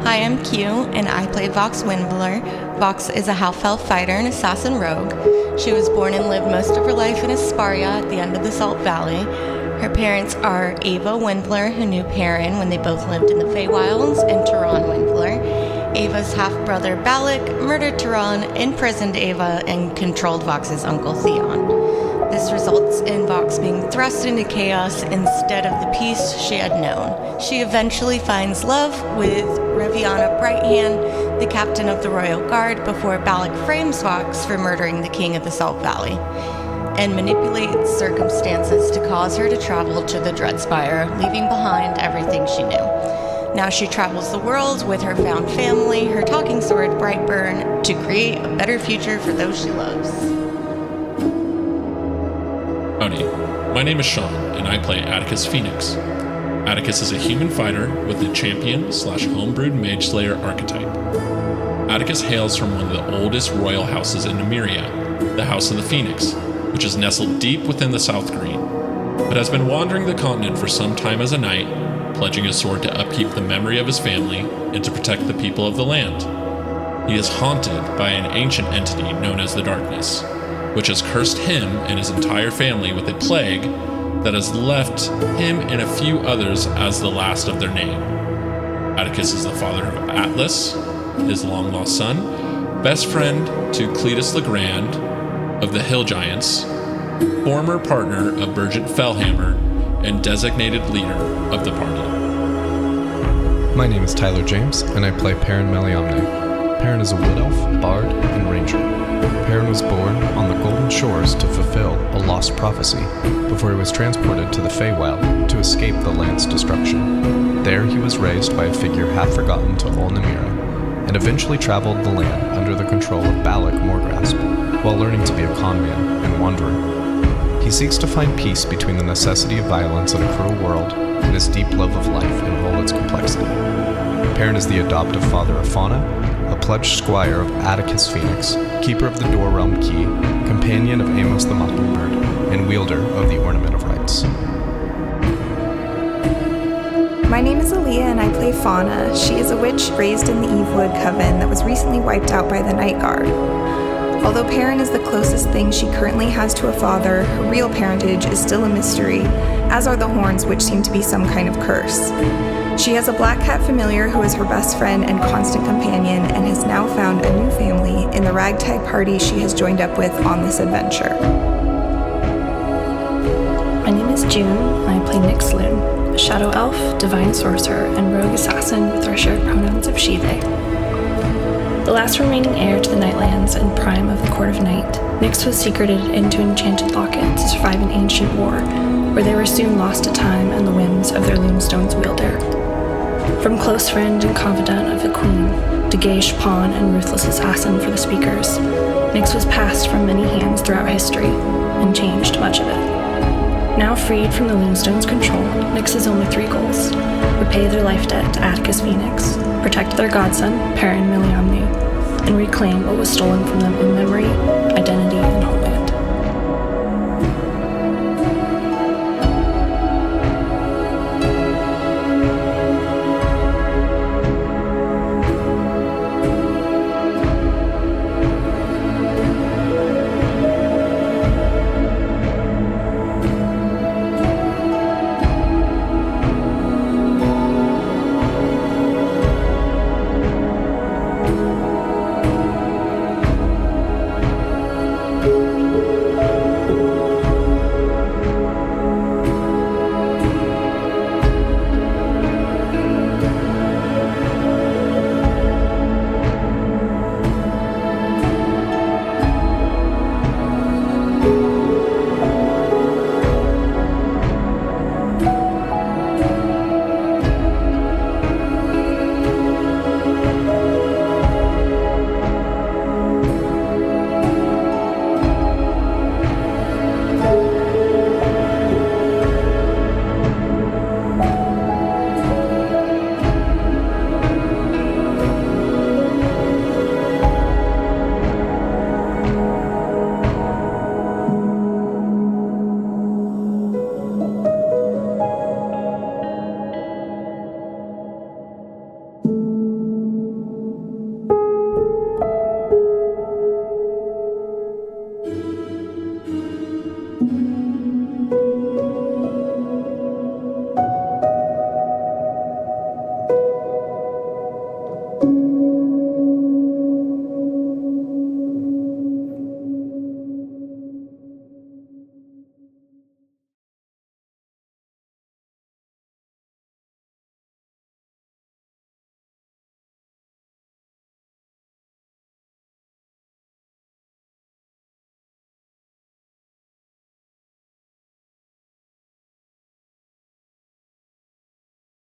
Hi, I'm Q, and I play Vox Windbler. Vox is a half-elf fighter and assassin rogue. She was born and lived most of her life in Asparia at the end of the Salt Valley. Her parents are Ava Windbler, who knew Perrin when they both lived in the Feywilds, and Tehran Windbler. Ava's half-brother Balak murdered Tehran, imprisoned Ava, and controlled Vox's uncle Theon. This results in Vox being thrust into chaos instead of the peace she had known. She eventually finds love with Reviana Brighthand, the captain of the Royal Guard, before Balak frames Vox for murdering the king of the Salt Valley, and manipulates circumstances to cause her to travel to the Dreadspire, leaving behind everything she knew. Now she travels the world with her found family, her talking sword Brightburn, to create a better future for those she loves. Howdy, my name is Sean, and I play Atticus Phoenix. Atticus is a human fighter with a champion/homebrewed mage slayer archetype. Atticus hails from one of the oldest royal houses in Nymeria, the House of the Phoenix, which is nestled deep within the South Green, but has been wandering the continent for some time as a knight, pledging his sword to upkeep the memory of his family and to protect the people of the land. He is haunted by an ancient entity known as the Darkness, which has cursed him and his entire family with a plague that has left him and a few others as the last of their name. Atticus is the father of Atlas, his long-lost son, best friend to Cletus the Grand of the Hill Giants, former partner of Burgent Fellhammer, and designated leader of the party. My name is Tyler James, and I play Perrin Meliomne. Perrin is a wood elf, bard, and ranger. Perrin was born on the Golden Shores to fulfill a lost prophecy before he was transported to the Feywild to escape the land's destruction. There he was raised by a figure half forgotten to all Nymeria, and eventually traveled the land under the control of Balak Morgrasp, while learning to be a conman and wanderer. He seeks to find peace between the necessity of violence in a cruel world and his deep love of life in all its complexity. Perrin is the adoptive father of Fauna, a pledged squire of Atticus Phoenix, keeper of the Door Realm Key, companion of Amos the Mockingbird, and wielder of the Ornament of Rights. My name is Aaliyah and I play Fauna. She is a witch raised in the Evewood Coven that was recently wiped out by the Night Guard. Although Perrin is the closest thing she currently has to a father, her real parentage is still a mystery, as are the horns, which seem to be some kind of curse. She has a black cat familiar who is her best friend and constant companion and has now found a new family in the ragtag party she has joined up with on this adventure. My name is June, and I play Nyx Loon, a shadow elf, divine sorcerer, and rogue assassin with our shared pronouns of she/they. The last remaining heir to the Nightlands and prime of the Court of Night, Nyx was secreted into an enchanted locket to survive an ancient war, where they were soon lost to time and the whims of their Loonstone's wielder. From close friend and confidant of the Queen, to gauche pawn and ruthless assassin for the Speakers, Nyx was passed from many hands throughout history, and changed much of it. Now freed from the Loonstone's control, Nyx has only 3 goals: repay their life debt to Atticus Phoenix, protect their godson, Perrin Meliamne, and reclaim what was stolen from them in memory, identity, and homeland.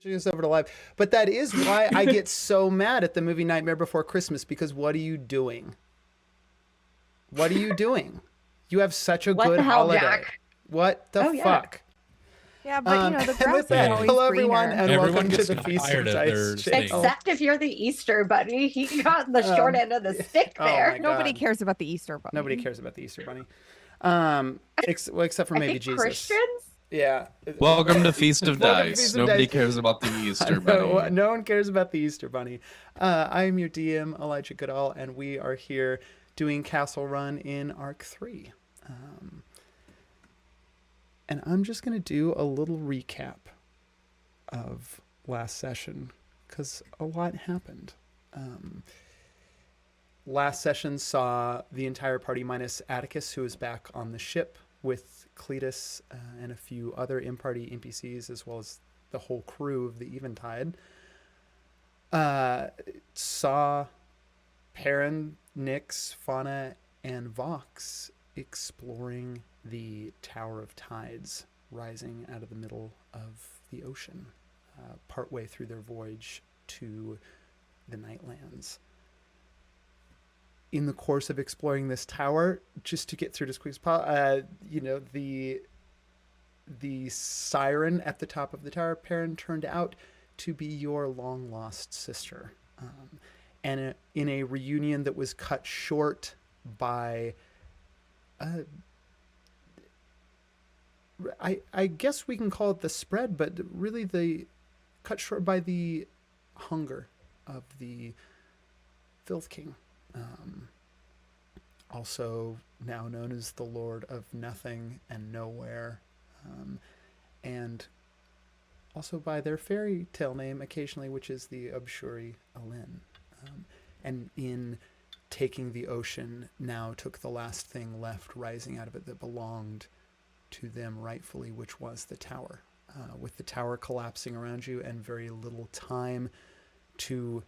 Us over to live. But that is why I get so mad at the movie Nightmare Before Christmas, because what are you doing? What are you doing? You have such a good holiday. Jack? What the fuck? Yeah, but the grass is always hello greener. everyone, and welcome to the Feast of Dice. Except if you're the Easter Bunny, he got the short end of the stick there. Nobody cares about the Easter Bunny. Nobody cares about the Easter Bunny. Except for maybe Jesus. Christians? Yeah. Welcome to Feast of Dice. Nobody cares about the Easter Bunny. No one cares about the Easter Bunny. I am your DM, Elijah Goodall, and we are here doing Castle Run in Arc 3. And I'm just going to do a little recap of last session, because a lot happened. Last session saw the entire party minus Atticus, who is back on the ship with Cletus and a few other in-party NPCs, as well as the whole crew of the Eventide. Saw Perrin, Nyx, Fauna, and Vox exploring the Tower of Tides, rising out of the middle of the ocean, partway through their voyage to the Nightlands. In the course of exploring this tower, just to get through as quick as possible, the siren at the top of the tower, Perrin, turned out to be your long lost sister. And in a reunion that was cut short by, I guess we can call it the spread, but really cut short by the hunger of the Filth King. Also now known as the Lord of Nothing and Nowhere, and also by their fairy tale name occasionally, which is the Abshuri Alin. And in taking the ocean, now took the last thing left rising out of it that belonged to them rightfully, which was the tower. With the tower collapsing around you and very little time to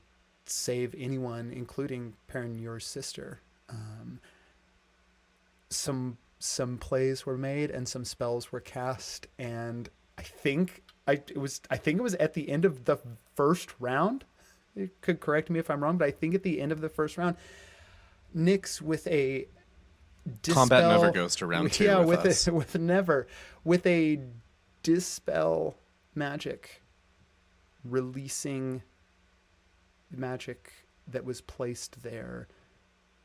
save anyone, including Perrin, your sister. Some plays were made and some spells were cast, and I think it was at the end of the first round. You could correct me if I'm wrong, but I think at the end of the first round, Nyx with a dispel, combat never goes to round 2. Yeah, with a dispel magic, releasing magic that was placed there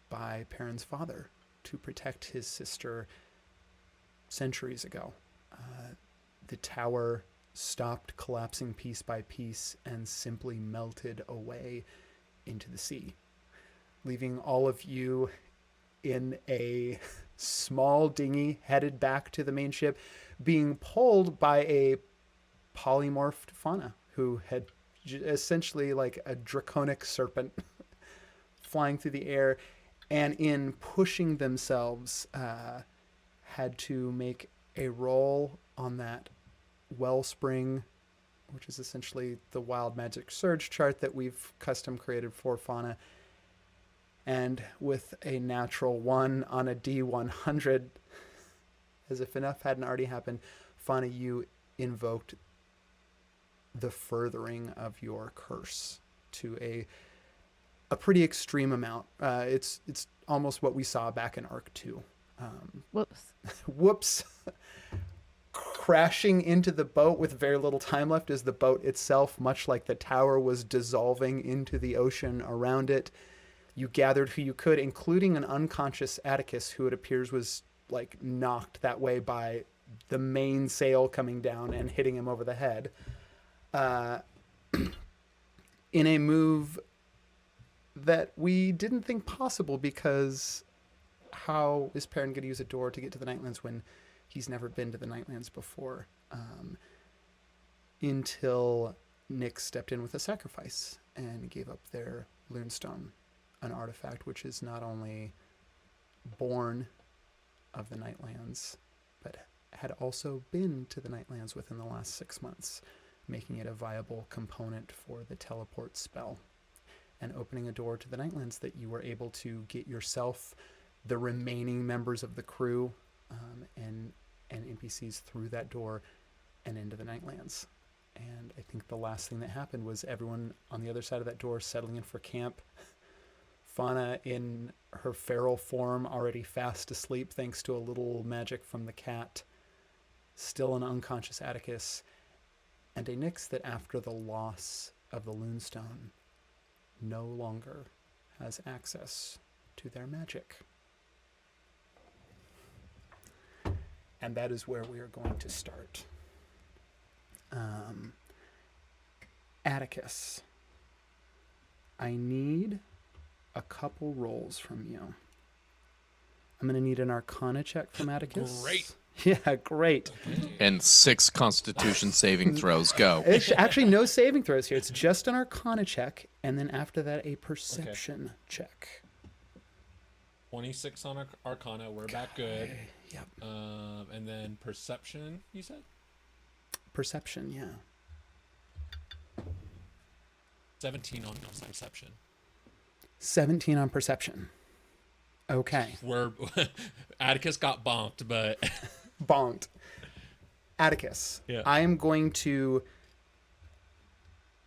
by Perrin's father to protect his sister centuries ago. The tower stopped collapsing piece by piece and simply melted away into the sea, leaving all of you in a small dinghy headed back to the main ship, being pulled by a polymorphed fauna who had essentially like a draconic serpent flying through the air, and in pushing themselves had to make a roll on that wellspring, which is essentially the wild magic surge chart that we've custom created for fauna. And with a natural 1 on a D100, as if enough hadn't already happened, fauna, you invoked the furthering of your curse to a pretty extreme amount. It's almost what we saw back in Arc 2. Whoops. Crashing into the boat with very little time left as the boat itself, much like the tower, was dissolving into the ocean around it. You gathered who you could, including an unconscious Atticus, who it appears was like knocked that way by the main sail coming down and hitting him over the head. In a move that we didn't think possible, because how is Perrin going to use a door to get to the Nightlands when he's never been to the Nightlands before? Until Nyx stepped in with a sacrifice and gave up their Lunestone, an artifact which is not only born of the Nightlands, but had also been to the Nightlands within the last 6 months, making it a viable component for the teleport spell, and opening a door to the Nightlands that you were able to get yourself, the remaining members of the crew, and NPCs through that door and into the Nightlands. And I think the last thing that happened was everyone on the other side of that door settling in for camp. Fauna in her feral form, already fast asleep thanks to a little magic from the cat. Still an unconscious Atticus. And a Nyx that, after the loss of the Lunestone, no longer has access to their magic. And that is where we are going to start. Atticus, I need a couple rolls from you. I'm going to need an Arcana check from Atticus. Great. Yeah, great. And 6 Constitution saving throws. Go. It's actually no saving throws here. It's just an Arcana check, and then after that, a Perception check. 26 on Arcana. We're back good. Yep. And then Perception, you said? Perception, yeah. 17 on Perception. 17 on Perception. Okay. Atticus got bonked, but... Bonked. Atticus, yeah. I am going to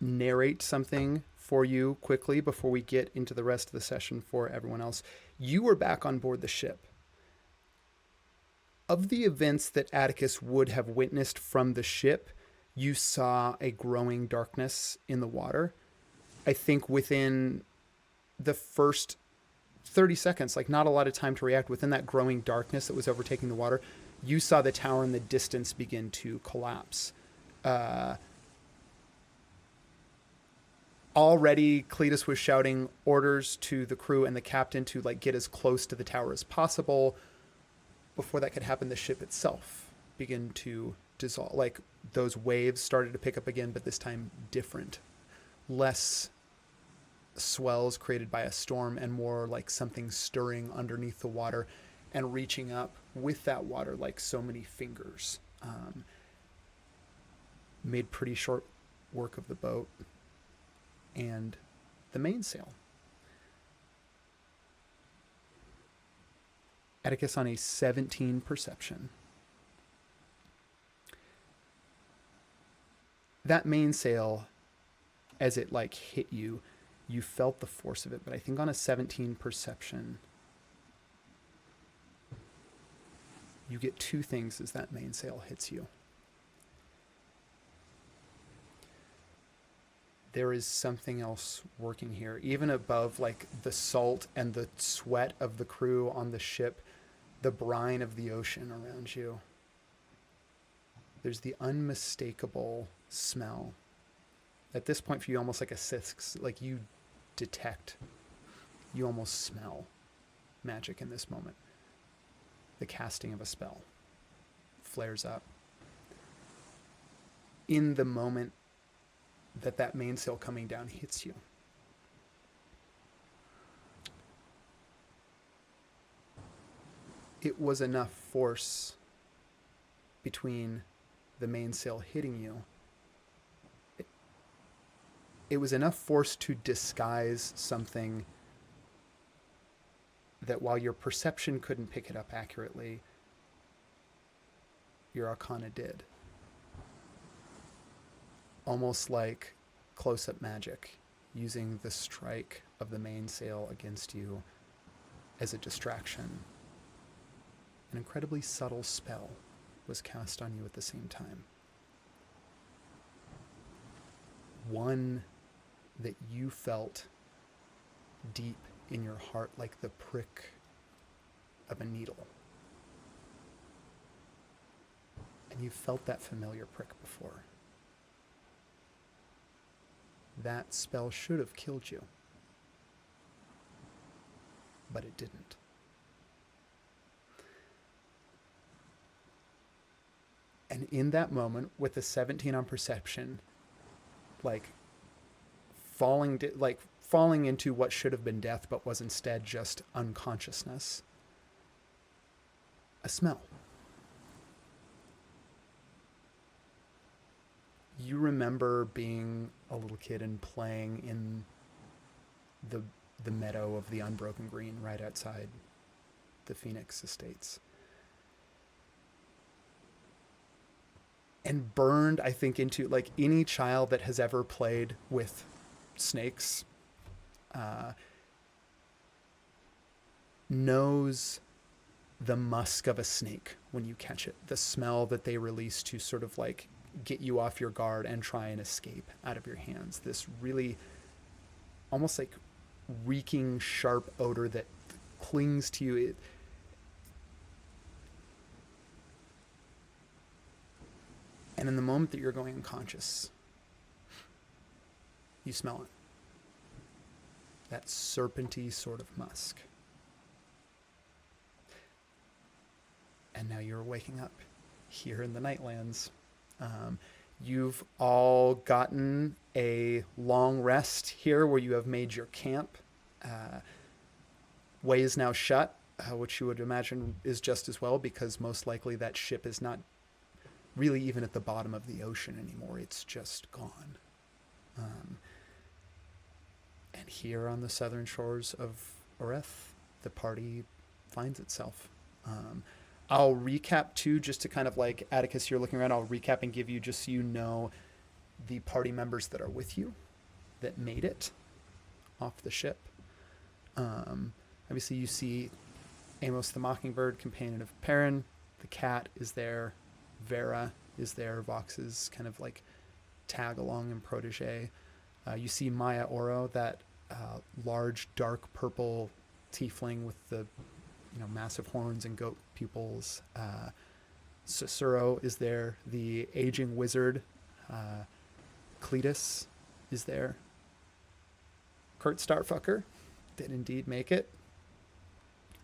narrate something for you quickly before we get into the rest of the session for everyone else. You were back on board the ship. Of the events that Atticus would have witnessed from the ship, you saw a growing darkness in the water. I think within the first 30 seconds, like not a lot of time to react, within that growing darkness that was overtaking the water, you saw the tower in the distance begin to collapse. Already Cletus was shouting orders to the crew and the captain to like get as close to the tower as possible. Before that could happen, the ship itself began to dissolve. Like those waves started to pick up again, but this time different. Less swells created by a storm and more like something stirring underneath the water and reaching up with that water like so many fingers. Made pretty short work of the boat and the mainsail. Atticus on a 17 perception. That mainsail, as it like hit you, you felt the force of it, but I think on a 17 perception, you get two things as that mainsail hits you. There is something else working here, even above like the salt and the sweat of the crew on the ship, the brine of the ocean around you. There's the unmistakable smell. At this point for you, almost like a sixth, like you detect, you almost smell magic in this moment. The casting of a spell flares up. In the moment that mainsail coming down hits you, it was enough force between the mainsail hitting you. It was enough force to disguise something that while your perception couldn't pick it up accurately, your arcana did. Almost like close-up magic, using the strike of the mainsail against you as a distraction. An incredibly subtle spell was cast on you at the same time. One that you felt deep in your heart like the prick of a needle. And you felt that familiar prick before. That spell should have killed you, but it didn't. And in that moment, with the 17 on perception, like falling into what should have been death, but was instead just unconsciousness, a smell. You remember being a little kid and playing in the meadow of the unbroken green right outside the Phoenix Estates. And burned, I think, into like any child that has ever played with snakes knows the musk of a snake when you catch it, the smell that they release to sort of like get you off your guard and try and escape out of your hands. This really almost like reeking, sharp odor that clings to you. And in the moment that you're going unconscious, you smell it. That serpenty sort of musk. And now you're waking up here in the Nightlands. You've all gotten a long rest here where you have made your camp. Way is now shut, which you would imagine is just as well, because most likely that ship is not really even at the bottom of the ocean anymore. It's just gone. And here on the southern shores of Oreth, the party finds itself. I'll recap too, just to kind of like, Atticus, you're looking around, I'll recap and give you, just so you know, the party members that are with you that made it. off the ship. Obviously, you see Amos the Mockingbird, companion of Perrin. The cat is there. Vera is there, Vox's kind of like tag along and protege. You see Maya Oro, that large dark purple tiefling with the massive horns and goat pupils. Cicero is there. The aging wizard, Cletus, is there. Kurt Starfucker did indeed make it.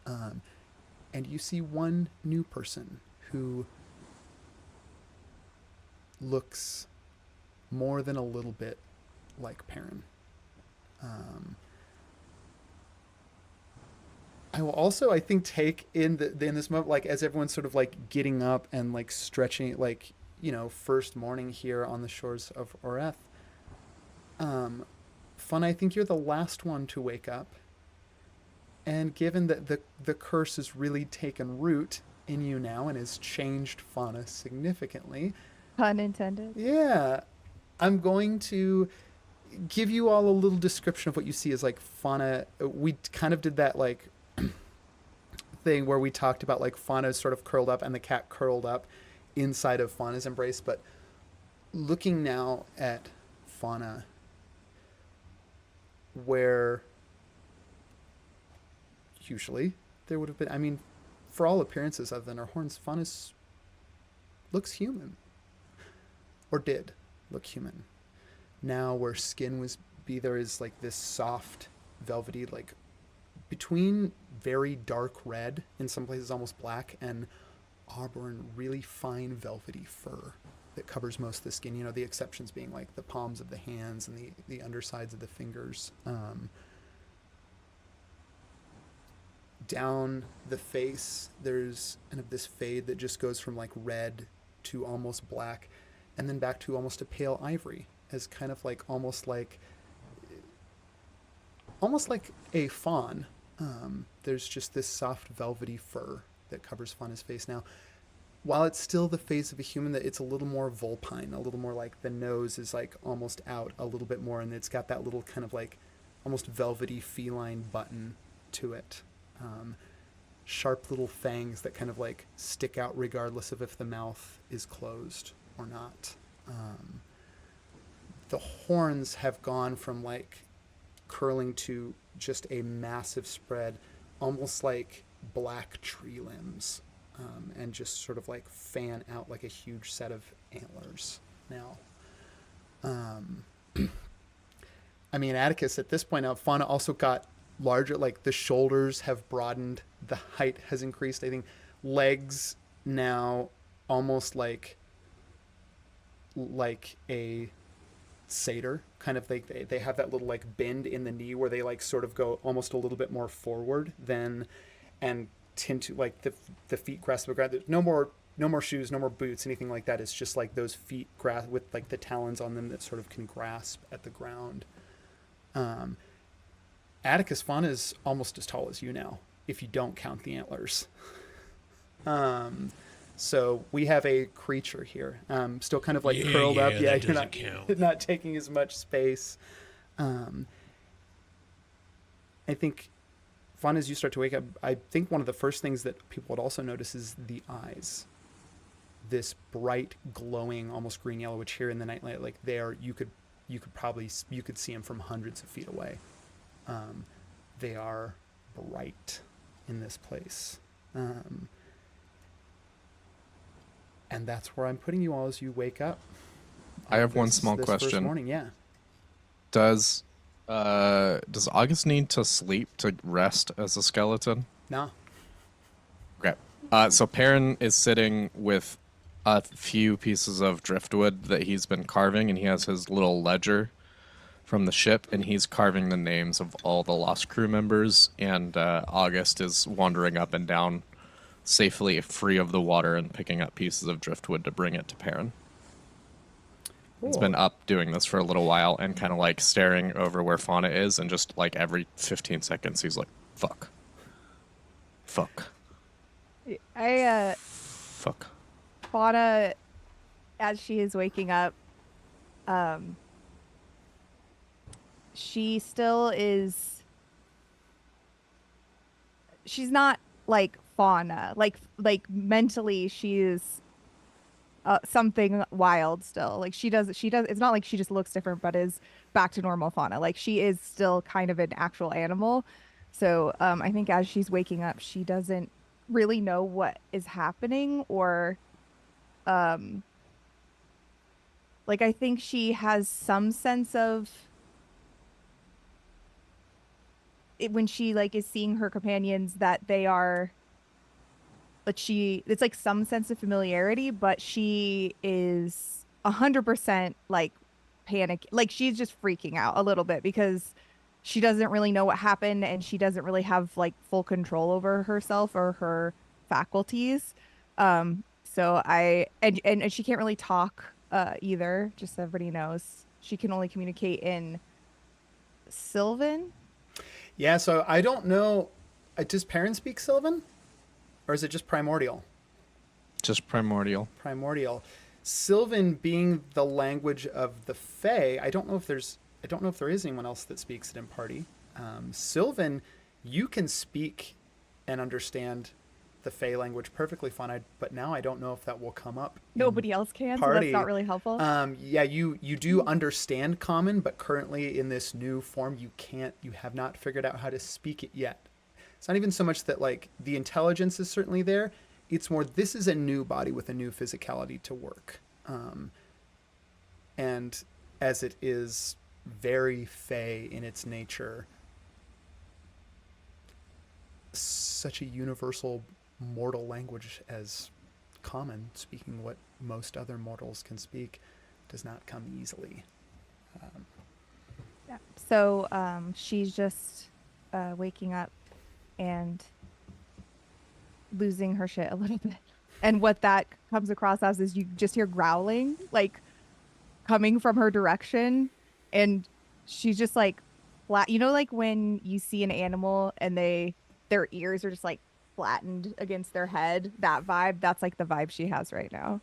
And you see one new person who looks more than a little bit like Perrin. I will also, I think, take in this moment, like as everyone's sort of like getting up and like stretching, like first morning here on the shores of Oreth. Fun, I think you're the last one to wake up. And given that the curse has really taken root in you now and has changed Fauna significantly. Pun intended. Yeah. I'm going to give you all a little description of what you see as like Fauna. We kind of did that like thing where we talked about like Fauna sort of curled up and the cat curled up inside of Fauna's embrace. But looking now at Fauna, where usually there would have been, I mean, for all appearances other than her horns, Fauna looks human. Or did look human. Now where skin was there is like this soft, velvety, like between very dark red, in some places almost black, and auburn, really fine velvety fur that covers most of the skin. The exceptions being like the palms of the hands and the undersides of the fingers. Down the face, there's kind of this fade that just goes from like red to almost black, and then back to almost a pale ivory, as kind of like almost like a fawn. There's just this soft velvety fur that covers Fauna's face now. While it's still the face of a human, that it's a little more vulpine, a little more like the nose is like almost out a little bit more, and it's got that little kind of like almost velvety feline button to it. Sharp little fangs that kind of like stick out regardless of if the mouth is closed or not. The horns have gone from like curling to just a massive spread, almost like black tree limbs, and just sort of like fan out like a huge set of antlers now. I mean, Atticus, at this point now, Fauna also got larger, like the shoulders have broadened, the height has increased. I think legs now almost like a satyr, kind of they have that little like bend in the knee where they like sort of go almost a little bit more forward than, and tend to like the feet grasp the ground. There's no more shoes, no more boots, anything like that. It's just like those feet grasp with like the talons on them that sort of can grasp at the ground. Atticus, Fauna is almost as tall as you now, if you don't count the antlers. So we have a creature here, still kind of like curled up. Yeah, you're not taking as much space. I think, Fauna, as you start to wake up, I think one of the first things that people would also notice is the eyes. This bright, glowing, almost green yellow, which here in the nightlight, like there, you could see them from hundreds of feet away. They are bright in this place. And that's where I'm putting you all as you wake up. I have one small question. First morning, yeah. Does August need to sleep to rest as a skeleton? No. Okay. So Perrin is sitting with a few pieces of driftwood that he's been carving, and he has his little ledger from the ship, and he's carving the names of all the lost crew members, and August is wandering up and down safely free of the water and picking up pieces of driftwood to bring it to Perrin. Cool. He's been up doing this for a little while and kind of like staring over where Fauna is, and just like every 15 seconds he's like, fuck. Fuck. Fuck. Fauna, as she is waking up, she still is. She's not like Fauna. Like mentally, she is something wild still. Like she does. It's not like she just looks different, but is back to normal Fauna. Like she is still kind of an actual animal. So I think as she's waking up, she doesn't really know what is happening, or um, like I think she has some sense of it when she like is seeing her companions that they are. But it's like some sense of familiarity, but she is 100% like panic. Like she's just freaking out a little bit because she doesn't really know what happened and she doesn't really have like full control over herself or her faculties. So and she can't really talk either, just so everybody knows. She can only communicate in Sylvan. Yeah, so I don't know. Does Perrin speak Sylvan? Or is it just Primordial? Just Primordial. Primordial. Sylvan being the language of the Fae, I don't know if there is anyone else that speaks it in party. Sylvan, you can speak and understand the Fae language perfectly fine, but now I don't know if that will come up. Nobody else can, party. So that's not really helpful. Yeah, you do understand Common, but currently in this new form, you have not figured out how to speak it yet. It's not even so much that like the intelligence is certainly there. It's more, this is a new body with a new physicality to work. And as it is very Fae in its nature, such a universal mortal language as Common, speaking what most other mortals can speak, does not come easily. Yeah. So she's just waking up and losing her shit a little bit. And what that comes across as is you just hear growling, like coming from her direction. And she's just like flat. You know, like when you see an animal and their ears are just like flattened against their head, that vibe, that's like the vibe she has right now.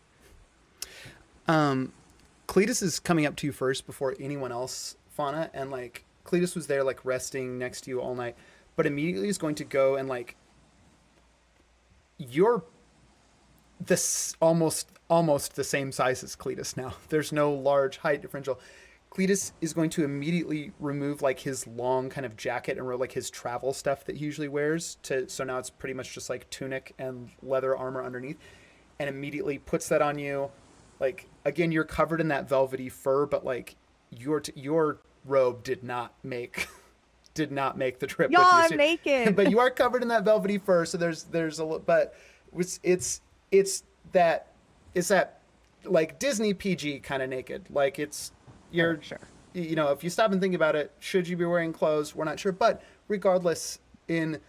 Cletus is coming up to you first before anyone else, Fauna. And like Cletus was there like resting next to you all night, but immediately is going to go and like you're this almost the same size as Cletus now. There's no large height differential. Cletus is going to immediately remove like his long kind of jacket and like his travel stuff that he usually wears so now it's pretty much just like tunic and leather armor underneath, and immediately puts that on you. Like again, you're covered in that velvety fur, but like your robe did not make the trip. Y'all, with you. I'm naked. But you are covered in that velvety fur, so there's a but it's that like Disney PG kind of naked. Like you're sure. You know, if you stop and think about it, should you be wearing clothes? We're not sure, but regardless, in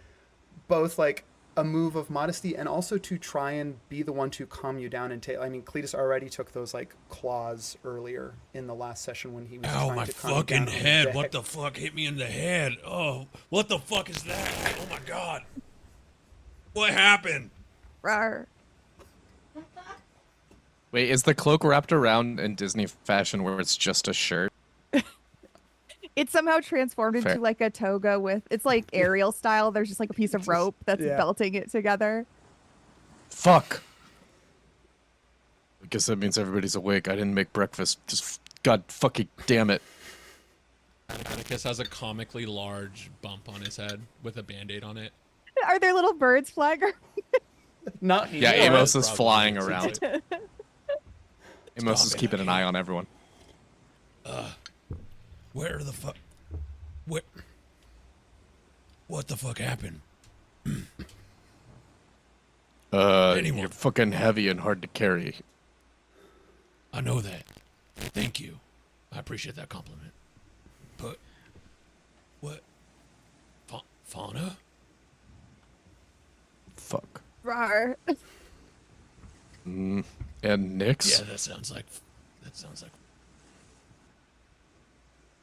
both like a move of modesty and also to try and be the one to calm you down and take. I mean, Cletus already took those like claws earlier in the last session when he was Ow, trying my to calm you fucking down. head. What the fuck hit me in the head? Oh, what the fuck is that? Oh my god. What happened? Rawr. Wait, is the cloak wrapped around in Disney fashion where it's just a shirt? It's somehow transformed into Fair. like a toga with, it's like Ariel style. There's just like a piece of rope that's belting it together. Fuck. I guess that means everybody's awake. I didn't make breakfast. Just god fucking damn it. Atticus has a comically large bump on his head with a band-aid on it. Are there little birds flying around? Not Yeah, anymore. Amos is flying around. Amos is Stop it, keeping an eye on everyone. Where the fuck? What the fuck happened? Anyone. You're fucking heavy and hard to carry. I know that. Thank you. I appreciate that compliment. But what? Fauna? Fuck. Rawr. And Nyx? Yeah, that sounds like.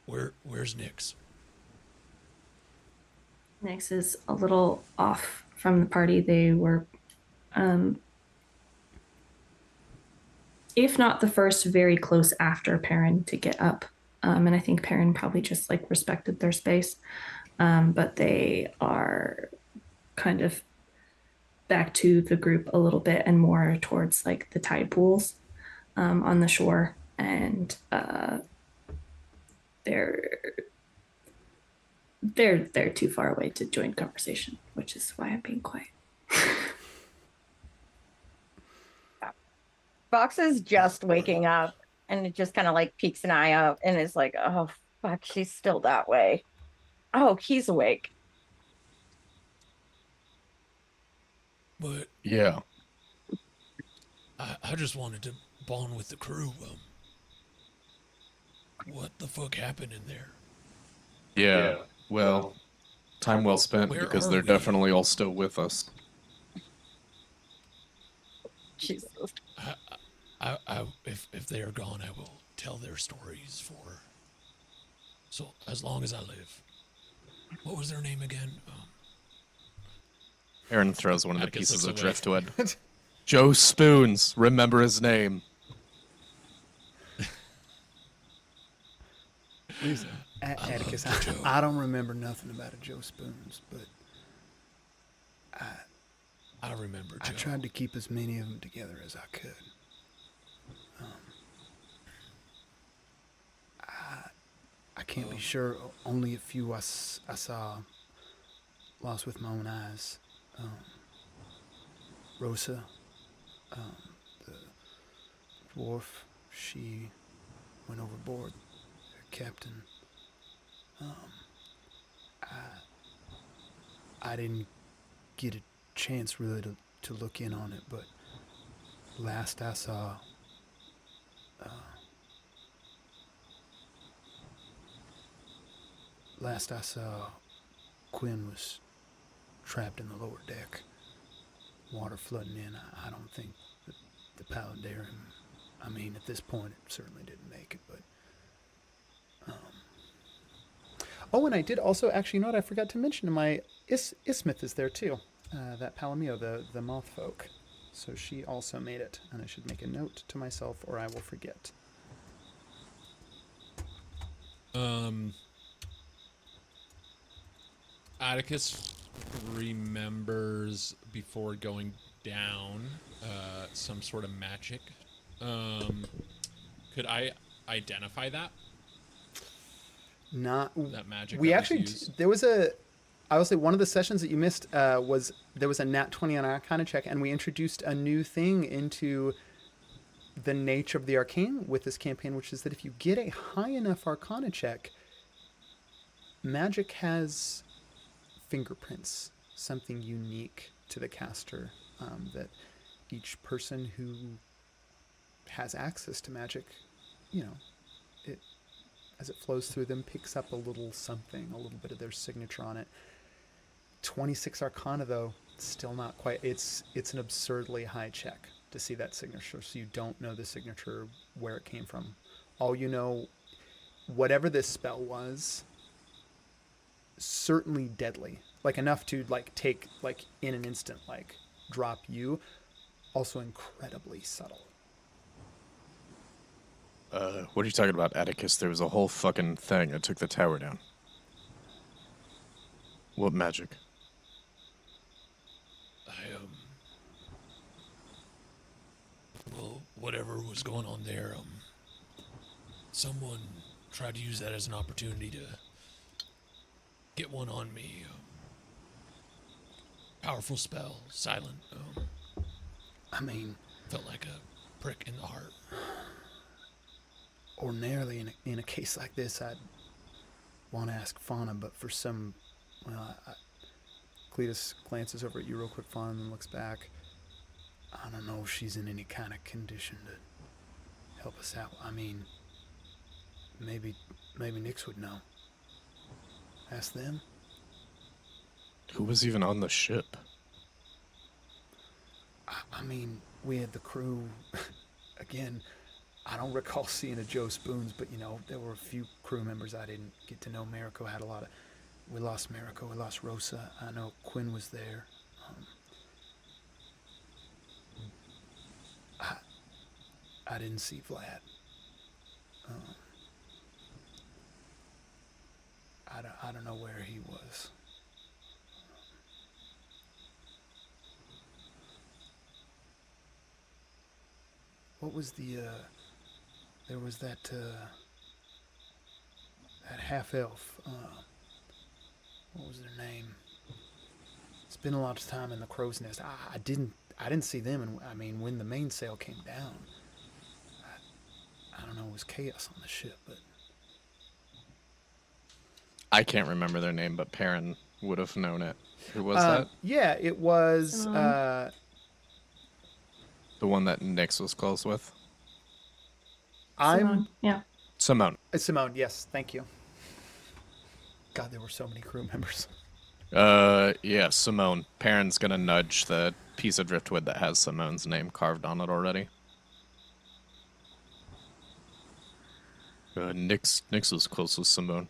Where's Nyx? Nyx is a little off from the party. They were, if not the first, very close after Perrin to get up. And I think Perrin probably just like respected their space. But they are kind of back to the group a little bit and more towards like the tide pools on the shore. And they're they're too far away to join conversation, which is why I'm being quiet. Fox is just waking up and it just kind of like peeks an eye out and is like, oh, fuck, she's still that way. Oh, he's awake. But Yeah. I just wanted to bond with the crew. What the fuck happened in there? Yeah. Well, time well spent Where because are they're we? definitely all still with us. Jesus. If they are gone, I will tell their stories for. So as long as I live. What was their name again? Aaron throws one of the Atticus pieces of looks away. driftwood. Joe Spoons. Remember his name. Listen, Atticus, I don't remember nothing about a Joe Spoons, but I remember Joe. I tried to keep as many of them together as I could. I can't be sure. Only a few I saw lost with my own eyes. Rosa, the dwarf, she went overboard. Her captain. I didn't get a chance really to look in on it, but last I saw, Quinn was trapped in the lower deck, water flooding in. I don't think that the Paladarium, I mean, at this point, it certainly didn't make it, but. Oh, and I did also, actually, you know what I forgot to mention? My Ismith is there too. That Palamio, the moth folk. So she also made it, and I should make a note to myself or I will forget. Atticus remembers before going down some sort of magic. Could I identify that? Not that magic. We that actually was used? There was I will say one of the sessions that you missed was there was a nat 20 on Arcana check, and we introduced a new thing into the nature of the arcane with this campaign, which is that if you get a high enough Arcana check, magic has fingerprints, something unique to the caster, that each person who has access to magic, it as it flows through them picks up a little something, a little bit of their signature on it. 26 Arcana though, still not quite. It's an absurdly high check to see that signature, so you don't know the signature, where it came from. All you know, whatever this spell was, certainly deadly, like enough to take in an instant, drop you. Also incredibly subtle. What are you talking about, Atticus? There was a whole fucking thing that took the tower down. What magic? Well, whatever was going on there, someone tried to use that as an opportunity to get one on me. Powerful spell, silent. I mean, felt like a prick in the heart. Ordinarily, in a case like this, I'd want to ask Fauna, but for some, Cletus glances over at you real quick, Fauna, and then looks back. I don't know if she's in any kind of condition to help us out. I mean, maybe Nyx would know. Ask them. Who was even on the ship? I mean, we had the crew. Again, I don't recall seeing a Joe Spoons, but there were a few crew members I didn't get to know. Mariko had a lot of. We lost Mariko. We lost Rosa. I know Quinn was there. I didn't see Vlad. I don't know where he was. What was the there was that half elf, what was their name? Spent a lot of time in the crow's nest. I didn't see them, and I mean when the mainsail came down, I don't know, it was chaos on the ship, but I can't remember their name, but Perrin would have known it. Who was that? Yeah, it was Simone. The one that Nyx was close with? Simone. Yeah. Simone. Simone, yes, thank you. God, there were so many crew members. Yeah, Simone. Perrin's gonna nudge the piece of driftwood that has Simone's name carved on it already. Nyx was close with Simone.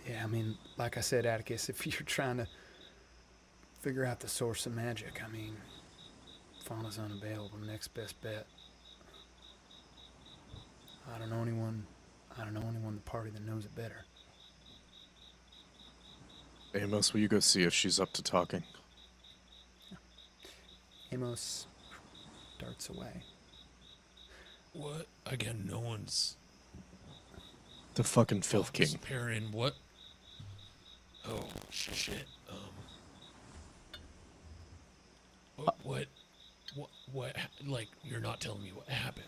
Yeah, I mean, like I said, Atticus, if you're trying to figure out the source of magic, I mean, Fauna's unavailable. Next best bet. I don't know anyone in the party that knows it better. Amos, will you go see if she's up to talking? Amos darts away. What? Again, no one's... The fucking Filth King. Perrin, what? Oh, shit. What, like, you're not telling me what happened.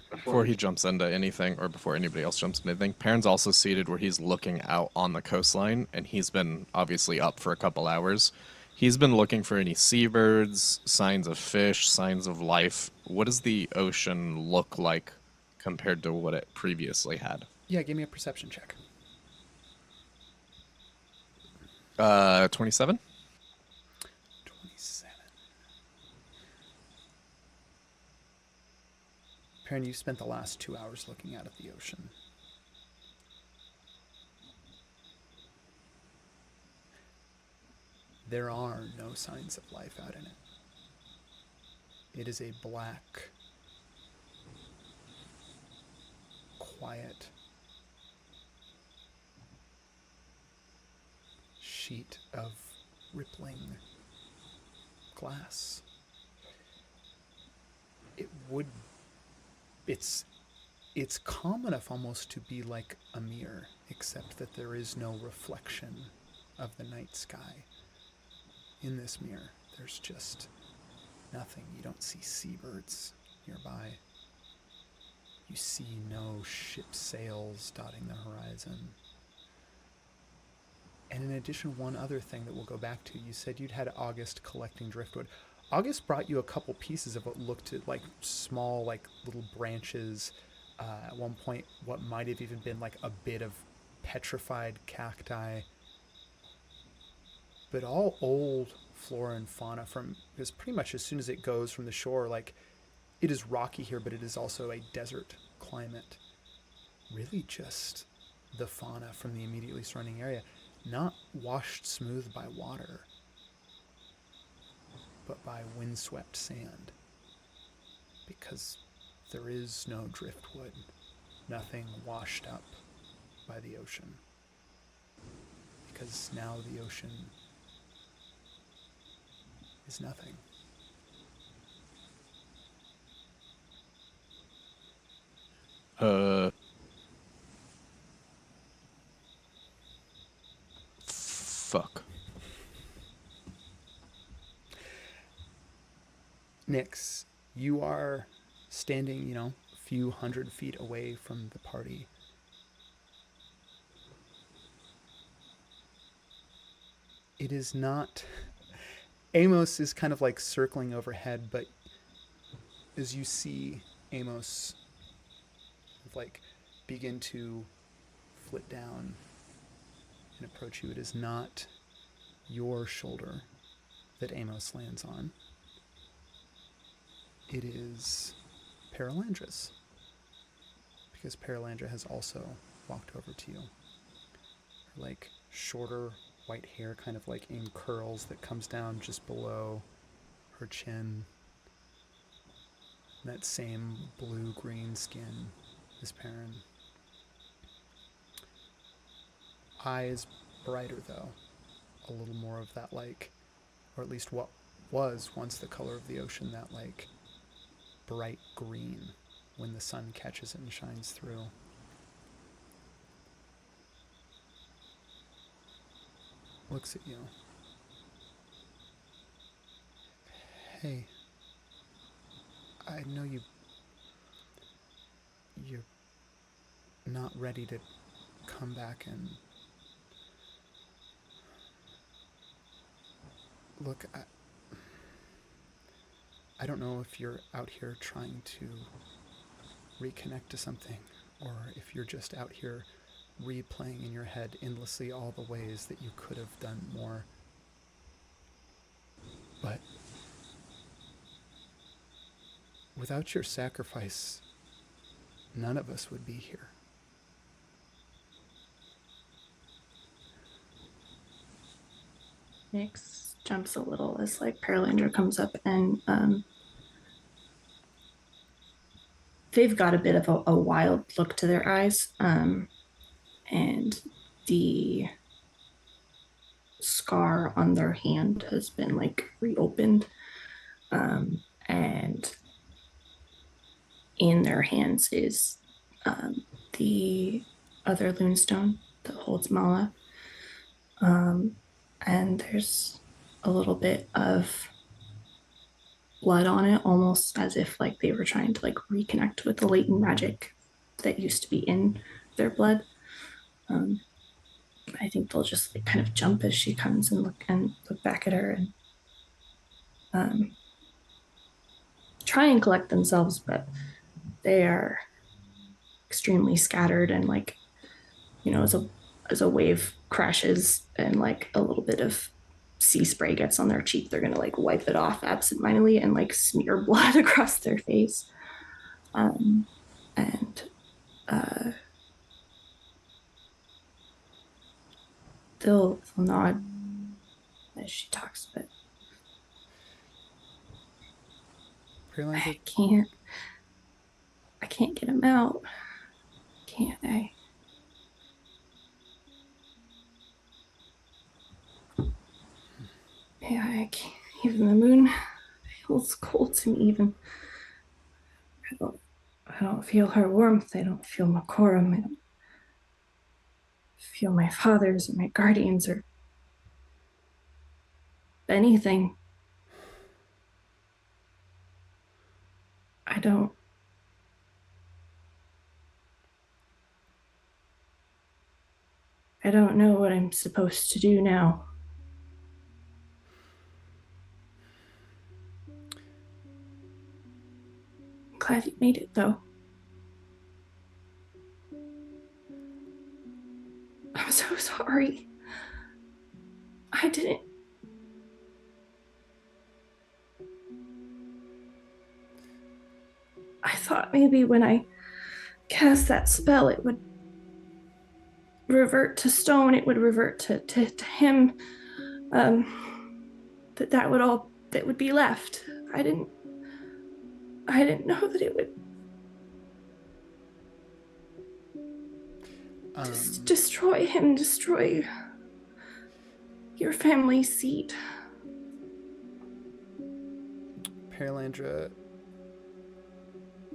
Before he jumps into anything, or before anybody else jumps into anything, Perrin's also seated where he's looking out on the coastline, and he's been obviously up for a couple hours. He's been looking for any seabirds, signs of fish, signs of life. What does the ocean look like compared to what it previously had? Yeah, give me a perception check. 27? 27. Perrin, you spent the last 2 hours looking out at the ocean. There are no signs of life out in it. It is a black, quiet sheet of rippling glass. It's calm enough almost to be like a mirror, except that there is no reflection of the night sky in this mirror. There's just nothing. You don't see seabirds nearby. You see no ship sails dotting the horizon. And in addition, one other thing that we'll go back to, you said you'd had August collecting driftwood. August brought you a couple pieces of what looked like small, like little branches. At one point, what might have even been like a bit of petrified cacti. But all old flora and fauna because pretty much as soon as it goes from the shore, like it is rocky here, but it is also a desert climate. Really just the fauna from the immediately surrounding area, not washed smooth by water, but by windswept sand. Because there is no driftwood, nothing washed up by the ocean. Because now the ocean is nothing. Fuck. Nyx, you are standing, a few 100 feet away from the party. It is not... Amos is kind of like circling overhead, but as you see Amos like begin to flit down and approach you, it is not your shoulder that Amos lands on. It is Paralandra's, because Paralandra has also walked over to you. Her like shorter white hair kind of like in curls that comes down just below her chin. That same blue-green skin as Perrin. sky is brighter, though. A little more of that, like, or at least what was once the color of the ocean, that, like, bright green when the sun catches it and shines through. Looks at you. Hey, I know you're not ready to come back and look. I don't know if you're out here trying to reconnect to something, or if you're just out here replaying in your head endlessly all the ways that you could have done more. But without your sacrifice, none of us would be here. Nyx jumps a little as like Paralandra comes up, and they've got a bit of a wild look to their eyes, and the scar on their hand has been like reopened, and in their hands is the other Lunestone that holds Mala, and there's a little bit of blood on it, almost as if like they were trying to like reconnect with the latent magic that used to be in their blood. I think they'll just like kind of jump as she comes and look back at her and try and collect themselves, but they are extremely scattered, and like, you know, as a wave crashes and like a little bit of sea spray gets on their cheek, they're gonna like wipe it off absentmindedly and like smear blood across their face. They'll nod as she talks, but I can't get him out, can't I? Yeah, I can't. Even the moon feels cold to me. Even I don't feel her warmth. I don't feel Makorum. I don't feel my fathers or my guardians or anything. I don't know what I'm supposed to do now. I'm glad you made it, though. I'm so sorry. I didn't. I thought maybe when I cast that spell, it would revert to stone. It would revert to him. That would be left. I didn't know that it would just destroy him, destroy your family seat. Paralandra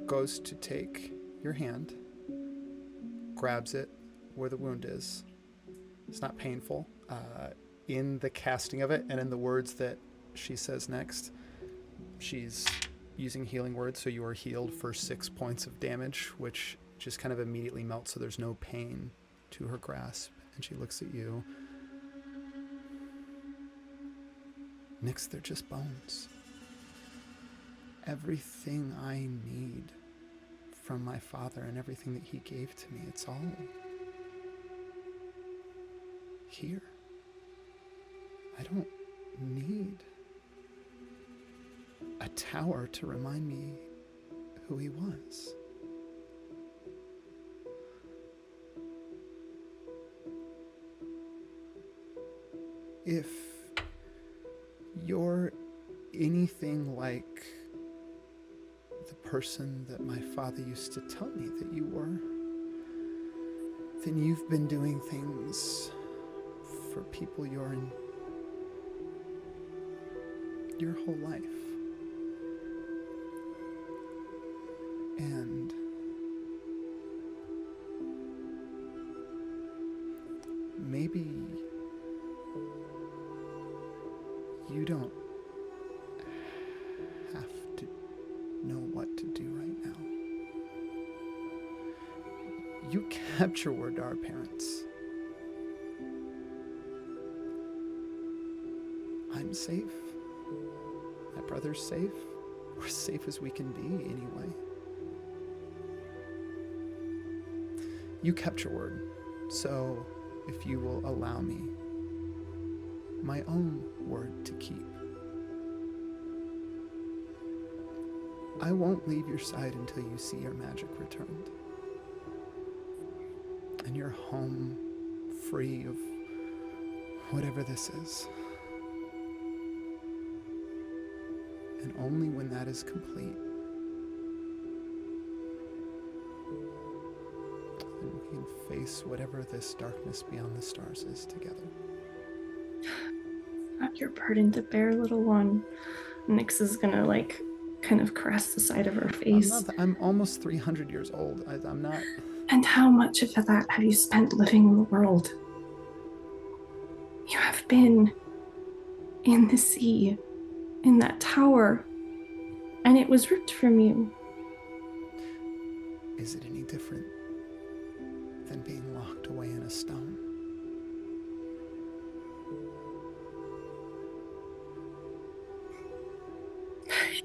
goes to take your hand, grabs it where the wound is. It's not painful. In the casting of it and in the words that she says next, she's using healing words, so you are healed for 6 points of damage, which just kind of immediately melts, so there's no pain to her grasp. And she looks at you. Nyx, they're just bones. Everything I need from my father and everything that he gave to me, it's all here. I don't need a tower to remind me who he was. If you're anything like the person that my father used to tell me that you were, then you've been doing things for people you're in your whole life. And maybe you don't have to know what to do right now. You kept your word to our parents. I'm safe. My brother's safe. We're as safe as we can be anyway. You kept your word. So if you will allow me my own word to keep, I won't leave your side until you see your magic returned. And you're home, free of whatever this is. And only when that is complete, then we can face whatever this darkness beyond the stars is together. Not your burden to bear, little one. Nyx is gonna kind of caress the side of her face. I'm almost 300 years old. I'm not. And how much of that have you spent living in the world? You have been in the sea, in that tower, and it was ripped from you. Is it any different than being locked away in a stone?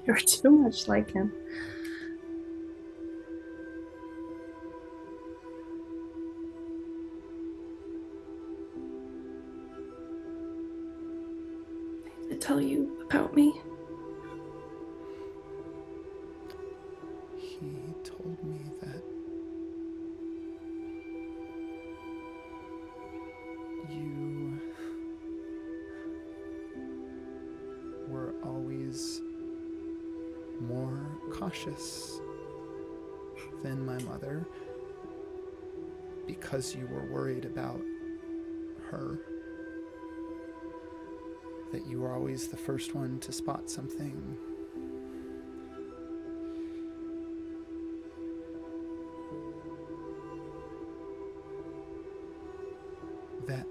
You're too much like him. I did tell you about me. He told me that you were always more cautious than my mother because you were worried about her. That you were always the first one to spot something. That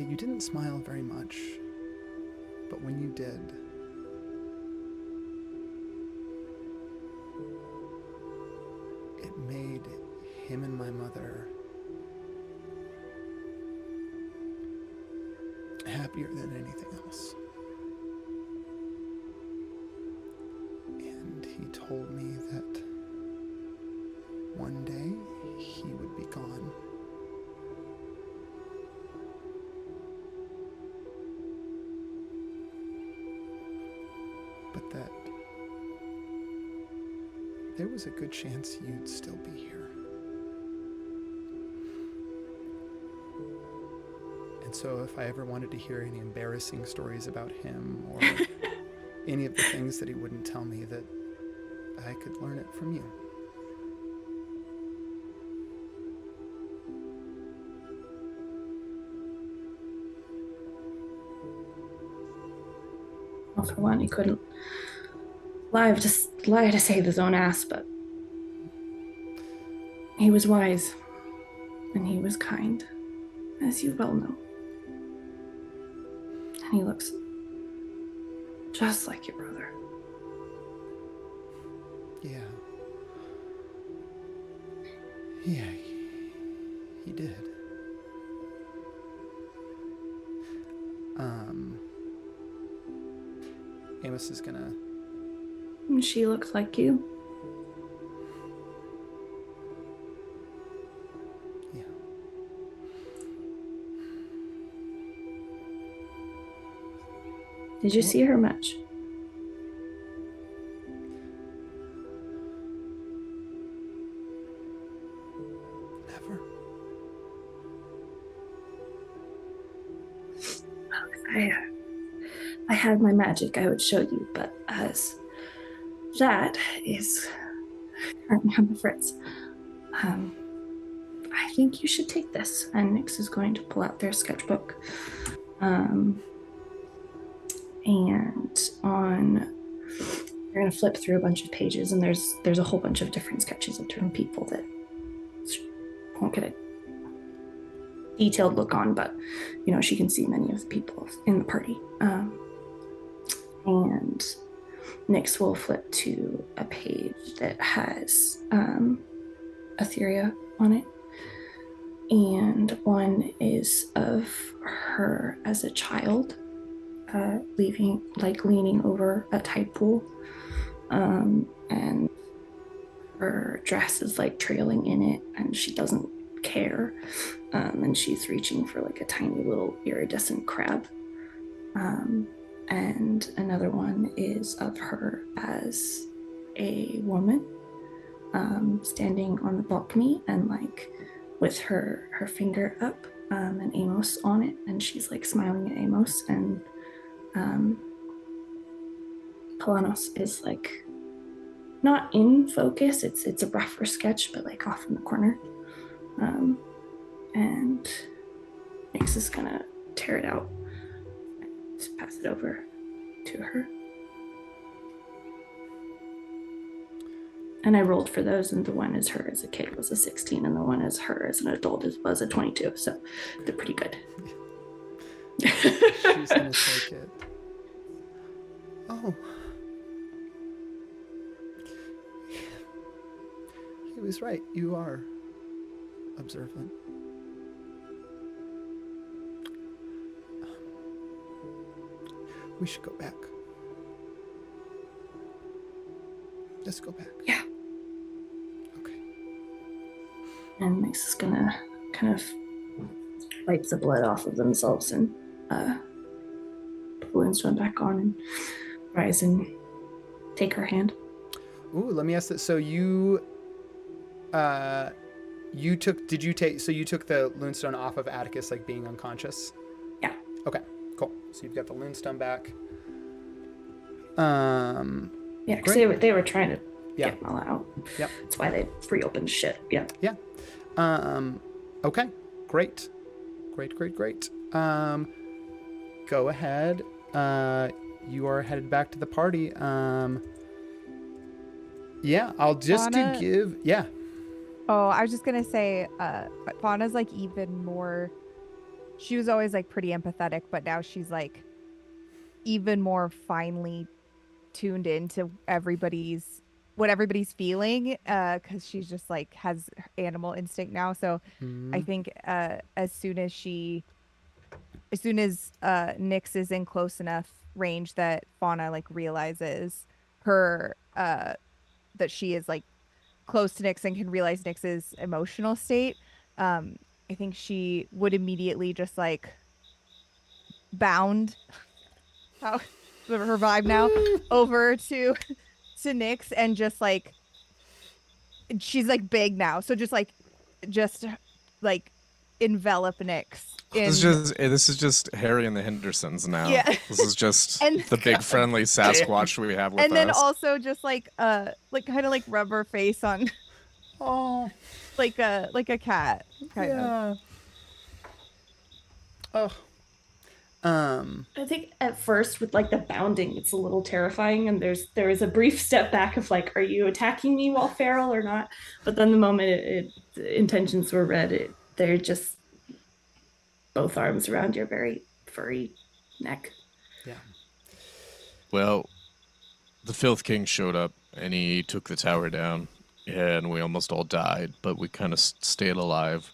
you didn't smile very much, but when you did, it made him and my mother happier than anything else. And he told me that one day he would be gone. But that there was a good chance you'd still be here. And so if I ever wanted to hear any embarrassing stories about him or any of the things that he wouldn't tell me, that I could learn it from you. Well, for one, he couldn't lie to save his own ass, but he was wise and he was kind, as you well know. And he looks just like your brother. Yeah, he did. Amos is gonna... And she looks like you. Yeah. Did you see her much? Never. If I had my magic, I would show you, but as that is currently on the fritz, I think you should take this. And Nyx is going to pull out their sketchbook. You're going to flip through a bunch of pages, and there's a whole bunch of different sketches of different people that won't get a detailed look on, but she can see many of the people in the party. And Nyx will flip to a page that has Etheria on it, and one is of her as a child, leaning over a tide pool, and her dress is trailing in it, and she doesn't care, and she's reaching for a tiny little iridescent crab. And another one is of her as a woman, standing on the balcony and with her finger up, and Amos on it, and she's smiling at Amos, and Polanos is not in focus. It's a rougher sketch, but off in the corner. And Nyx is gonna tear it out and just pass it over to her. And I rolled for those, and the one as her as a kid was a 16, and the one as her as an adult was a 22. So they're pretty good. She's gonna take it. Oh. He was right. You are observant. We should go back. Let's go back. Yeah. Okay. And Nyx is gonna kind of wipe the blood off of themselves and put the Moonstone back on and rise and take her hand. Ooh, let me ask this. So you took the Loonstone off of Atticus being unconscious? Yeah. Okay, cool. So you've got the Loonstone back. Yeah, because they were trying to get them all out. Yep. That's why they reopened shit. Yeah. Yeah. Okay. Great. Go ahead. You are headed back to the party. Yeah, I'll just Fauna, yeah. Oh, I was just gonna say, Fauna's even more. She was always pretty empathetic, but now she's even more finely tuned into what everybody's feeling, because she's just has animal instinct now. So I think as soon as Nyx is in close enough range that Fauna realizes her that she is close to Nyx and can realize Nyx's emotional state, I think she would immediately just bound her vibe now over to Nyx, and just she's big now, so just envelop Nyx. This is just Harry and the Hendersons now. Yeah. This is just the big friendly Sasquatch we have with us. And then also just kind of rub her face on, like a cat. Kind of. Oh. I think at first with the bounding, it's a little terrifying, and there is a brief step back of are you attacking me while feral or not? But then the moment the intentions were read, they're just both arms around your very furry neck. Yeah. Well, the Filth King showed up and he took the tower down, and we almost all died, but we kind of stayed alive.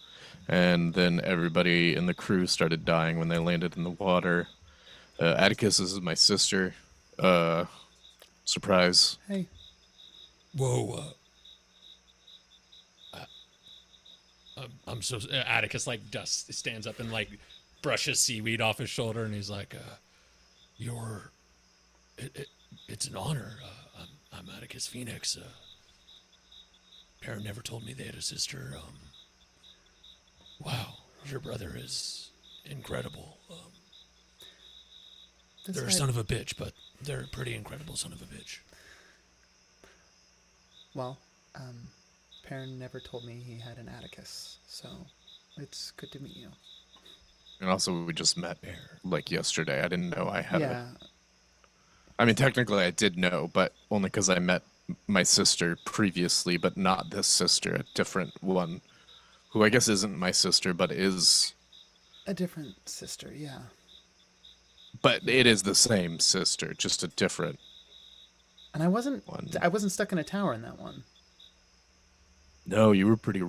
And then everybody in the crew started dying when they landed in the water. Atticus is my sister. Surprise. Hey. Whoa. I'm so Atticus stands up and brushes seaweed off his shoulder, and he's like, it's an honor. I'm Atticus Phoenix. Perrin never told me they had a sister. Wow, your brother is incredible. They're a son of a bitch, but they're a pretty incredible son of a bitch. Well, Perrin never told me he had an Atticus, so it's good to meet you. And also, we just met like yesterday. I didn't know I had Yeah. I mean, technically, I did know, but only because I met my sister previously, but not this sister, a different one, who I guess isn't my sister, but is. A different sister, yeah. But it is the same sister, just a different. And I wasn't one. stuck in a tower in that one. No, you were pretty.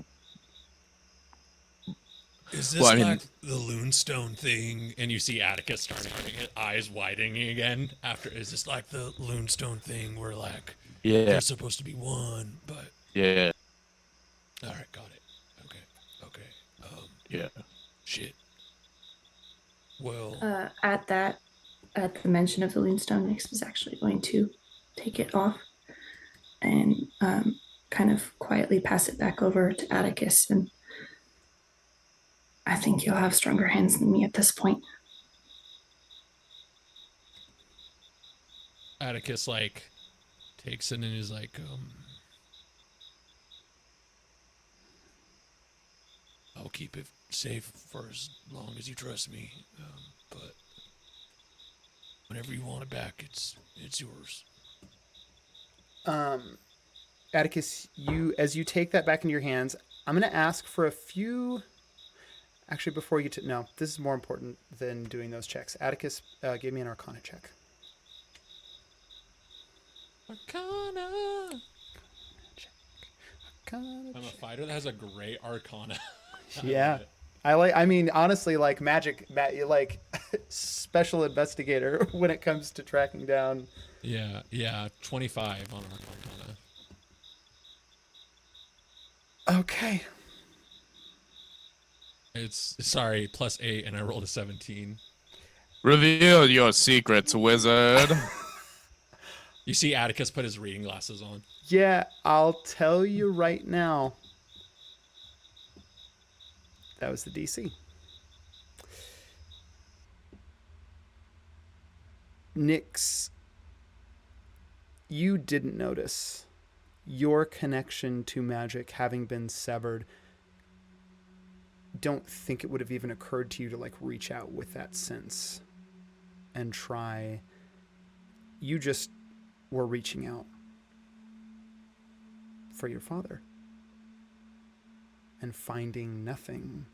Is this like the Loonstone thing? And you see Atticus starting his eyes widening again after. Is this like the Loonstone thing where like there's supposed to be one, but yeah. All right, got it. Okay. Yeah. Shit. Well. At the mention of the Loonstone, Nyx was actually going to take it off and kind of quietly pass it back over to Atticus, and I think you'll have stronger hands than me at this point. Atticus like takes it and is like, I'll keep it safe for as long as you trust me, but whenever you want it back, it's yours. Atticus, as you take that back into your hands, I'm going to ask for a few. Actually, before you no, this is more important than doing those checks. Atticus, give me an Arcana check. Arcana. I'm a fighter that has a great Arcana. Yeah. I mean, honestly, like magic, like special investigator when it comes to tracking down. Yeah, 25 on Arcana. Okay. It's +8, and I rolled a 17. Reveal your secrets, wizard. You see Atticus put his reading glasses on. Yeah, I'll tell you right now. That was the DC. Nyx, you didn't notice your connection to magic having been severed. Don't think it would have even occurred to you to like reach out with that sense and try. You just were reaching out for your father and finding nothing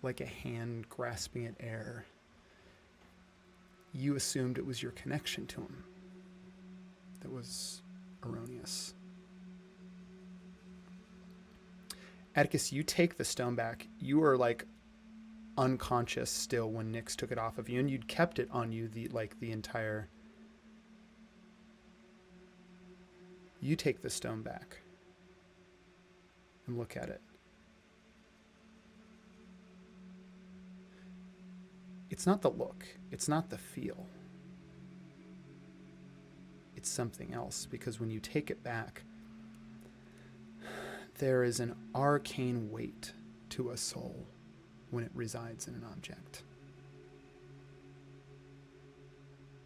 like a hand grasping at air. You assumed it was your connection to him that was erroneous. Atticus, you take the stone back. You were like unconscious still when Nyx took it off of you, and you'd kept it on you the entire. You take the stone back and look at it. It's not the look. It's not the feel. It's something else, because when you take it back, there is an arcane weight to a soul when it resides in an object.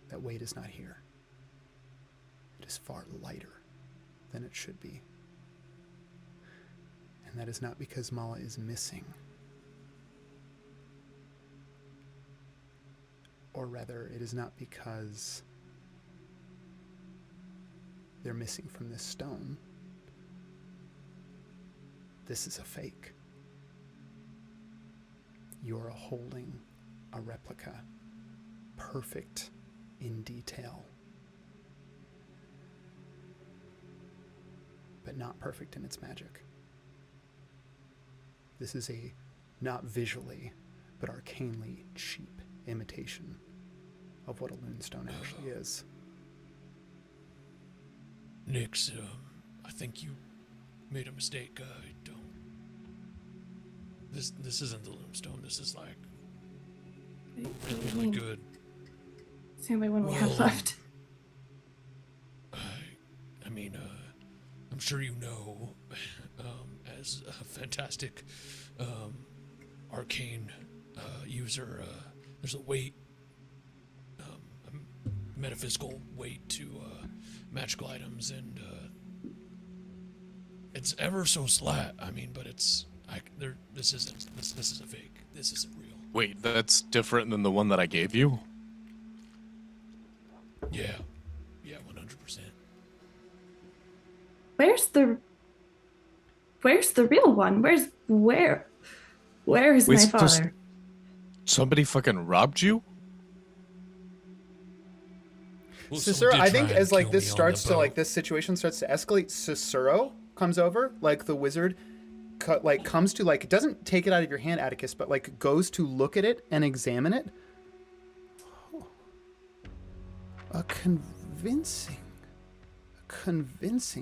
That weight is not here. It is far lighter than it should be. And that is not because Mala is missing. Or rather, it is not because they're missing from this stone. This is a fake. You're holding a replica, perfect in detail, but not perfect in its magic. This is a not visually, but arcanely cheap imitation of what a Loonstone actually is. Nyx, I think you made a mistake. Don't. This isn't the Loonstone. This is like really good. It's the only one we have left. I mean, I'm sure you know, as a fantastic arcane user, there's a weight, a metaphysical weight to magical items, and It's ever so slight. I mean, but it's this isn't a fake. This isn't real. Wait, that's different than the one that I gave you? Yeah. Yeah, 100%. Where's the real one? Where is Wait, my so father? Somebody fucking robbed you? Well, Cicero, someone I did think try and as like kill this me on starts the to like boat. this situation starts to escalate, Cicero comes over, like the wizard, comes to like doesn't take it out of your hand, Atticus, but like goes to look at it and examine it. Oh, a convincing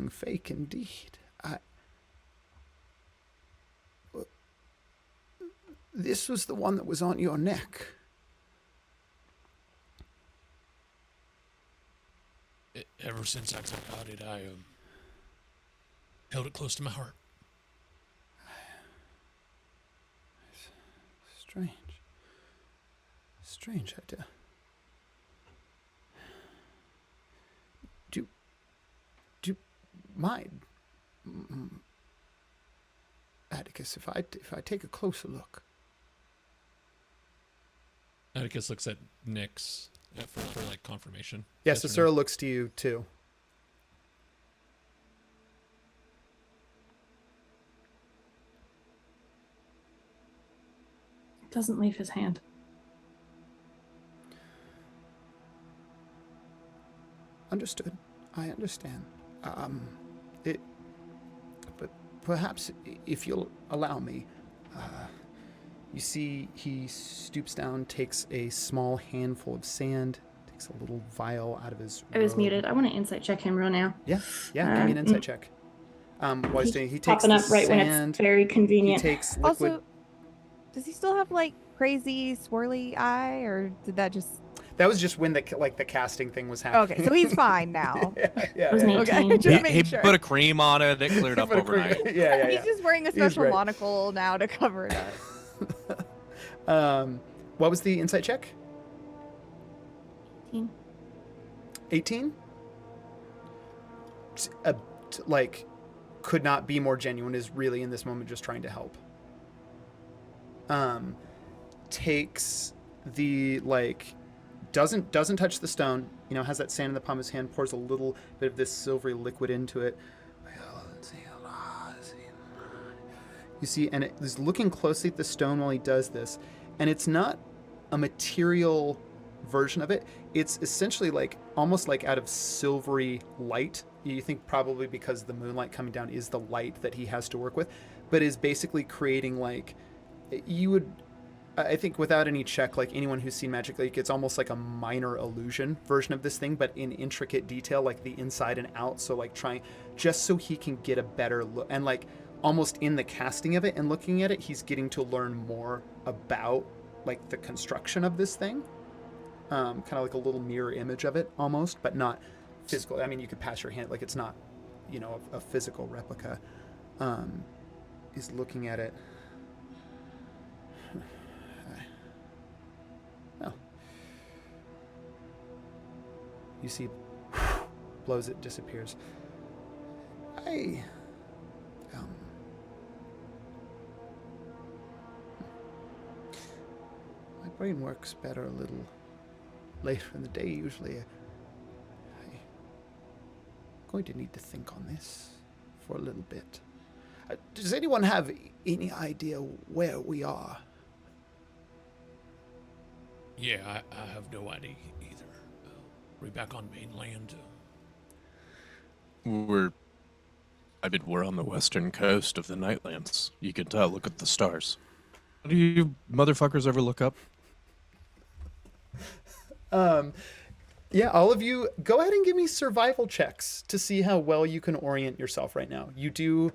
fake indeed. This was the one that was on your neck. Ever since I got it, I held it close to my heart. Strange idea. Do you mind, Atticus, if I take a closer look? Atticus looks at Nyx for like confirmation. Yeah, Yes or Cicero no? looks to you too. It doesn't leave his hand. Understood. I understand. But perhaps if you'll allow me, you see he stoops down, takes a small handful of sand, takes a little vial out of his I was robe. muted. I want to insight check him real now. Yeah, give me an insight check. What he's doing, he takes Popping the up right when sand, it's very he convenient. takes liquid. Also, does he still have like crazy swirly eye, or did that just? That was just when the casting thing was happening. Okay, so he's fine now. It was an Okay, 18. just He making sure. put a cream on it. It cleared up overnight. Yeah. He's just wearing a He's special right. monocle now to cover it up. What was the insight check? 18. 18? Like, could not be more genuine, is really in this moment just trying to help. Takes the, like, doesn't touch the stone, has that sand in the palm of his hand, pours a little bit of this silvery liquid into it. You see, and it is looking closely at the stone while he does this, and it's not a material version of it. It's essentially like almost like out of silvery light. You think probably because the moonlight coming down is the light that he has to work with, but is basically creating like you would. I think without any check, like anyone who's seen Magic, like it's almost like a minor illusion version of this thing, but in intricate detail, like the inside and out. So like trying just so he can get a better look, and like almost in the casting of it and looking at it, he's getting to learn more about like the construction of this thing. Kind of like a little mirror image of it almost, but not physical. I mean, you could pass your hand, like it's not, a physical replica. He's looking at it. Oh. You see, blows it, disappears. My brain works better a little later in the day usually. I'm going to need to think on this for a little bit. Does anyone have any idea where we are? Yeah, I have no idea either. We're back on mainland. We're on the western coast of the Nightlands. You can tell. Look at the stars. Do you motherfuckers ever look up? Yeah, all of you, go ahead and give me survival checks to see how well you can orient yourself right now. You do.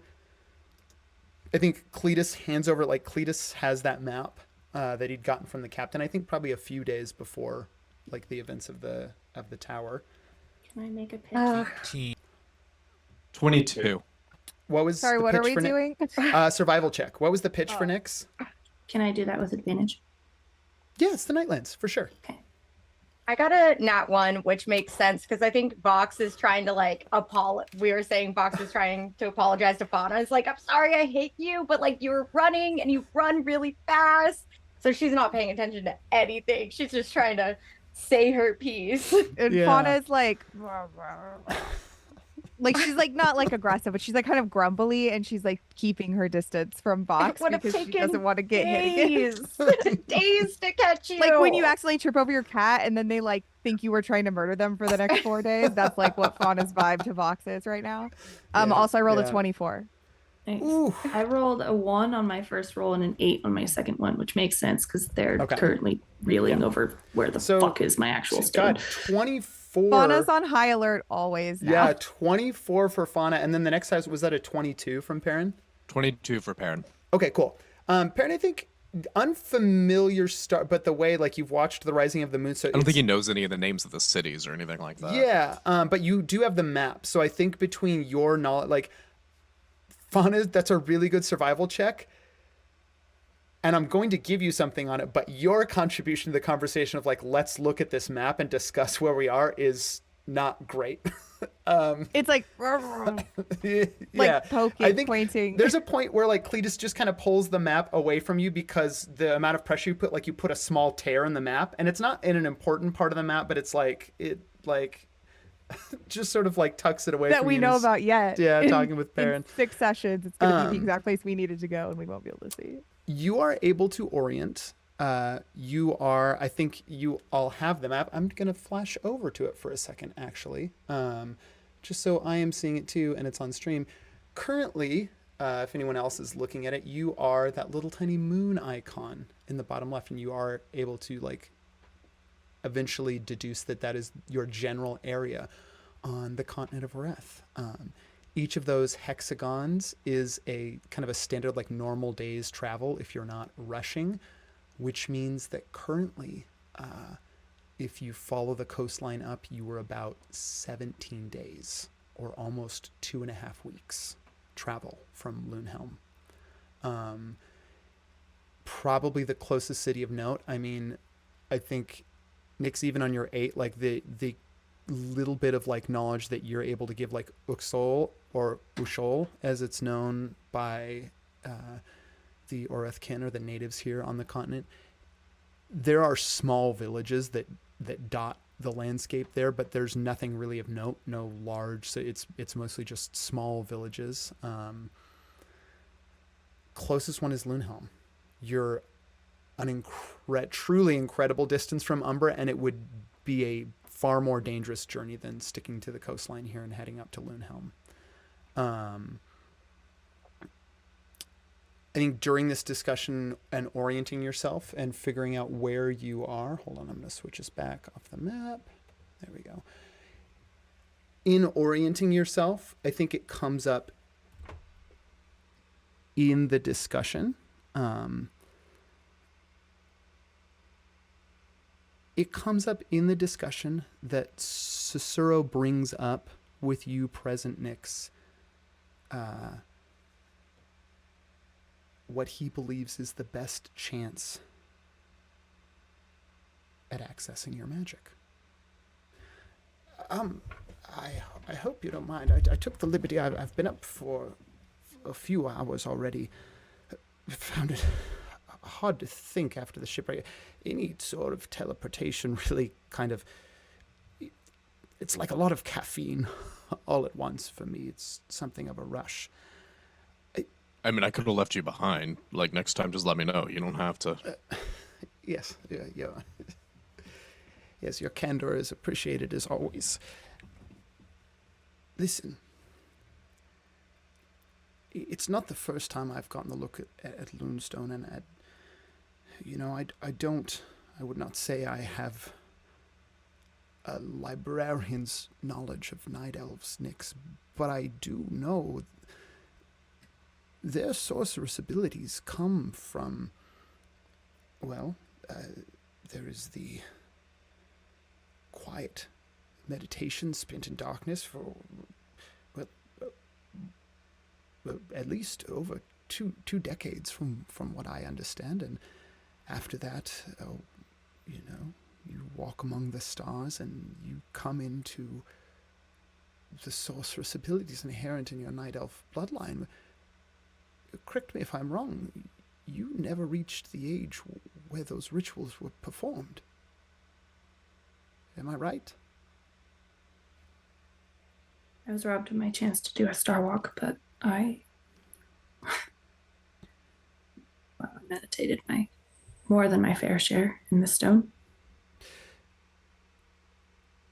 I think Cletus hands over, like Cletus has that map that he'd gotten from the captain. I think probably a few days before, like the events of the tower. Can I make a pitch? 22. What was Sorry, the what are pitch we for doing? survival check. What was the pitch for Nyx? Can I do that with advantage? Yeah, it's the Nightlands for sure. Okay. I got a nat 1, which makes sense because I think Vox is trying to like we were saying Vox is trying to apologize to Fauna. It's like, I'm sorry, I hate you, but like you were running and you run really fast. So she's not paying attention to anything. She's just trying to say her piece. And Fauna is like she's like not like aggressive, but she's like kind of grumbly, and she's like keeping her distance from Vox because she doesn't want to get hit again. Days to catch you. Like when you accidentally trip over your cat and then they like think you were trying to murder them for the next 4 days. That's like what Fauna's vibe to Vox is right now. Also I rolled a 24. Nice. I rolled a 1 on my first roll and an 8 on my second one, which makes sense because they're currently reeling over where the fuck is my actual stone. Got 24. Fauna's on high alert always now. Yeah, 24 for Fauna, and then the next size was that a 22 from Perrin? 22 for Perrin. Okay, cool. Perrin, I think unfamiliar start, but the way like you've watched The Rising of the Moon, so I don't think he knows any of the names of the cities or anything like that. Yeah, but you do have the map, so I think between your knowledge, like Fauna, that's a really good survival check. And I'm going to give you something on it, but your contribution to the conversation of like, let's look at this map and discuss where we are is not great. It's like, yeah, poking, pointing. There's a point where like Cletus just kind of pulls the map away from you because the amount of pressure you put, like you put a small tear in the map, and it's not in an important part of the map, but it's like, just sort of like tucks it away that from we you know about yet. Yeah, talking with Perrin. 6 sessions, it's going to be the exact place we needed to go, and we won't be able to see it. You are able to orient. I think you all have the map. I'm going to flash over to it for a second, actually, just so I am seeing it too, and it's on stream. Currently, if anyone else is looking at it, you are that little tiny moon icon in the bottom left, and you are able to like eventually deduce that is your general area on the continent of Oreth. Each of those hexagons is a kind of a standard like normal day's travel if you're not rushing, which means that currently, if you follow the coastline up, you were about 17 days or almost 2.5 weeks travel from Loonhelm. Probably the closest city of note. I mean, I think Nick's even on your 8, like the little bit of like knowledge that you're able to give like Uxol or Ushol as it's known by the Orethkin or the natives here on the continent. There are small villages that dot the landscape there, but there's nothing really of note, no large, so it's mostly just small villages. Closest one is Loonhelm. You're an truly incredible distance from Umbra, and it would be a far more dangerous journey than sticking to the coastline here and heading up to Loonhelm. I think during this discussion and orienting yourself and figuring out where you are, hold on, I'm going to switch us back off the map. There we go. In orienting yourself, I think it comes up in the discussion. It comes up in the discussion that Cicero brings up with you present, Nyx, what he believes is the best chance at accessing your magic. I hope you don't mind. I took the liberty. I've been up for a few hours already. Found it hard to think after the shipwreck. Any sort of teleportation really kind of, it's like a lot of caffeine all at once for me. It's something of a rush. I mean, I could have left you behind. Like, next time, just let me know. You don't have to. Yes. Yeah. Yes, your candor is appreciated as always. Listen. It's not the first time I've gotten a look at Loonstone, and at, I would not say I have a librarian's knowledge of night elves, Nyx, but I do know their sorceress abilities come from, there is the quiet meditation spent in darkness for, at least over two decades from what I understand. And after that, You walk among the stars and you come into the sorceress abilities inherent in your night elf bloodline. Correct me if I'm wrong, you never reached the age where those rituals were performed. Am I right? I was robbed of my chance to do a star walk, but I meditated more than my fair share in the stone.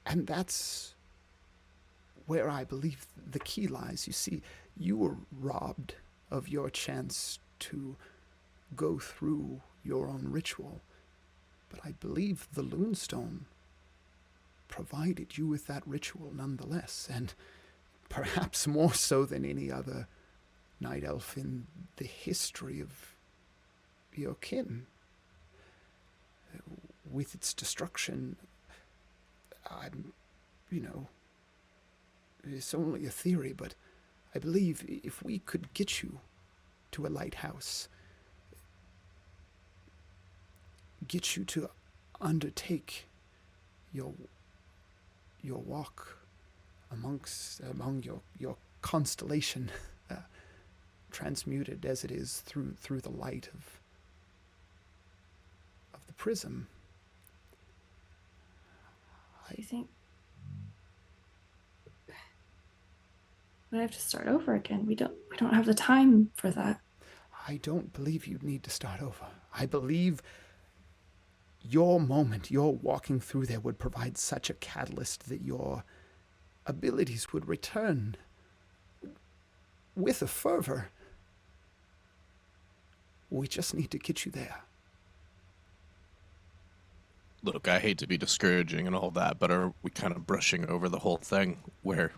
And that's where I believe the key lies. You see, you were robbed of your chance to go through your own ritual. But I believe the Loonstone provided you with that ritual nonetheless, and perhaps more so than any other night elf in the history of your kin. With its destruction, it's only a theory, but I believe if we could get you to a lighthouse, get you to undertake your walk among your constellation, transmuted as it is through the light of the prism. Do you think I have to start over again? We don't have the time for that. I don't believe you'd need to start over. I believe your moment, your walking through there, would provide such a catalyst that your abilities would return with a fervor. We just need to get you there. Look, I hate to be discouraging and all that, but are we kind of brushing over the whole thing where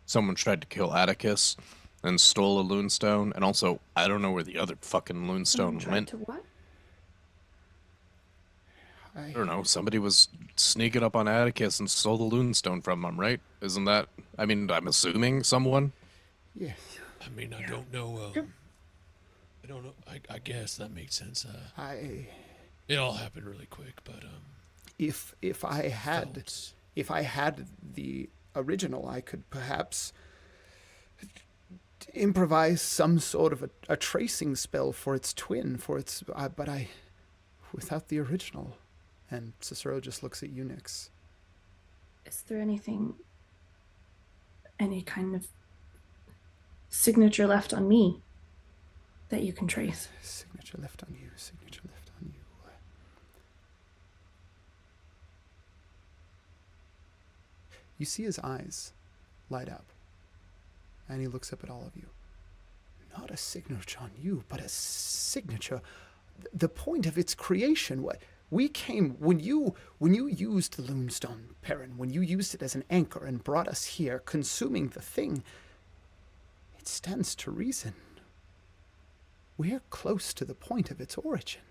someone tried to kill Atticus and stole a Loonstone? And also, I don't know where the other fucking Loonstone went. To what? I don't know. Somebody was sneaking up on Atticus and stole the Loonstone from him, right? Isn't that... I mean, I'm assuming someone? Yes. I mean, I don't know. I don't know. I guess that makes sense. It all happened really quick, but if I had the original, I could perhaps improvise some sort of a tracing spell for its twin, but without the original. And Cicero just looks at Unix. Is there any kind of signature left on me that you can trace? Signature left on you. You see his eyes light up, and he looks up at all of you. Not a signature on you, but a signature. The point of its creation. We came when you used the Loonstone, Perrin. When you used it as an anchor and brought us here, consuming the thing. It stands to reason. We're close to the point of its origin.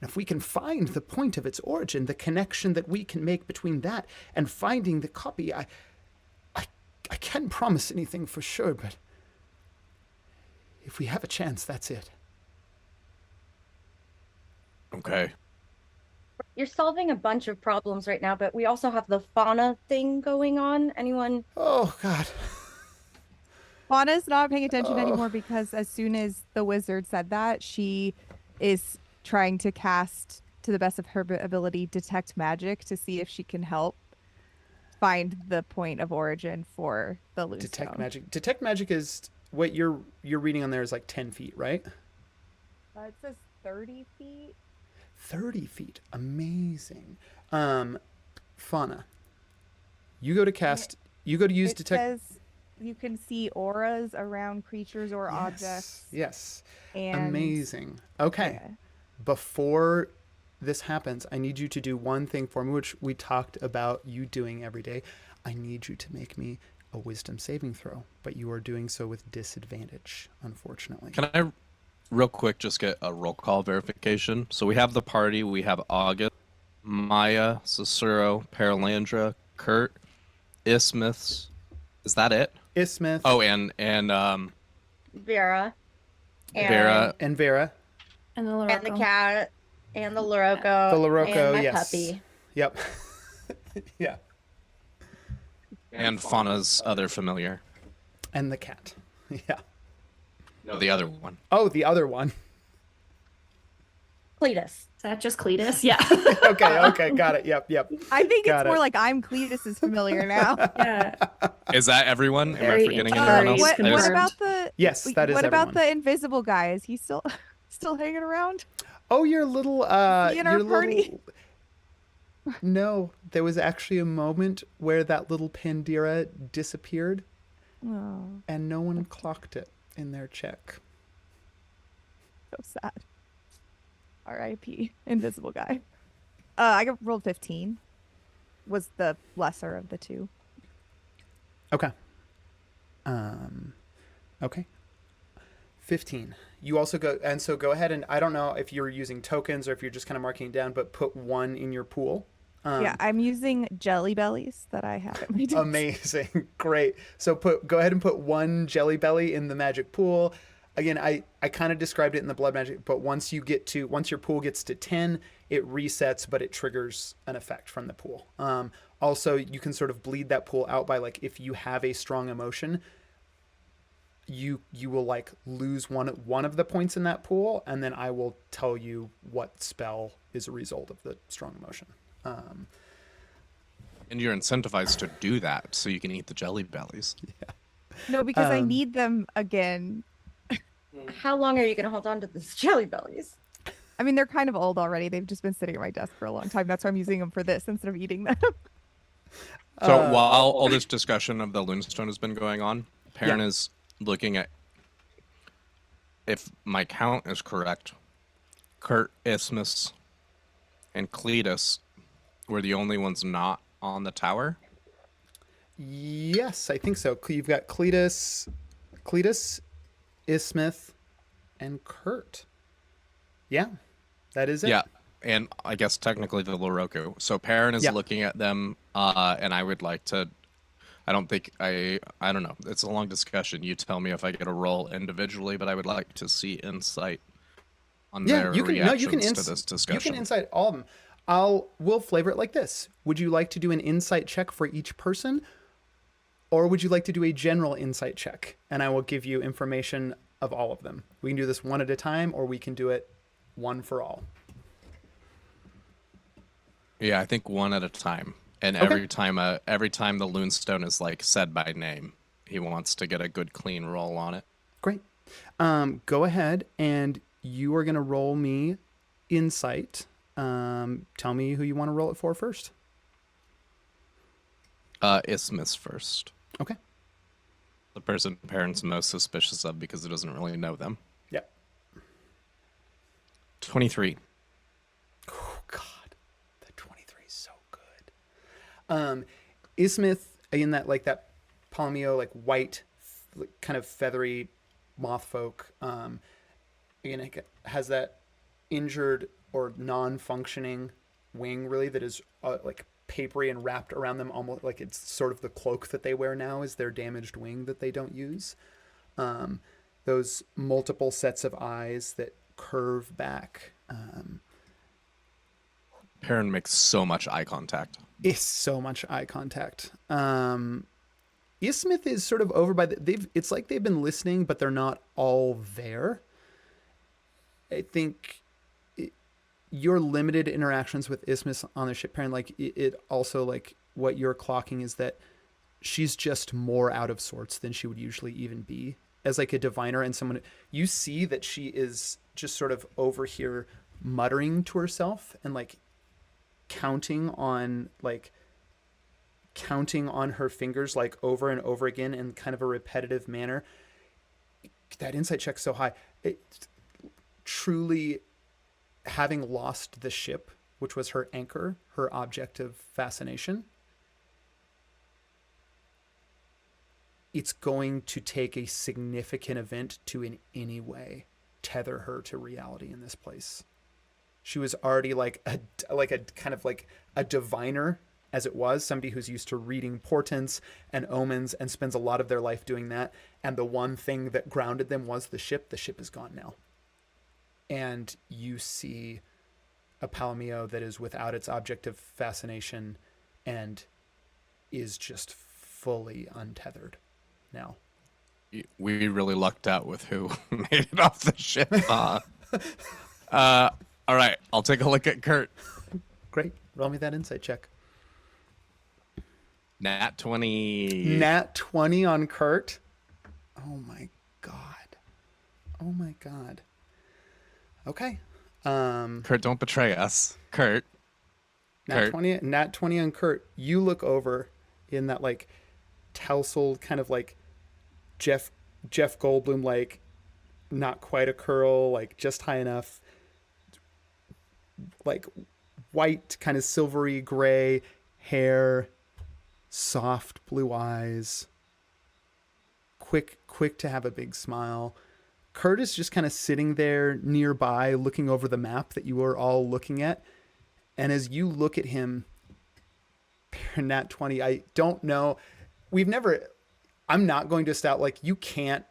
And if we can find the point of its origin, the connection that we can make between that and finding the copy, I can't promise anything for sure, but if we have a chance, that's it. Okay. You're solving a bunch of problems right now, but we also have the fauna thing going on. Anyone? Oh, God. Fauna's not paying attention anymore because as soon as the wizard said that, she is trying to cast, to the best of her ability, detect magic to see if she can help find the point of origin for the Loonstone. Detect magic. Detect magic is what you're reading on there is like 10 feet, right? It says 30 feet. 30 feet. Amazing. Fauna. You go to cast. You go to use detect. It says you can see auras around creatures or objects. Yes. And amazing. Okay. Yeah. Before this happens, I need you to do one thing for me, which we talked about you doing every day. I need you to make me a wisdom saving throw, but you are doing so with disadvantage, unfortunately. Can I, real quick, just get a roll call verification? So we have the party. We have August, Maya, Cicero, Paralandra, Kurt, Ismiths. Is that it? Ismith. Oh, and Vera. Vera. And Vera. And the Loroko. And the cat. And the Loroko. The Loroko, and my yes. puppy. Yep. Yeah. And Fauna's other familiar. And the cat. Yeah. No, the other one. Oh, the other one. Cletus. Is that just Cletus? Yeah. Okay, got it. Yep. I think Got it's more it. like I'm Cletus's familiar now. Yeah. Is that everyone? Am I Very forgetting interesting. anyone else? What Confirmed. about the Yes, that is what about everyone. the invisible guy? Is he still hanging around? Oh, your little He in our your party? little. No, there was actually a moment where that little Pandira disappeared, Oh, and no one clocked it in their check. so sad. R.I.P. Invisible guy. Rolled 15. Was the lesser of the two. Okay. Okay. 15. You also go, and so go ahead and I don't know if you're using tokens or if you're just kind of marking it down, but put 1 in your pool. Yeah, I'm using jelly bellies that I have at my desk. Amazing. Great. So go ahead and put 1 jelly belly in the magic pool. Again, I kind of described it in the blood magic, but once your pool gets to 10, it resets, but it triggers an effect from the pool. Also, you can sort of bleed that pool out by, like, if you have a strong emotion, you will like lose one of the points in that pool, and then I will tell you what spell is a result of the strong emotion. And you're incentivized to do that so you can eat the jelly bellies. No, because I need them again. How long are you going to hold on to these jelly bellies? I mean, they're kind of old already. They've just been sitting at my desk for a long time. That's why I'm using them for this instead of eating them. So while all this discussion of the Lunestone has been going on, Perrin is looking at, if my count is correct, Kurt, Isthmus, and Cletus were the only ones not on the tower. Yes, I think so. You've got Cletus, Ismith, and Kurt. Yeah, that is it. Yeah, and I guess technically the Loroku. So Perrin is looking at them, and I would like to. I don't know. It's a long discussion. You tell me if I get a roll individually, but I would like to see insight on their reactions to this discussion. You can insight all of them. We'll flavor it like this. Would you like to do an insight check for each person, or would you like to do a general insight check? And I will give you information of all of them. We can do this one at a time, or we can do it one for all. Yeah, I think one at a time. And Okay. every time the Lunestone is like said by name, he wants to get a good clean roll on it. Great. Go ahead, and you are going to roll me insight. Tell me who you want to roll it for first. Isthmus first. Okay. The person Perrin's most suspicious of because he doesn't really know them. Yep. 23. Oh, God. The 23 is so good. Ismith, in that Palomio, like white, kind of feathery moth folk, again, it has that injured or non-functioning wing, really, that is like papery and wrapped around them, almost like it's sort of the cloak that they wear now is their damaged wing that they don't use. Those multiple sets of eyes that curve back. Perrin makes so much eye contact. It's so much eye contact. Ismith is sort of over by it's like they've been listening, but they're not all there. I think your limited interactions with Ismith on the ship, Perrin, like it also, like, what you're clocking is that she's just more out of sorts than she would usually even be as like a diviner, and someone you see that she is just sort of over here muttering to herself and like counting on her fingers, like over and over again in kind of a repetitive manner. That insight check's so high. It truly, having lost the ship, which was her anchor, her object of fascination, it's going to take a significant event to in any way tether her to reality in this place. She was already like a kind of like a diviner, as it was, somebody who's used to reading portents and omens and spends a lot of their life doing that. And the one thing that grounded them was the ship. The ship is gone now. And you see a palomio that is without its object of fascination and is just fully untethered now. We really lucked out with who made it off the ship. All right, I'll take a look at Kurt. Great. Roll me that insight check. Nat 20. Nat 20 on Kurt. Oh my god. Oh my god. Okay. Kurt, don't betray us. Kurt. Nat 20 on Kurt. You look over in that like tousled kind of like Jeff Goldblum, like not quite a curl, like just high enough, like white kind of silvery gray hair, soft blue eyes, quick to have a big smile. Kurt is just kind of sitting there nearby looking over the map that you are all looking at. And as you look at him, Nat 20, I don't know. I'm not going to stout, like, you can't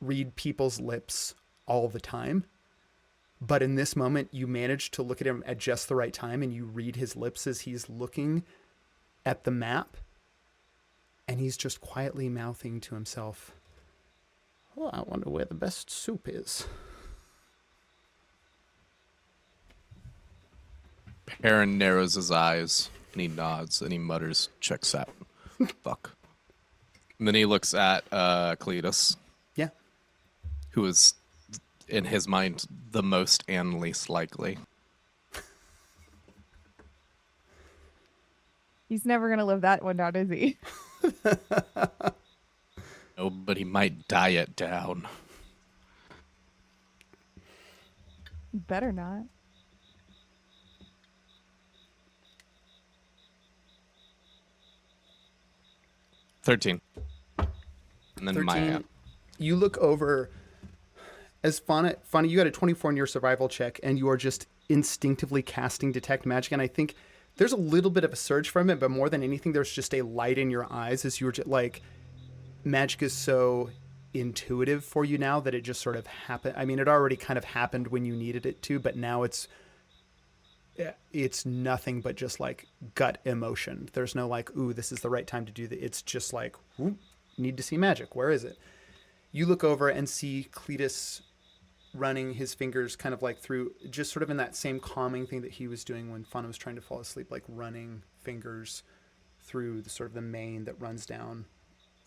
read people's lips all the time. But in this moment, you manage to look at him at just the right time and you read his lips as he's looking at the map. And he's just quietly mouthing to himself, "Well, I wonder where the best soup is." Perrin narrows his eyes and he nods and he mutters, "Checks out." Fuck. And then he looks at Cletus. Yeah. Who is, in his mind, the most and least likely. He's never going to live that one down, is he? No, but he might die it down. Better not. $13. And then 13, Maya. You look over as Fauna, you got a 24 in your survival check and you are just instinctively casting detect magic. And I think there's a little bit of a surge from it, but more than anything, there's just a light in your eyes as you were just like, magic is so intuitive for you now that it just sort of happened. I mean, it already kind of happened when you needed it to, but now it's nothing but just like gut emotion. There's no like, ooh, this is the right time to do that. It's just like, whoop, need to see magic. Where is it? You look over and see Cletus running his fingers kind of like through, just sort of in that same calming thing that he was doing when Fauna was trying to fall asleep, like running fingers through the sort of the mane that runs down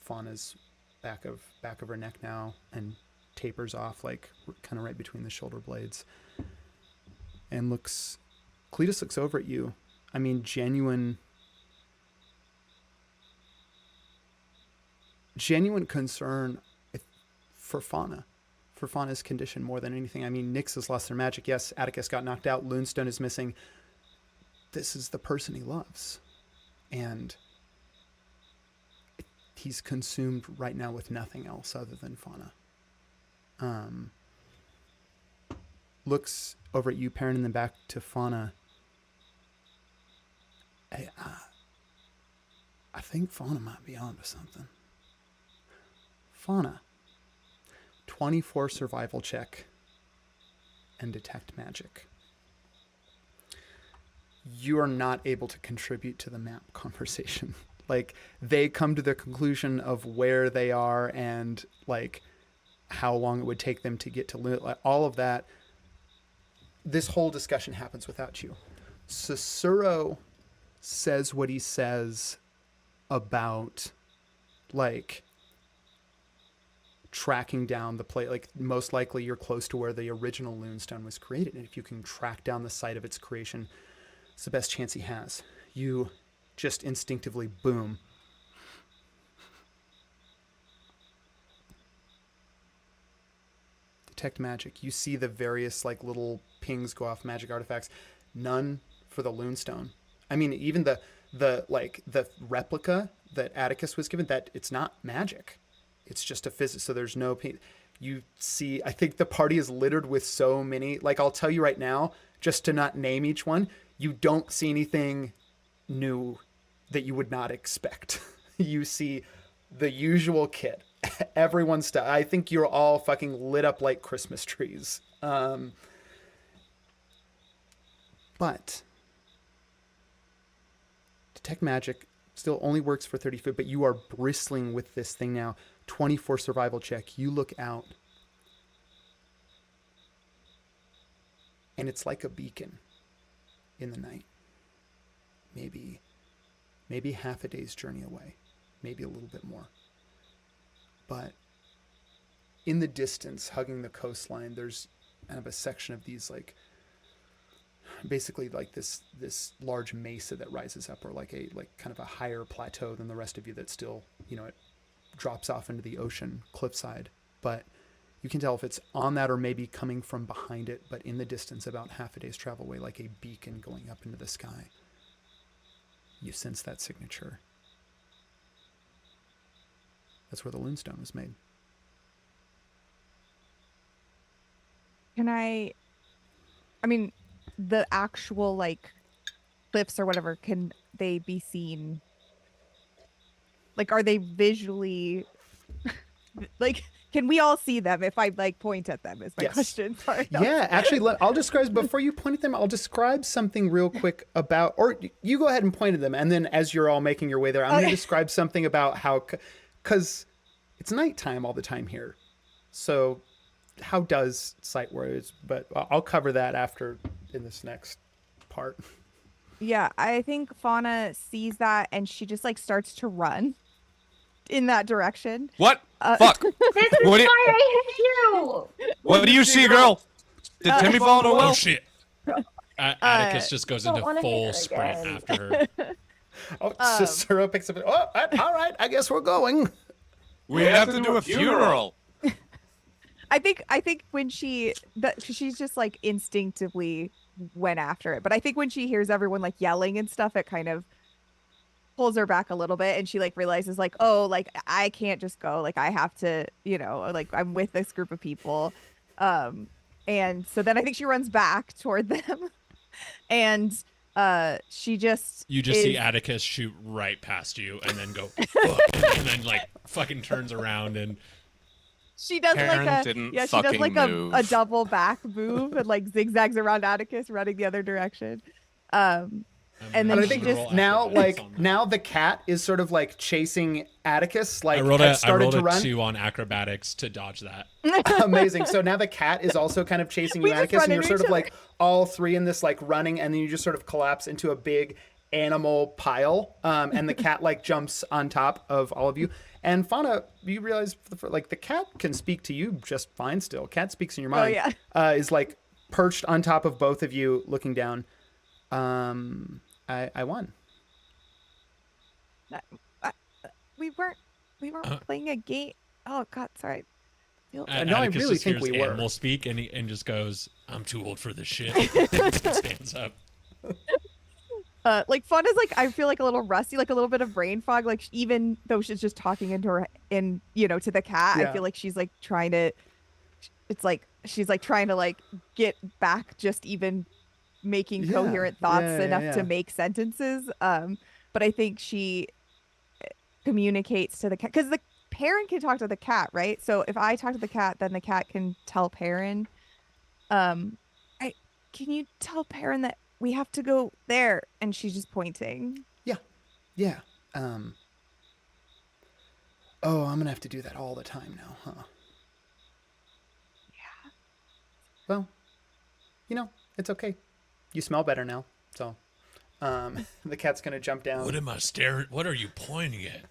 Fauna's back of her neck now and tapers off like kind of right between the shoulder blades. And Cletus looks over at you. I mean, genuine concern for Fauna's condition more than anything. I mean, Nyx has lost their magic. Yes, Atticus got knocked out. Loonstone is missing. This is the person he loves. And he's consumed right now with nothing else other than Fauna. Looks over at you, Perrin, and then back to Fauna. Hey, I think Fauna might be onto something. Fauna, 24 survival check and detect magic. You are not able to contribute to the map conversation. Like, they come to the conclusion of where they are and like how long it would take them to get to like, all of that. This whole discussion happens without you. Susuro says what he says about like tracking down the plate. Like, most likely you're close to where the original Loonstone was created, and if you can track down the site of its creation, it's the best chance he has. You just instinctively, boom, detect magic. You see the various like little pings go off magic artifacts. None for the Loonstone. I mean, even the replica that Atticus was given, that it's not magic. It's just a physics. So there's no pain. You see, I think the party is littered with so many, like, I'll tell you right now, just to not name each one, you don't see anything new that you would not expect. You see the usual kit. Everyone's stuff. I think you're all fucking lit up like Christmas trees. But detect magic still only works for 30 feet, but you are bristling with this thing now. 24 survival check. You look out, and it's like a beacon in the night. Maybe half a day's journey away, maybe a little bit more. But in the distance, hugging the coastline, there's kind of a section of these, like, basically like this large mesa that rises up, or like kind of a higher plateau than the rest of you that still, it drops off into the ocean cliffside. But you can tell if it's on that or maybe coming from behind it, but in the distance, about half a day's travel away, like a beacon going up into the sky. You sense that signature. That's where the Lunestone was made. The actual, like, cliffs or whatever, can they be seen? Like, are they visually, like, can we all see them if I, like, point at them is my question. Sorry. Yeah, actually, I'll describe, before you point at them, I'll describe something real quick about, or you go ahead and point at them, and then as you're all making your way there, I'm going to describe something about how, because it's nighttime all the time here. So how does sight words, but I'll cover that after in this next part. Yeah, I think Fauna sees that and she just, like, starts to run in that direction. What? Fuck. This is What why I hate you. What do you see, girl? Did Timmy fall in a well? Oh shit! Atticus just goes into full sprint after her. Cicero picks up. Oh, all right. I guess we're going. We have to do a funeral. I think when she's just, like, instinctively went after it, but I think when she hears everyone, like, yelling and stuff, it kind of pulls her back a little bit, and she, like, realizes, like, oh, like, I can't just go, like, I have to, like, I'm with this group of people, and so then I think she runs back toward them, and she just see Atticus shoot right past you and then go fuck, and then, like, fucking turns around and she does a double back move and, like, zigzags around Atticus, running the other direction. And then I think now the cat is sort of, like, chasing Atticus. Like, I rolled a 2 on acrobatics to dodge that. Amazing. So now the cat is also kind of chasing you, Atticus, and you're sort of like all three in this, like, running, and then you just sort of collapse into a big animal pile. And the cat, like, jumps on top of all of you. And Fauna, you realize, like, the cat can speak to you just fine still. Cat speaks in your mind. Oh, yeah. Is, like, perched on top of both of you, looking down. I won. We weren't playing a game. Oh God, sorry. No, I really think we were. Animal speak, and just goes, "I'm too old for this shit." Stands up. Like, Fun is, like, I feel like a little rusty, like a little bit of brain fog. Like, even though she's just talking into her, to the cat, I feel like she's, like, trying to. It's like she's, like, trying to, like, get back, just even making coherent thoughts enough to make sentences. But I think she communicates to the cat, because the parent can talk to the cat, right? So if I talk to the cat, then the cat can tell Perrin. Can you tell Perrin that we have to go there? And she's just pointing. Yeah. Oh, I'm gonna have to do that all the time now, huh? Yeah. Well, it's okay. You smell better now, so the cat's gonna jump down. What am I staring? What are you pointing at?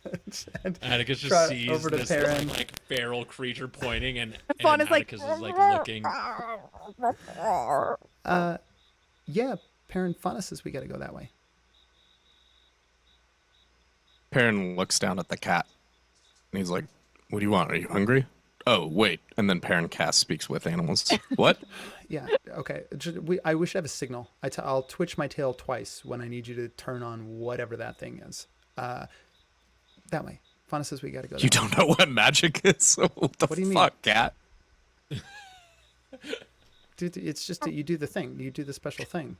Atticus just Trot sees over to this Perrin. like feral creature pointing, and Fawn Atticus is like looking. Yeah, Perrin, Fauna says we gotta go that way. Perrin looks down at the cat, and he's like, "What do you want? Are you hungry?" Oh, wait. And then Perrin Cass speaks with animals. What? Yeah, okay. We should have a signal. I'll twitch my tail twice when I need you to turn on whatever that thing is. That way. Fauna says we gotta go. You don't know what magic is? What do you fuck, mean? Cat? Dude, it's just that you do the thing. You do the special thing.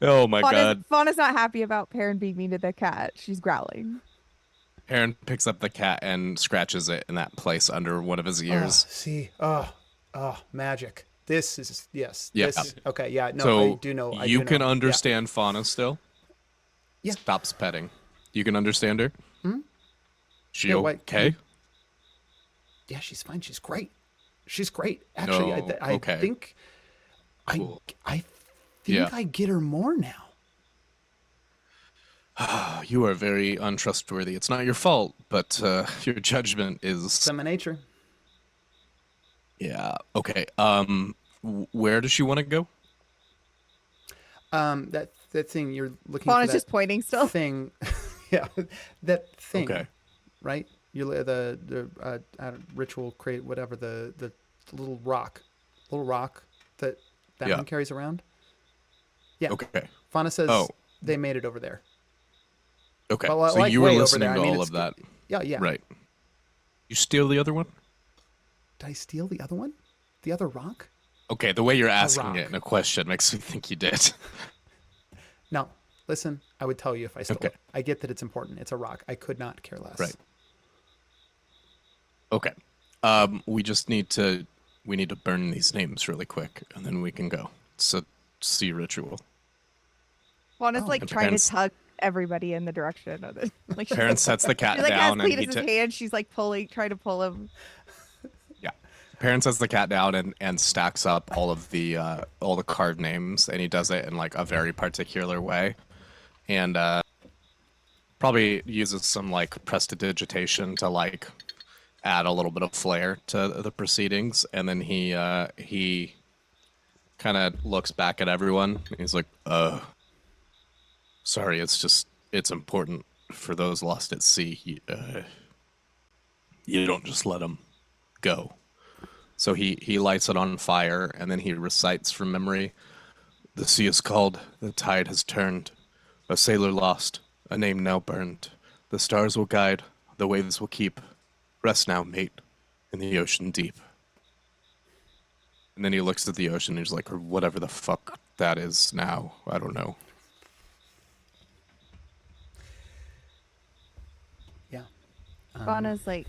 Oh my God. Fauna's not happy about Perrin being mean to the cat. She's growling. Perrin picks up the cat and scratches it in that place under one of his ears. See? Magic. This is yes. Yeah. This, okay. Yeah. No, So I do know. you can understand Fauna still. Yeah. Stops petting. You can understand her. Hmm? She Yeah, okay? Yeah, she's fine. She's great. She's great. Actually, No, I okay. think Cool. I think Yeah. I get her more now. You are very untrustworthy. It's not your fault, but your judgment is. Some of nature. Yeah. Okay. Where does she want to go? That thing you're looking Fauna's for. That just pointing still. thing. Yeah, that thing. Okay. Right. You the ritual crate, whatever the little rock that Yeah. one carries around. Yeah. Okay. Fauna says Oh. they made it over there. Okay. Well, so like you were way over listening there. to I mean, all it's- of that. Yeah, yeah. Right. You steal the other one? Did I steal the other one? The other rock? Okay, the way you're asking rock. it in a question makes me think you did. No. Listen, I would tell you if I stole Okay. it. I get that it's important. It's a rock. I could not care less. Right. Okay. We just need to burn these names really quick, and then we can go. It's a sea ritual. Fauna's like And trying parents- to tug everybody in the direction of it. Like she's Parents sets the cat she, like, down, has and he Cletus's hand. She's like trying to pull him. yeah. Parents sets the cat down and stacks up all the card names, and he does it in like a very particular way, and probably uses some like prestidigitation to like add a little bit of flair to the proceedings, and then he kind of looks back at everyone. And he's like, sorry, it's important for those lost at sea. You don't just let them go. So he lights it on fire, and then he recites from memory, the sea is called, the tide has turned, a sailor lost, a name now burned. The stars will guide, the waves will keep. Rest now, mate, in the ocean deep. And then he looks at the ocean and he's like, or whatever the fuck that is now. I don't know. Yeah. Fauna's like,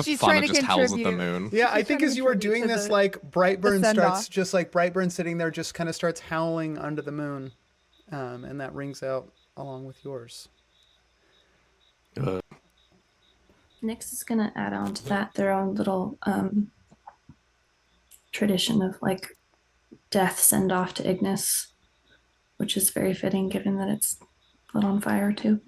she's Fauna trying to just howls at the contribute. moon. Yeah, I She's think trying as to you were contribute doing to this, the- like Brightburn send-off. starts just like Brightburn sitting there, just kind of starts howling under the moon, and that rings out along with yours. Nyx is gonna add on to that their own little tradition of like death send off to Ignis, which is very fitting given that it's lit on fire too.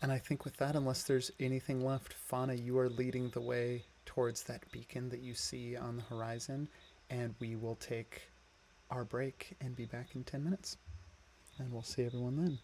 And I think with that, unless there's anything left, Fauna, you are leading the way towards that beacon that you see on the horizon, and we will take our break and be back in 10 minutes. And we'll see everyone then.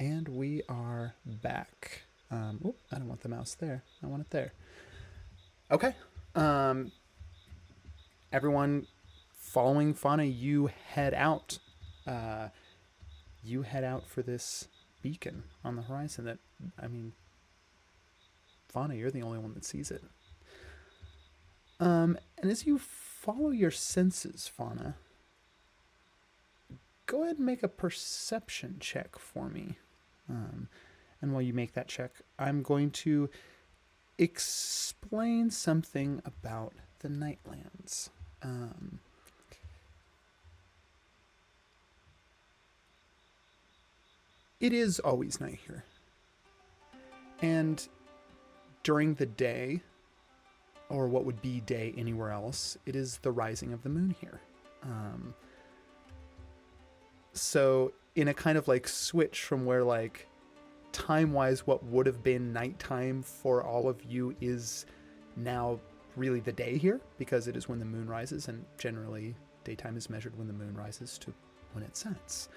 And we are back. I don't want the mouse there. I want it there. Okay. Everyone following Fauna, you head out. You head out for this beacon on the horizon that, Fauna, you're the only one that sees it. And as you follow your senses, Fauna, go ahead and make a perception check for me. And while you make that check, I'm going to explain something about the Nightlands. It is always night here. And during the day, or what would be day anywhere else, it is the rising of the moon here. So in a kind of like switch from where like time-wise what would have been nighttime for all of you is now really the day here, because it is when the moon rises, and generally daytime is measured when the moon rises to when it sets.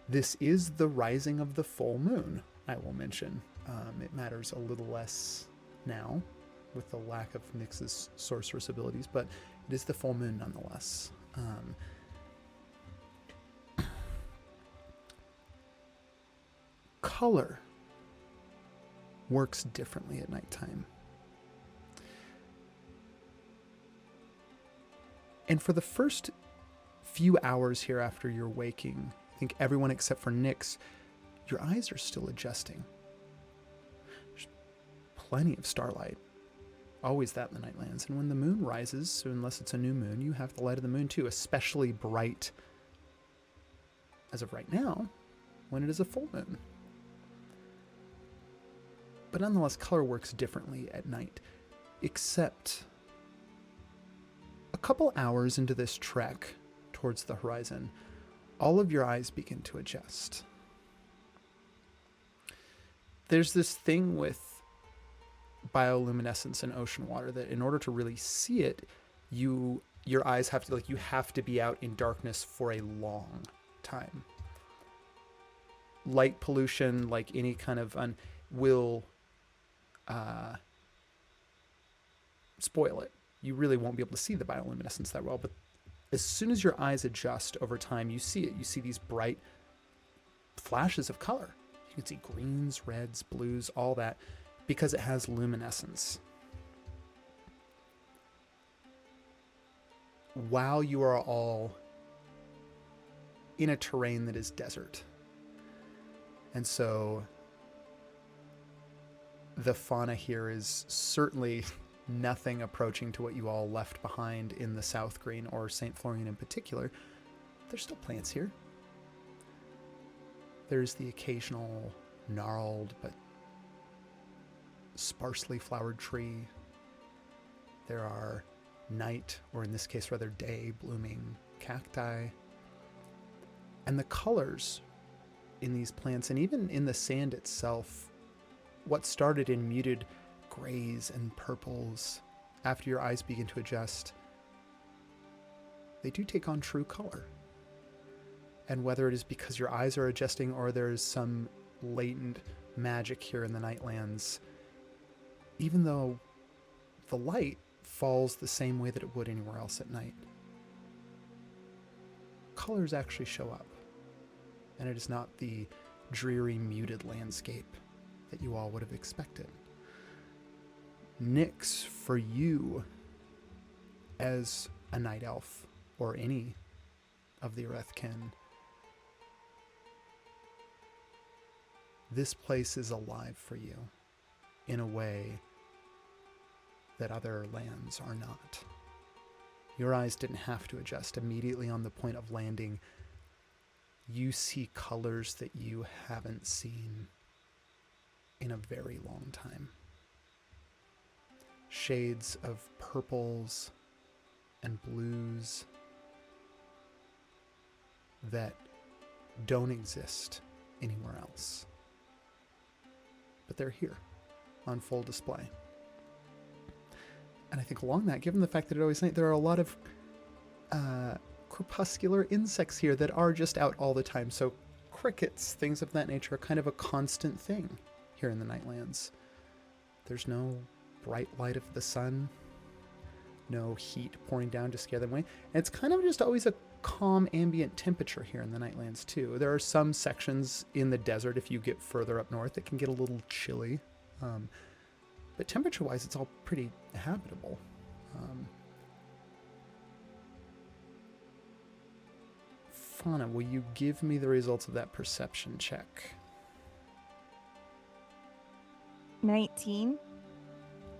This is the rising of the full moon, I will mention. It matters a little less now with the lack of Nyx's sorceress abilities, but it is the full moon nonetheless. Color works differently at nighttime. And for the first few hours here after you're waking, I think everyone except for Nyx, your eyes are still adjusting. There's plenty of starlight. Always that in the Nightlands. And when the moon rises, so unless it's a new moon, you have the light of the moon too, especially bright as of right now, when it is a full moon. But nonetheless, color works differently at night, except a couple hours into this trek towards the horizon, all of your eyes begin to adjust. There's this thing with bioluminescence in ocean water that in order to really see it, your eyes have to, you have to be out in darkness for a long time. Light pollution, like any kind of will spoil it. You really won't be able to see the bioluminescence that well, but as soon as your eyes adjust over time, you see it. You see these bright flashes of color. You can see greens, reds, blues, all that, because it has luminescence. While you are all in a terrain that is desert. And so the fauna here is certainly nothing approaching to what you all left behind in the South Green or St. Florian in particular. There's still plants here. There's the occasional gnarled but sparsely flowered tree. There are night, or in this case rather day, blooming cacti. And the colors in these plants, and even in the sand itself, what started in muted grays and purples, after your eyes begin to adjust, they do take on true color. And whether it is because your eyes are adjusting or there is some latent magic here in the Nightlands, even though the light falls the same way that it would anywhere else at night, colors actually show up. And it is not the dreary, muted landscape that you all would have expected. Nyx, for you, as a night elf, or any of the Arethkin, this place is alive for you in a way that other lands are not. Your eyes didn't have to adjust. Immediately on the point of landing, you see colors that you haven't seen in a very long time. Shades of purples and blues that don't exist anywhere else. But they're here on full display. And I think along that, given the fact that it always night, there are a lot of crepuscular insects here that are just out all the time. So crickets, things of that nature are kind of a constant thing here in the Nightlands. There's no bright light of the sun, no heat pouring down to scare them away. And it's kind of just always a calm ambient temperature here in the Nightlands too. There are some sections in the desert, if you get further up north, it can get a little chilly. But temperature-wise, it's all pretty habitable. Fauna, will you give me the results of that perception check? 19.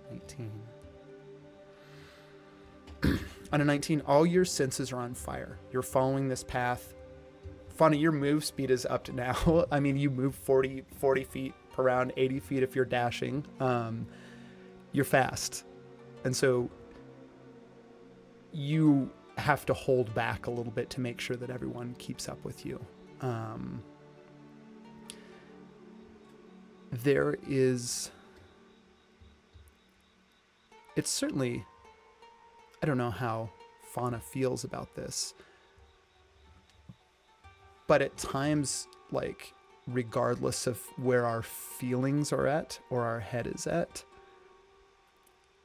19. On a 19, all your senses are on fire. You're following this path. Fauna, your move speed is up to now. I mean, you move 40 feet per round, 80 feet if you're dashing. You're fast. And so you have to hold back a little bit to make sure that everyone keeps up with you. There is... It's certainly... I don't know how Fauna feels about this, but at times, like, regardless of where our feelings are at or our head is at,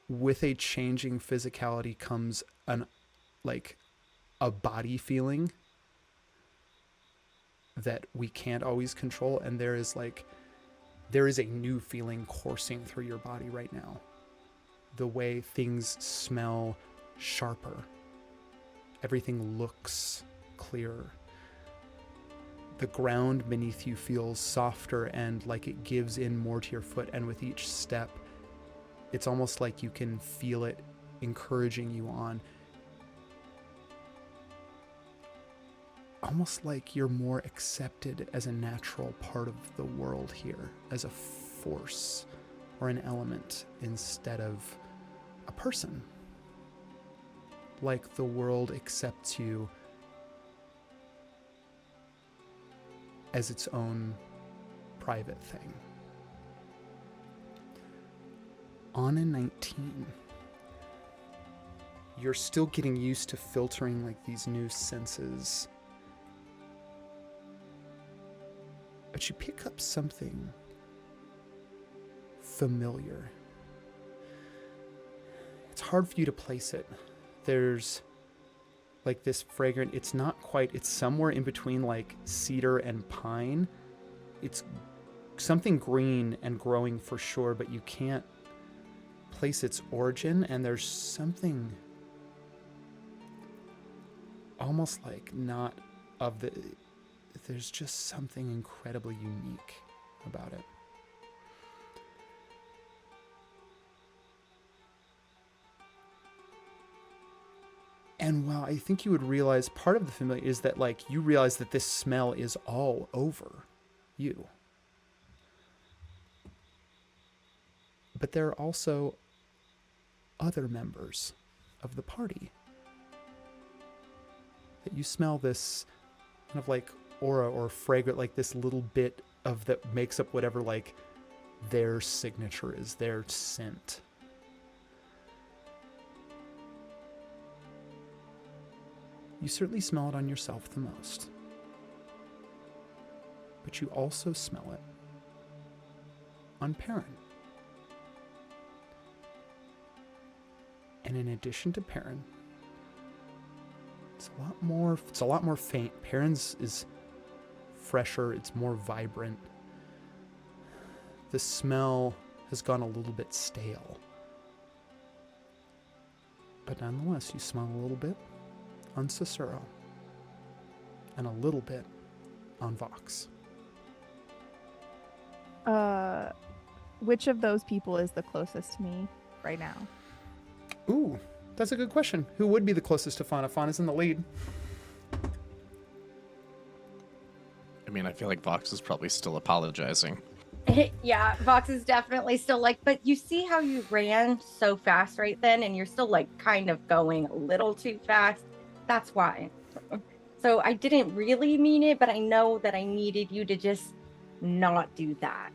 with a changing physicality comes a body feeling that we can't always control, and there is a new feeling coursing through your body right now. The way things smell sharper. Everything looks clearer. The ground beneath you feels softer and like it gives in more to your foot, and with each step, it's almost like you can feel it encouraging you on. Almost like you're more accepted as a natural part of the world here, as a force or an element instead of a person. Like the world accepts you as its own private thing. On a 19, you're still getting used to filtering like these new senses, but you pick up something familiar. It's hard for you to place it. There's like this fragrant, it's somewhere in between like cedar and pine. It's something green and growing for sure, but you can't place its origin, and there's something almost like not of the, there's just something incredibly unique about it. And while I think you would realize part of the familiar is that like you realize that this smell is all over you. But there are also other members of the party. That you smell this kind of like aura or fragrant, like this little bit of that makes up whatever like their signature is, their scent. You certainly smell it on yourself the most. But you also smell it on Perrin. And in addition to Perrin, it's a lot more faint. Perrin's is fresher, it's more vibrant. The smell has gone a little bit stale. But nonetheless, you smell a little bit on Cicero and a little bit on Vox. Which of those people is the closest to me right now? Ooh, that's a good question. Who would be the closest to Fauna? Fauna's in the lead. I mean, I feel like Vox is probably still apologizing. Yeah, Vox is definitely still like, but you see how you ran so fast right then, and you're still like kind of going a little too fast. That's why. So I didn't really mean it, but I know that I needed you to just not do that.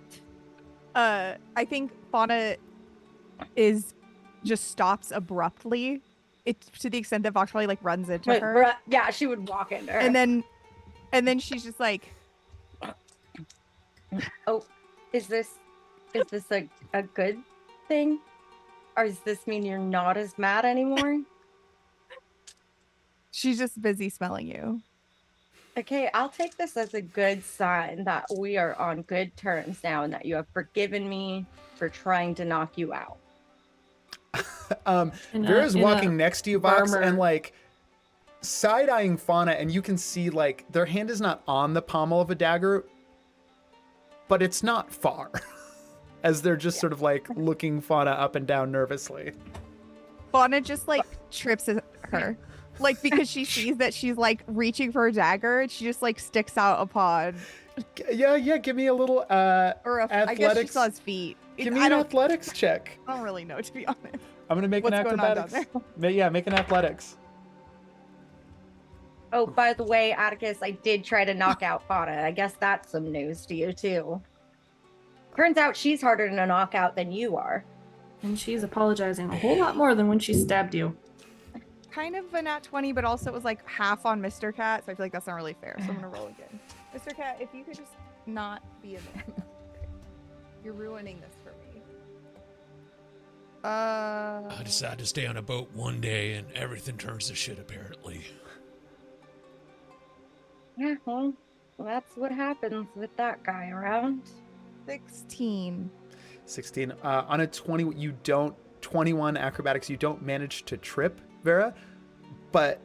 I think Fauna just stops abruptly. It's to the extent that Vox probably like runs into her. Yeah, she would walk into her. And then she's just like, Oh, is this a good thing? Or does this mean you're not as mad anymore? She's just busy smelling you. Okay, I'll take this as a good sign that we are on good terms now and that you have forgiven me for trying to knock you out. Vera's walking next to you, Vox, and like side-eyeing Fauna, and you can see like their hand is not on the pommel of a dagger, but it's not far. As they're just sort of like looking Fauna up and down nervously. Fauna just like trips her. Like, because she sees that she's like reaching for a dagger, and she just like sticks out a paw. Yeah, give me a little or athletics. I guess she saw his feet. Give me an athletics check. I don't really know, to be honest. I'm gonna make an acrobatics. Yeah, make an athletics. Oh, by the way, Atticus, I did try to knock out Fauna. I guess that's some news to you too. Turns out she's harder to knock out than you are. And she's apologizing a whole lot more than when she stabbed you. Kind of a nat 20, but also it was like half on Mr. Cat, so I feel like that's not really fair. So I'm gonna roll again. Mr. Cat, if you could just not be a man. You're ruining this for me. I decided to stay on a boat one day and everything turns to shit apparently. Yeah, well, that's what happens with that guy around. 16. 16. On a 20, 21 acrobatics, you don't manage to trip Vera, but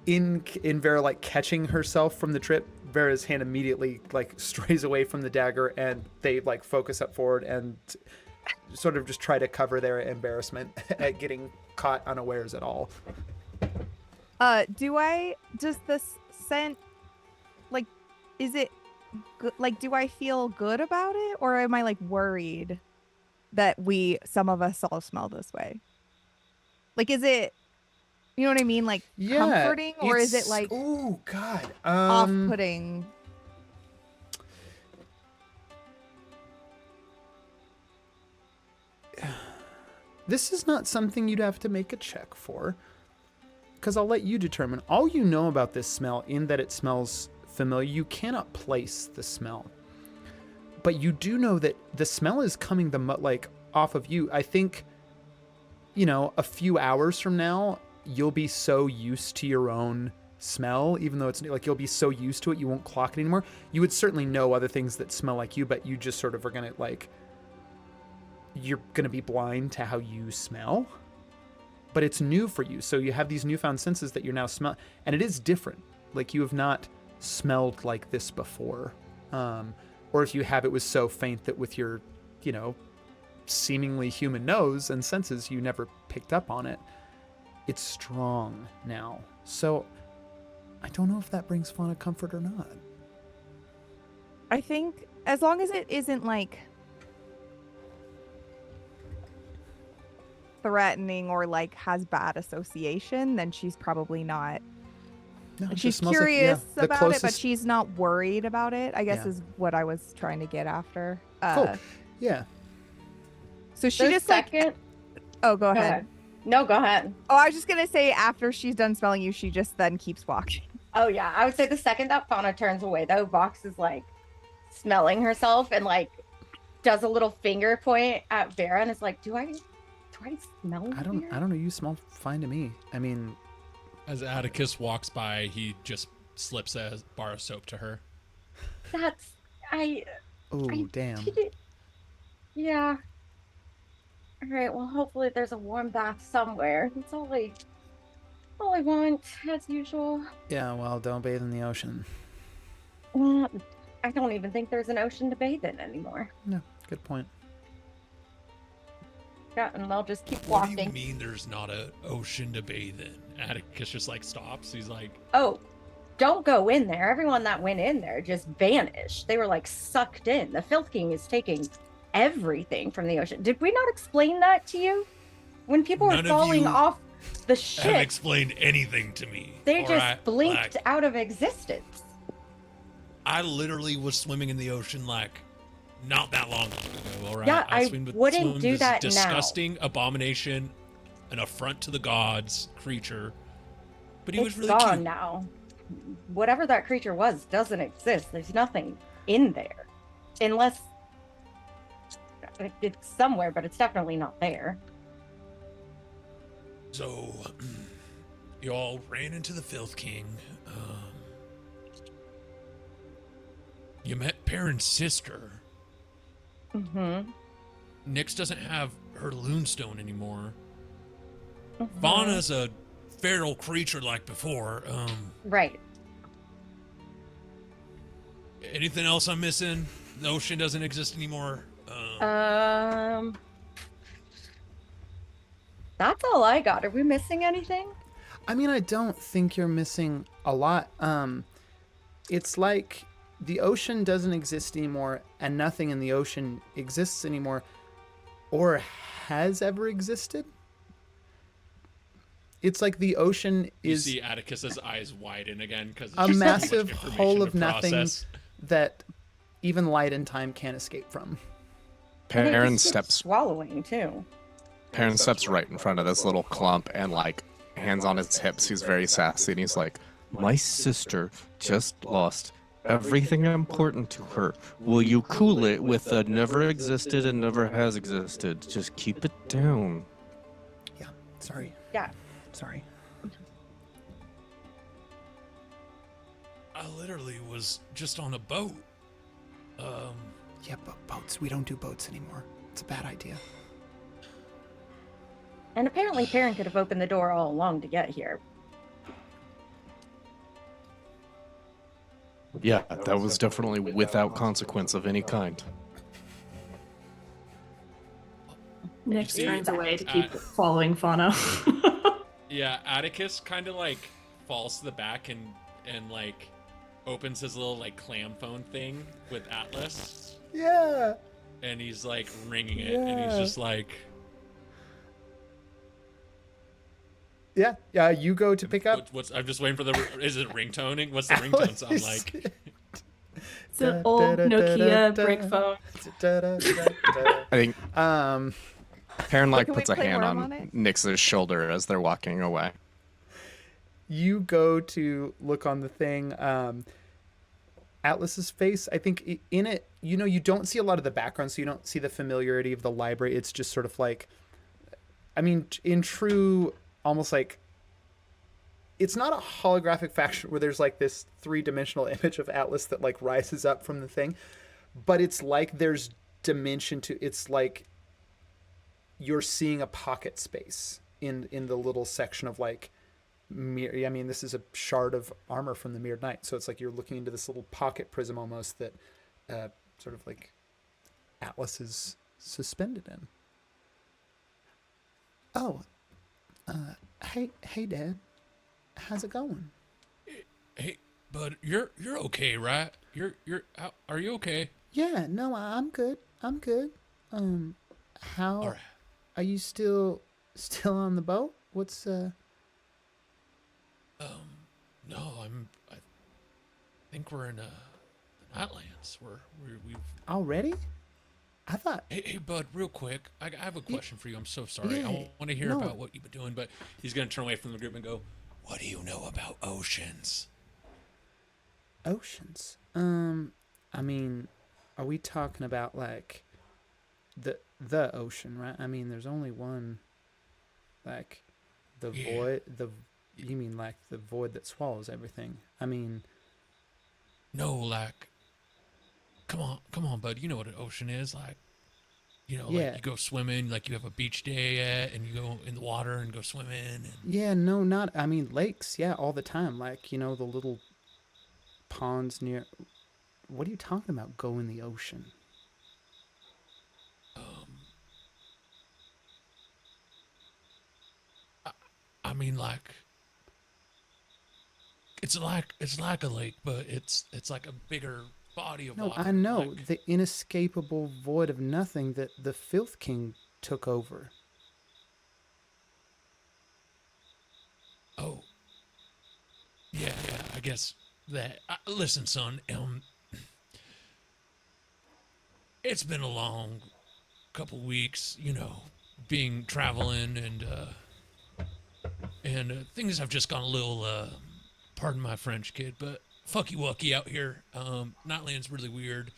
in Vera like catching herself from the trip, Vera's hand immediately like strays away from the dagger, and they like focus up forward and sort of just try to cover their embarrassment at getting caught unawares at all. Does this scent, like, is it good? Like, do I feel good about it, or am I like worried that some of us all smell this way? Like, is it, you know what I mean? Like, comforting, or is it like, oh God, off-putting? This is not something you'd have to make a check for, because I'll let you determine. All you know about this smell, in that it smells familiar, you cannot place the smell, but you do know that the smell is coming off of you. I think, a few hours from now, you'll be so used to your own smell, even though it's like you'll be so used to it, you won't clock it anymore. You would certainly know other things that smell like you, but you just sort of are gonna you're gonna be blind to how you smell. But it's new for you, so you have these newfound senses that you're now smelling, and it is different. Like, you have not smelled like this before, or if you have, it was so faint that with your, seemingly human nose and senses, you never picked up on it. It's strong now, so I don't know if that brings Fauna comfort or not. I think as long as it isn't like threatening or like has bad association, then she's probably not. No, she's curious about it, but she's not worried about it, I guess, is what I was trying to get after. Cool. Yeah. So she just oh, go ahead. No, go ahead. Oh, I was just gonna say, after she's done smelling you, she just then keeps walking. Oh yeah, I would say the second that Fauna turns away, though, Vox is like smelling herself and like does a little finger point at Vera and is like, do I smell? I don't know. You smell fine to me. I mean, as Atticus walks by, he just slips a bar of soap to her. Damn. Yeah. All right. Well, hopefully there's a warm bath somewhere. That's all I want, as usual. Yeah. Well, don't bathe in the ocean. Well, I don't even think there's an ocean to bathe in anymore. No. Good point. Yeah, and they'll just keep walking. What do you mean there's not an ocean to bathe in? Atticus just stops. He's like, oh, don't go in there. Everyone that went in there just vanished. They were sucked in. The Filth King is taking everything from the ocean. Did we not explain that to you? When people were falling off the ship, haven't explained anything to me. They just blinked out of existence. I literally was swimming in the ocean not that long ago, all right? Yeah, I wouldn't do that now. Disgusting abomination, an affront to the gods creature. But he was really gone cute. Now. Whatever that creature was doesn't exist. There's nothing in there. Unless it's somewhere, but it's definitely not there. So, you all ran into the Filth King. You met Perrin's sister. Mm-hmm. Nyx doesn't have her Loonstone anymore. Mm-hmm. Fauna's a feral creature like before. Right. Anything else I'm missing? The ocean doesn't exist anymore. That's all I got. Are we missing anything? I mean, I don't think you're missing a lot. It's like the ocean doesn't exist anymore, and nothing in the ocean exists anymore, or has ever existed. It's like the ocean is... You see Atticus's eyes widen again because a massive hole of nothing that even light and time can't escape from. Perrin steps swallowing too. Perrin steps right in front of this little clump and like hands on his hips. He's very sassy and he's like, "My sister just lost everything important to her. Will you cool it with a never existed and never has existed? Just keep it down." Yeah, sorry. Yeah. Sorry. I literally was just on a boat. Yeah, but boats. We don't do boats anymore. It's a bad idea. And apparently Perrin could have opened the door all along to get here. Yeah, that was definitely without consequence of any kind. Nyx turns away to keep following Fauna. Yeah, Atticus kind of like falls to the back and like opens his little like clam phone thing with Atlas. Yeah. And he's like ringing it, and he's just like, Yeah. You go to pick up. I'm just waiting for the. Is it ringtoning? What's the ringtone sound like? It's an old Nokia brick phone. I think Perrin like Can we puts a play hand Worm on on it? Nyx's shoulder as they're walking away. You go to look on the thing. Atlas's face, I think in it, you don't see a lot of the background, so you don't see the familiarity of the library. It's just sort of like, I mean, in true, almost like, it's not a holographic fashion where there's like this 3-dimensional image of Atlas that like rises up from the thing, but it's like there's dimension to, it's like you're seeing a pocket space in the little section of like, I mean, this is a shard of armor from the Mirrored Knight, so it's like you're looking into this little pocket prism almost that sort of like Atlas is suspended in. Oh, hey, Dad, how's it going? Hey, bud, you're okay, right? Are you okay? Yeah, no, I'm good. How All right. are you still on the boat? What's No, I think we're in the Nightlands. We've. already? I thought. Hey, bud, real quick, I have a question for you. I'm so sorry. Yeah, I want to hear no. about what you've been doing, but He's gonna turn away from the group and go, what do you know about oceans? Oceans. I mean, are we talking about like the ocean, right? I mean, there's only one. Like, the Yeah. void. You mean like the void that swallows everything? I mean, No, like, come on, bud. You know what an ocean is, like. Like Yeah. you go swimming, like you have a beach day and you go in the water and go swimming. And yeah, no, not. I mean, lakes. Yeah, all the time. Like, the little ponds near. What are you talking about? Go in the ocean. I mean, like, it's like a lake, but it's like a bigger body of No, water. I know like- the inescapable void of nothing that the Filth King took over. Oh, yeah, I guess that. Listen, son, it's been a long couple weeks, being traveling and things have just gone a little, pardon my French, kid, but fucky wucky out here. Nightland's really weird.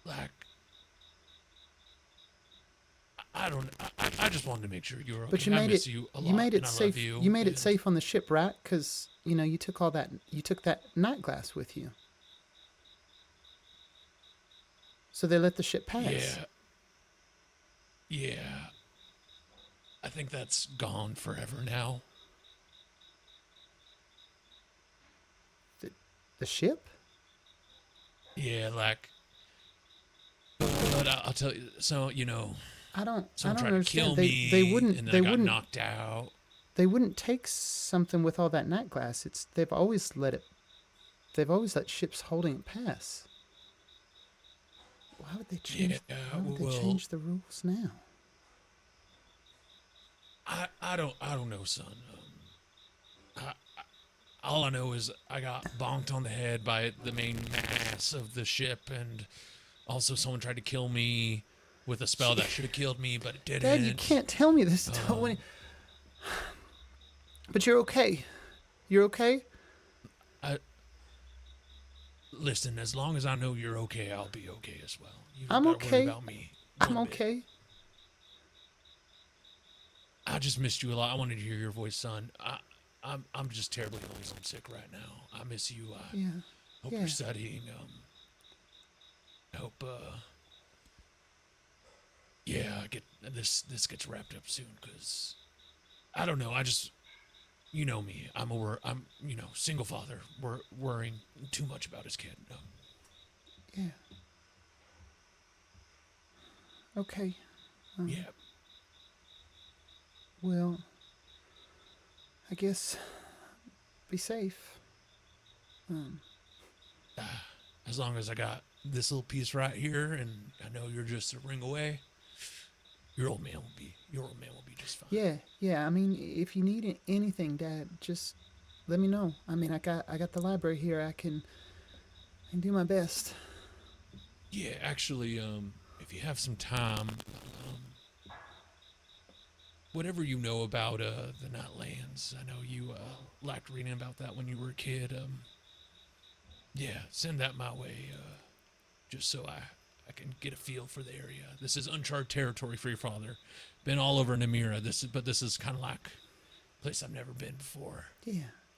Like, I don't. I just wanted to make sure you were okay. But you I made miss it. you a You lot, made and it I safe. love you. You made it and- safe on the ship, right? Because you took all that. You took that night glass with you. So they let the ship pass. Yeah. Yeah. I think that's gone forever now. The ship? Yeah, like. But I'll tell you. So I don't someone tried to understand. kill They me, wouldn't. and then They I got wouldn't. knocked out. They wouldn't take something with all that night glass. They've always let it. They've always let ships holding it pass. Why would they change? Yeah, why would they well, change the rules now? I don't know, son. All I know is I got bonked on the head by the main mass of the ship, and also someone tried to kill me with a spell that should have killed me, but it didn't. Dad, you can't tell me this. But you're okay. You're okay. Listen, as long as I know you're okay, I'll be okay as well. You I'm gotta okay. worry about me. I'm one bit. okay. I just missed you a lot. I wanted to hear your voice, son. I'm just terribly homesick right now. I miss you. I Yeah. hope Yeah. you're studying. I hope I get this gets wrapped up soon, cause I don't know. I just you know me. I'm single father. Worrying too much about his kid. Yeah. Okay. Yeah. Well, I guess be safe. As long as I got this little piece right here, and I know you're just a ring away, your old man will be just fine. Yeah. I mean, if you need anything, Dad, just let me know. I mean, I got the library here. I can do my best. Yeah, actually, if you have some time, whatever you know about the Nightlands, I know you liked reading about that when you were a kid. Yeah, send that my way, just so I can get a feel for the area. This is uncharted territory for your father. Been all over Namira. This is kind of like a place I've never been before.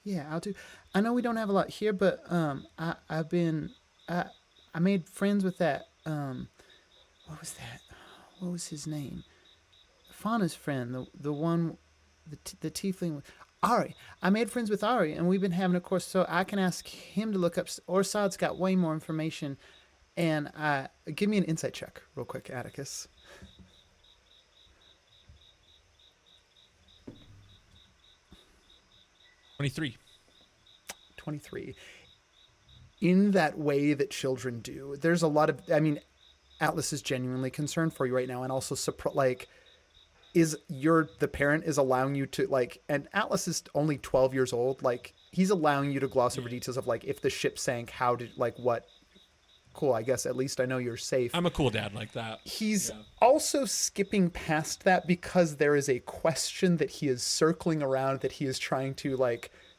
Yeah, I'll do. I know we don't have a lot here, but I made friends with that. What was that? What was his name? Fauna's friend, the one, the tiefling, Ari. I made friends with Ari, and we've been having a course, so I can ask him to look up. Orsad's got way more information, and give me an insight check, real quick, Atticus. 23. 23. In that way that children do, there's a lot of. I mean, Atlas is genuinely concerned for you right now, and also the parent is allowing you to and Atlas is only 12 years old, he's allowing you to gloss over details of if the ship sank, how did what. Cool, I guess at least I know you're safe. I'm a cool dad like that. He's also skipping past that because there is a question that he is circling around, that he is trying to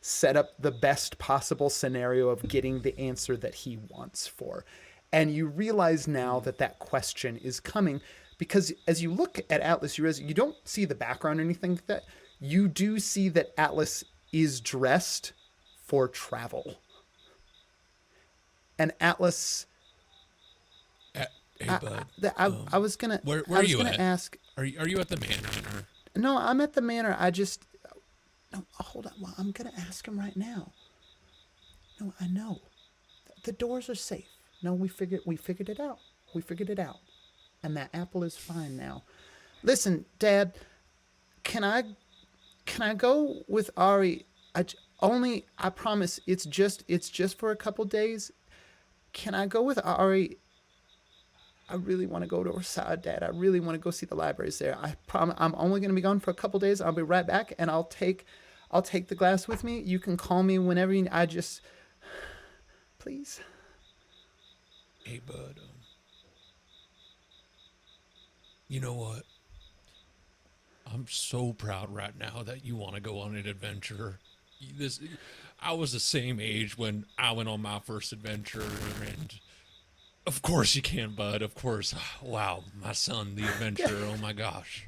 set up the best possible scenario of getting the answer that he wants for. And you realize now that question is coming, because as you look at Atlas, you don't see the background or anything like that. You do see that Atlas is dressed for travel. And Atlas... Hey, bud. I was gonna... Where are you at? Ask... Are you at the manor? No, I'm at the manor. No, hold on. Well, I'm gonna ask him right now. No, I know. The doors are safe. No, we figured it out. We figured it out. And that apple is fine now. Listen, Dad, can I go with Ari? I promise it's just for a couple days. Can I go with Ari? I really want to go to Orsad, Dad. I really want to go see the libraries there. I promise I'm only going to be gone for a couple days. I'll be right back, and I'll take the glass with me. You can call me whenever you... Please. Hey, bud. You know what? I'm so proud right now that you want to go on an adventure. this. I was the same age when I went on my first adventure, and of course you can, bud. Of course. Wow, my son, the adventure. Oh my gosh.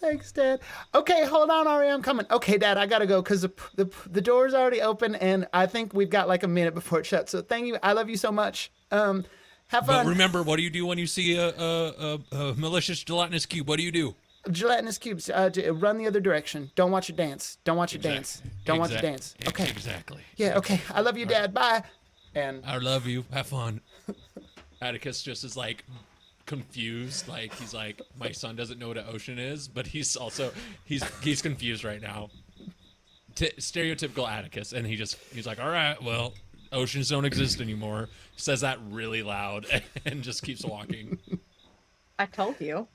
Thanks, Dad. Okay, hold on, Ari, I'm coming. Okay, Dad, I gotta go because the door's already open, and I think we've got like a minute before it shuts. So thank you. I love you so much. Have But fun. remember, what do you do when you see a malicious gelatinous cube? What do you do? Gelatinous cubes. Run the other direction. Don't watch it dance. Don't watch it dance. Don't watch it dance. Okay. Exactly. Yeah. Okay. I love you, Dad. Bye. And I love you. Have fun. Atticus just is like confused. Like he's like, my son doesn't know what an ocean is, but he's also he's confused right now. Stereotypical Atticus, and he's like, all right, well, oceans don't exist anymore. Says that really loud and just keeps walking. I told you.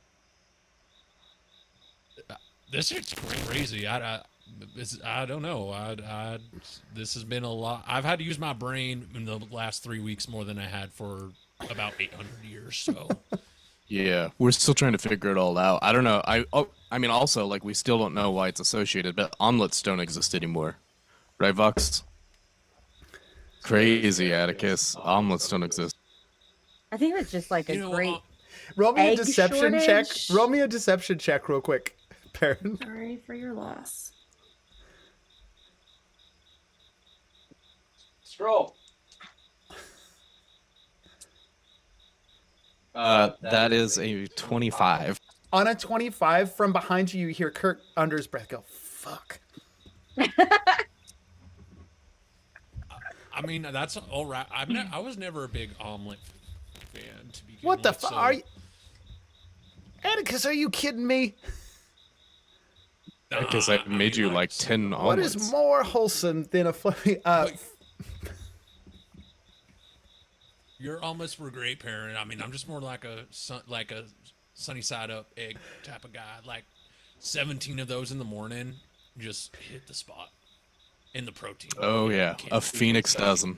This is crazy. I don't know. This has been a lot. I've had to use my brain in the last 3 weeks more than I had for about 800 years. So Yeah, we're still trying to figure it all out. I don't know. I mean, also, like, we still don't know why it's associated, but omelets don't exist anymore. Right, Vox? Crazy, Atticus. Omelets don't exist. I think it was just like a great. roll me a Egg deception check. shortage? Roll me a deception check real quick, Perrin. Sorry for your loss. Scroll. That is a 25. On a 25, from behind you, you hear Kurt under his breath go, "Fuck." I mean, that's all right. I was never a big omelet fan to begin What the with, fuck? so- Are you, Atticus? Are you kidding me? Because I made you like 10 What omelets. is more wholesome than a fluffy? Your omelets were great, parent. I mean, I'm just more like a sunny side up egg type of guy. Like 17 of those in the morning, just hit the spot. In the protein. Oh, yeah. A phoenix dozen.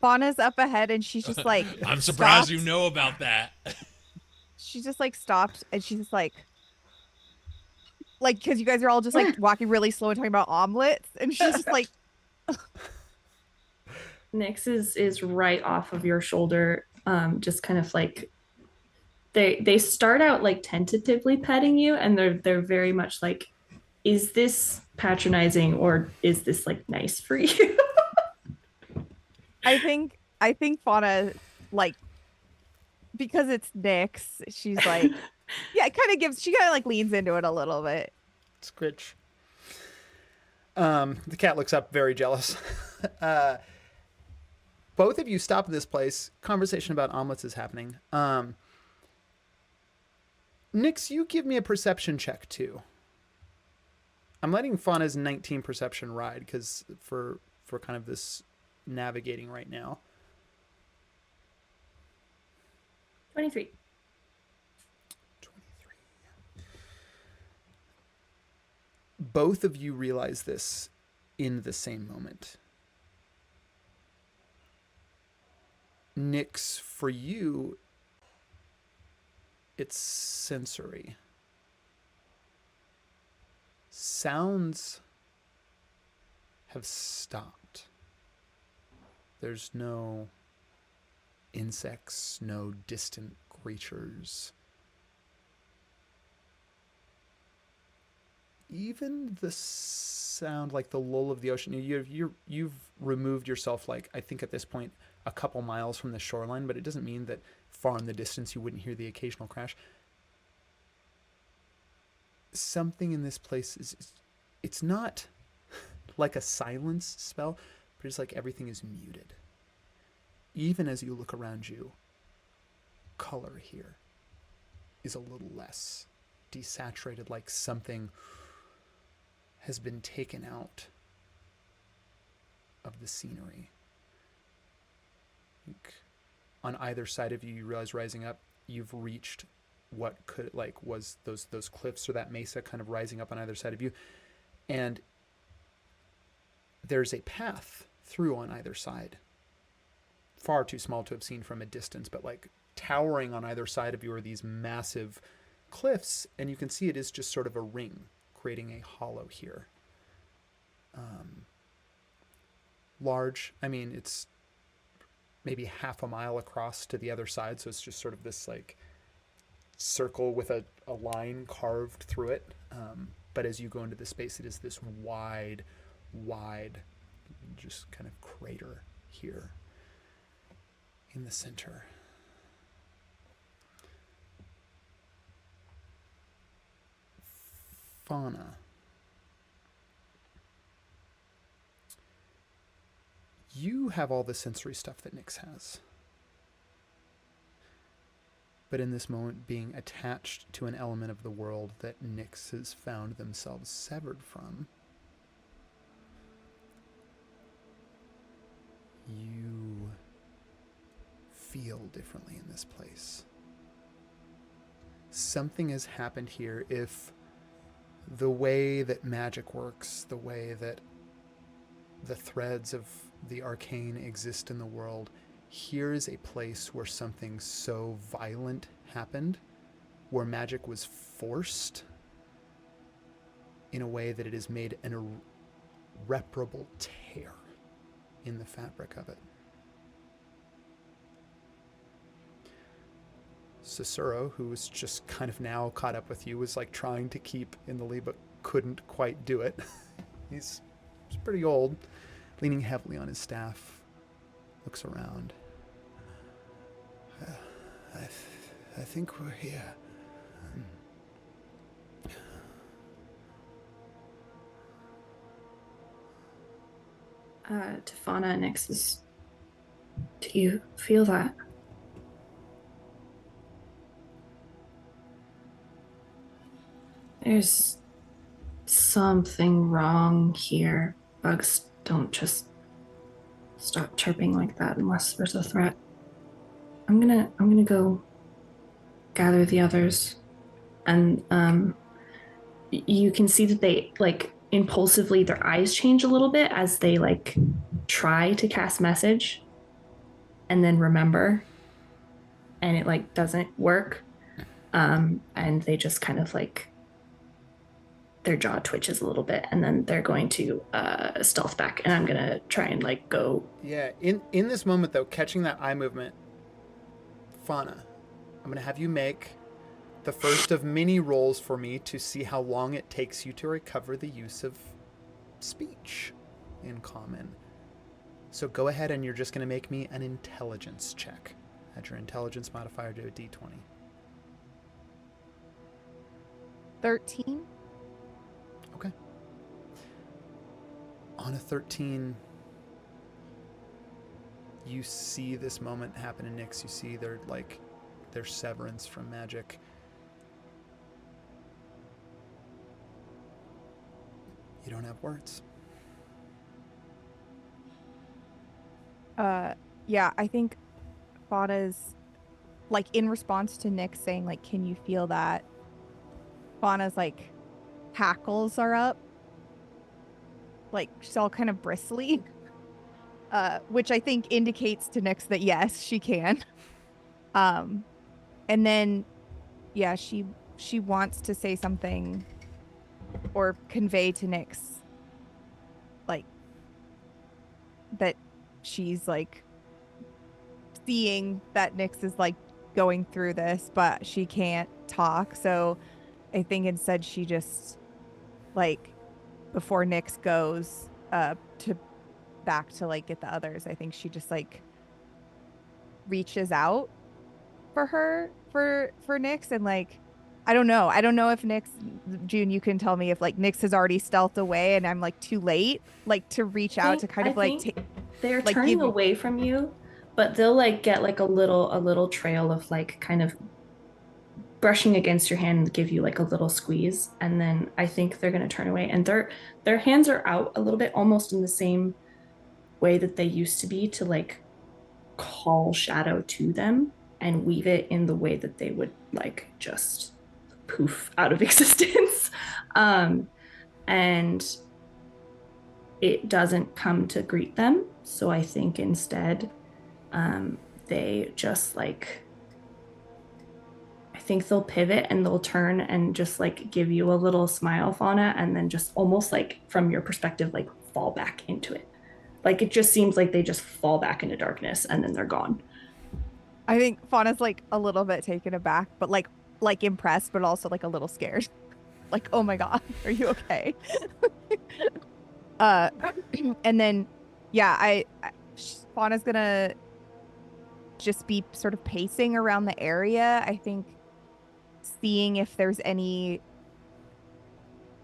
Fauna's up ahead and she's just like, I'm surprised stopped. you know about that. She's just like stopped and she's just like, because you guys are all just like walking really slow and talking about omelets. And she's just like, Nyx is right off of your shoulder, just kind of like they start out like tentatively petting you, and they're very much like, is this patronizing or is this like nice for you? I think Fauna, like, because it's Nyx, she's like, yeah, she kind of like leans into it a little bit. Scritch. The cat looks up very jealous. Both of you stop at this place. Conversation about omelets is happening. Nyx, you give me a perception check too. I'm letting Fauna's 19 perception ride because for kind of this navigating right now. 23. 23. Both of you realize this in the same moment. Nyx, for you, it's sensory. Sounds have stopped. There's no insects, no distant creatures. Even the sound, like the lull of the ocean, you've removed yourself, like, I think at this point, a couple miles from the shoreline, but it doesn't mean that far in the distance you wouldn't hear the occasional crash. Something in this place it's not like a silence spell, but it's like everything is muted. Even as you look around you, color here is a little less desaturated, like something has been taken out of the scenery. On either side of you realize rising up, you've reached what could was those cliffs or that mesa kind of rising up on either side of you, and there's a path through on either side, far too small to have seen from a distance, but like towering on either side of you are these massive cliffs, and you can see it is just sort of a ring creating a hollow here. large. I mean, it's maybe half a mile across to the other side, so it's just sort of this like circle with a line carved through it. But as you go into the space, it is this wide, just kind of crater here in the center. Fauna. You have all the sensory stuff that Nyx has. But in this moment, being attached to an element of the world that Nyx has found themselves severed from, you feel differently in this place. Something has happened here. If the way that magic works, the way that the threads of the arcane exist in the world, here is a place where something so violent happened, where magic was forced in a way that it has made an irreparable tear in the fabric of it. Cicero, who was just kind of now caught up with you, was like trying to keep in the lead but couldn't quite do it. He's pretty old, leaning heavily on his staff, looks around. I think we're here. To Fauna and Nyx, do you feel that? There's something wrong here. Bugs don't just stop chirping like that unless there's a threat. I'm gonna go gather the others, and you can see that they like impulsively their eyes change a little bit as they like try to cast message and then remember, and it like doesn't work, and they just kind of like their jaw twitches a little bit, and then they're going to stealth back, and I'm gonna try and like go. Yeah, in this moment though, catching that eye movement, Fauna, I'm gonna have you make the first of many rolls for me to see how long it takes you to recover the use of speech in common. So go ahead and you're just gonna make me an intelligence check. Add your intelligence modifier to a d20. 13. Okay. On a 13, you see this moment happen in Nyx. You see their severance from magic. You don't have words. Yeah, I think Fauna's like in response to Nyx saying like, can you feel that? Fauna's like hackles are up. Like she's all kind of bristly. Which I think indicates to Nyx that yes, she can. And then yeah, she wants to say something or convey to Nyx like that she's like seeing that Nyx is like going through this, but she can't talk. So I think instead she just like before Nyx goes to back to like get the others, I think she just like reaches out for Nyx, and like I don't know if Nyx, June, you can tell me if like Nyx has already stealthed away and I'm like too late like to reach out to kind of like take. They're like, turning away from you, but they'll like get like a little trail of like kind of brushing against your hand and give you like a little squeeze, and then I think they're gonna turn away, and their hands are out a little bit, almost in the same way that they used to be, to like call shadow to them and weave it in the way that they would like just poof out of existence. And it doesn't come to greet them. So I think instead they just like, I think they'll pivot and they'll turn and just like give you a little smile, Fauna, and then just almost like from your perspective, like fall back into it. Like, it just seems like they just fall back into darkness and then they're gone. I think Fauna's like a little bit taken aback, but like impressed, but also like a little scared. Like, oh my God, are you okay? uh, and then, yeah, Fauna's gonna just be sort of pacing around the area. I think seeing if there's any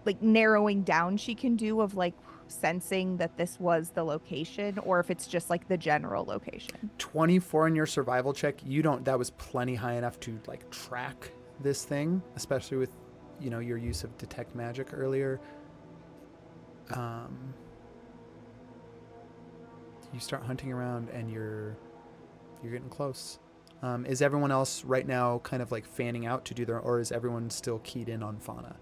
like narrowing down she can do of like sensing that this was the location, or if it's just like the general location. 24 in your survival check. That was plenty high enough to like track this thing, especially with, your use of detect magic earlier. You start hunting around and you're getting close. Is everyone else right now kind of like fanning out to do or is everyone still keyed in on Fauna?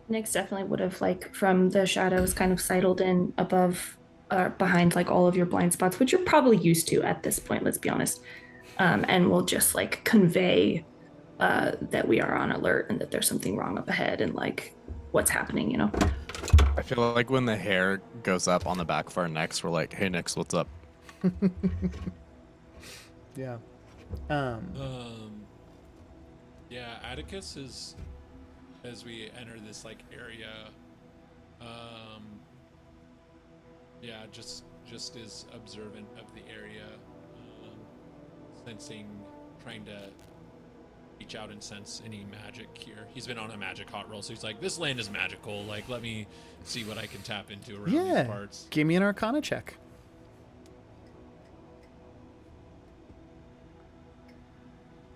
Nyx definitely would have, like, from the shadows, kind of sidled in above or behind like all of your blind spots, which you're probably used to at this point, let's be honest. And will just like convey that we are on alert and that there's something wrong up ahead and like what's happening. I feel like when the hair goes up on the back of our necks, we're like, hey, Nyx, what's up? Yeah. Yeah, Atticus is, as we enter this like area, yeah, just is observant of the area, sensing, trying to reach out and sense any magic here. He's been on a magic hot roll, so he's like, this land is magical. Like, let me see what I can tap into around these parts. Give me an Arcana check.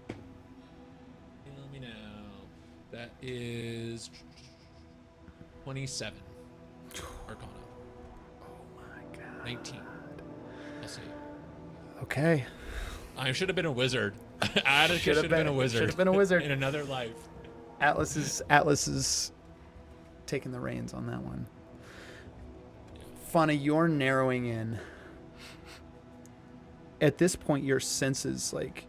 Let me know. That is 27 Arcana. Oh my God. 19. I'll see. Okay. I should have been a wizard. Atticus should have been a wizard. Should have been a wizard in another life. Atlas is taking the reins on that one. Fauna, you're narrowing in. At this point, your senses, like,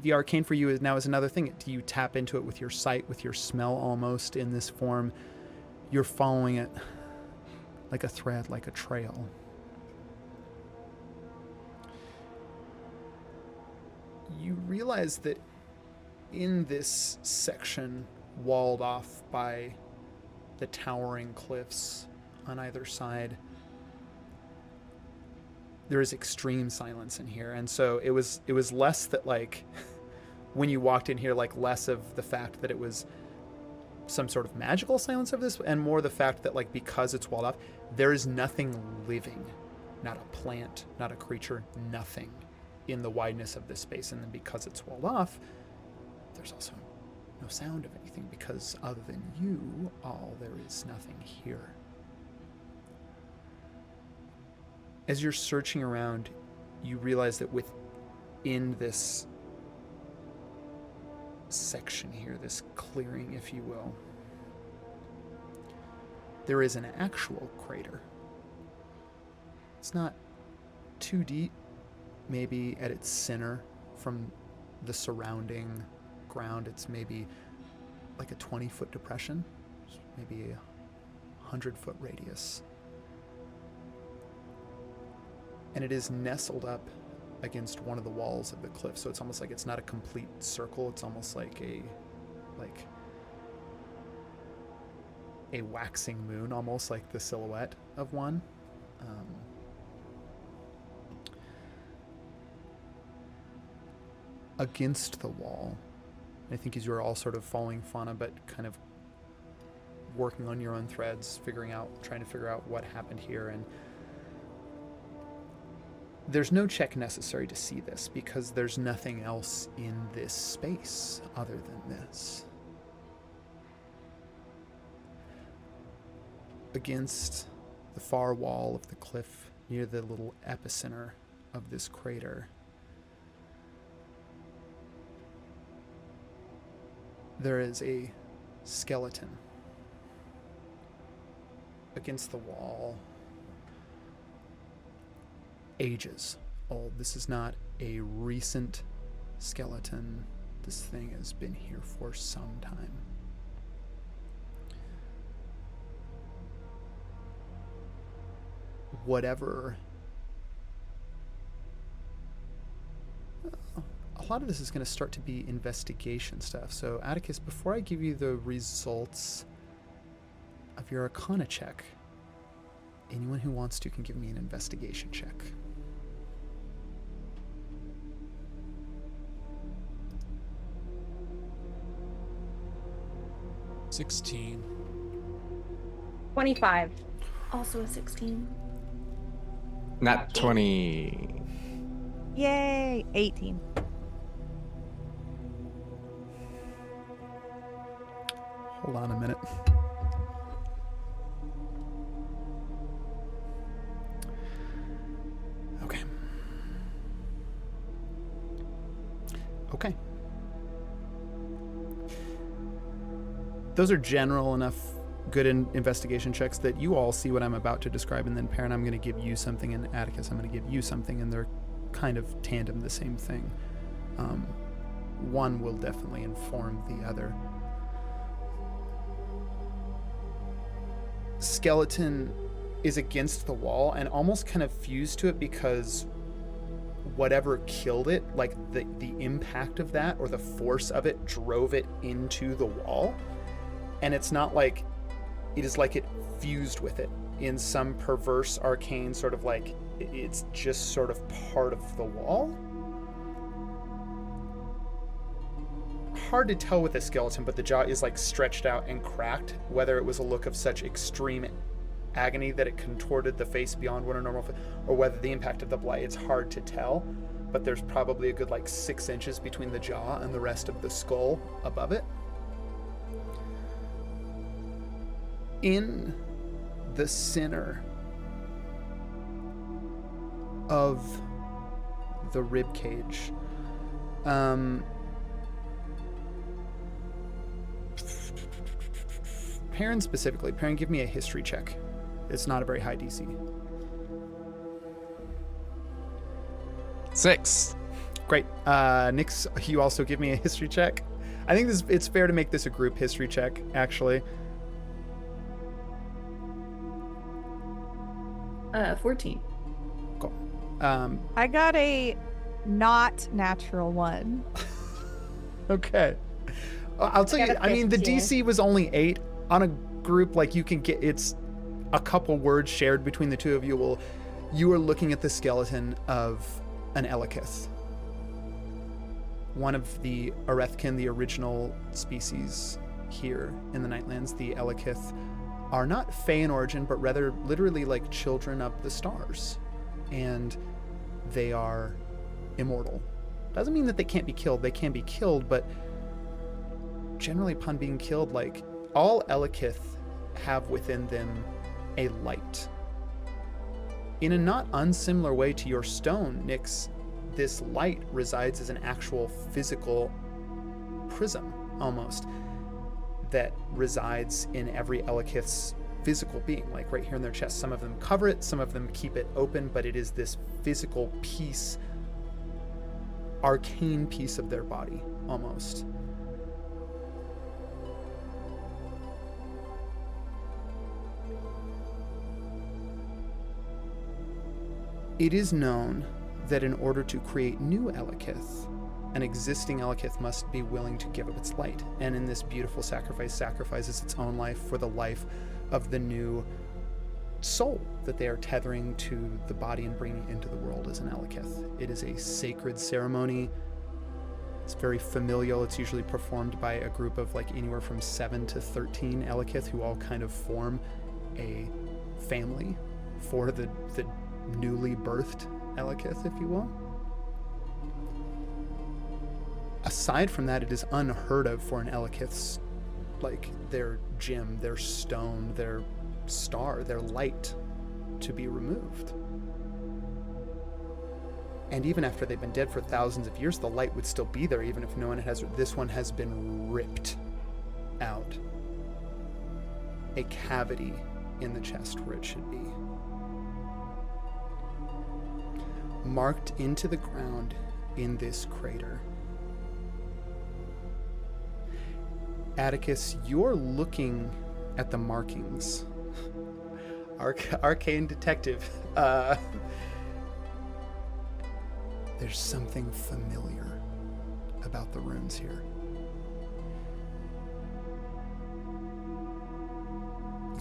the arcane for you is another thing. Do you tap into it with your sight, with your smell almost in this form? You're following it like a thread, like a trail. You realize that in this section, walled off by the towering cliffs on either side, there is extreme silence in here. And so it was less that, like, when you walked in here, like, less of the fact that it was some sort of magical silence of this, and more the fact that, like, because it's walled off, there is nothing living, not a plant, not a creature, nothing in the wideness of this space. And then because it's walled off, there's also no sound of anything, because other than you all, there is nothing here. As you're searching around, you realize that within this section here, this clearing, if you will, there is an actual crater. It's not too deep, maybe at its center from the surrounding ground. It's maybe like a 20-foot depression, maybe a 100-foot radius. And it is nestled up against one of the walls of the cliff. So it's almost like it's not a complete circle. It's almost like a waxing moon, almost like the silhouette of one. Against the wall. I think as you're all sort of following Fauna, but kind of working on your own threads, trying to figure out what happened here. And there's no check necessary to see this, because there's nothing else in this space other than this. Against the far wall of the cliff, near the little epicenter of this crater, there is a skeleton against the wall, ages old. This is not a recent skeleton. This thing has been here for some time. whatever. A lot of this is going to start to be investigation stuff. So Atticus, before I give you the results of your Arcana check, anyone who wants to can give me an investigation check. $16. 25. Also a 16. Nat 20. Yay! 18. Hold on a minute. Okay. Okay. Those are general enough good investigation checks that you all see what I'm about to describe, and then Perrin, I'm going to give you something, and Atticus, I'm going to give you something, and they're kind of tandem the same thing. One will definitely inform the other. Skeleton is against the wall and almost kind of fused to it because whatever killed it, like the impact of that or the force of it drove it into the wall. And it's not like, it is like it fused with it in some perverse arcane sort of like, it's just sort of part of the wall. Hard to tell with a skeleton, but the jaw is like stretched out and cracked. Whether it was a look of such extreme agony that it contorted the face beyond what a normal face, or whether the impact of the blight, it's hard to tell. But there's probably a good like 6 inches between the jaw and the rest of the skull above it. In the center of the rib cage, Perrin specifically. Perrin, give me a history check. It's not a very high DC. 6. Great. Nix, you also give me a history check. I think it's fair to make this a group history check, actually. 14. Cool. I got a not natural 1. Okay. I'll tell you, I mean, the DC was only 8. On a group, like, you can get, it's a couple words shared between the two of you. You are looking at the skeleton of an Elekith. One of the Arethkin, the original species here in the Nightlands. The Elekith are not Fey in origin, but rather literally like children of the stars. And they are immortal. Doesn't mean that they can't be killed. They can be killed, but generally upon being killed, like, all Elekith have within them a light. In a not unsimilar way to your stone, Nyx, this light resides as an actual physical prism, almost, that resides in every Elekith's physical being, like right here in their chest. Some of them cover it, some of them keep it open, but it is this physical piece, arcane piece of their body, almost. It is known that in order to create new Elekith, an existing Elekith must be willing to give up its light. And in this beautiful sacrifice, sacrifices its own life for the life of the new soul that they are tethering to the body and bringing into the world as an Elekith. It is a sacred ceremony. It's very familial. It's usually performed by a group of like anywhere from 7 to 13 Elekith who all kind of form a family for the newly birthed Elekith, if you will. Aside from that, it is unheard of for an Elekith's, like, their gem, their stone, their star, their light to be removed. And even after they've been dead for thousands of years, the light would still be there, even if no one has. This one has been ripped out. A cavity in the chest where it should be. Marked into the ground in this crater. Atticus, you're looking at the markings. Arcane detective. There's something familiar about the runes here.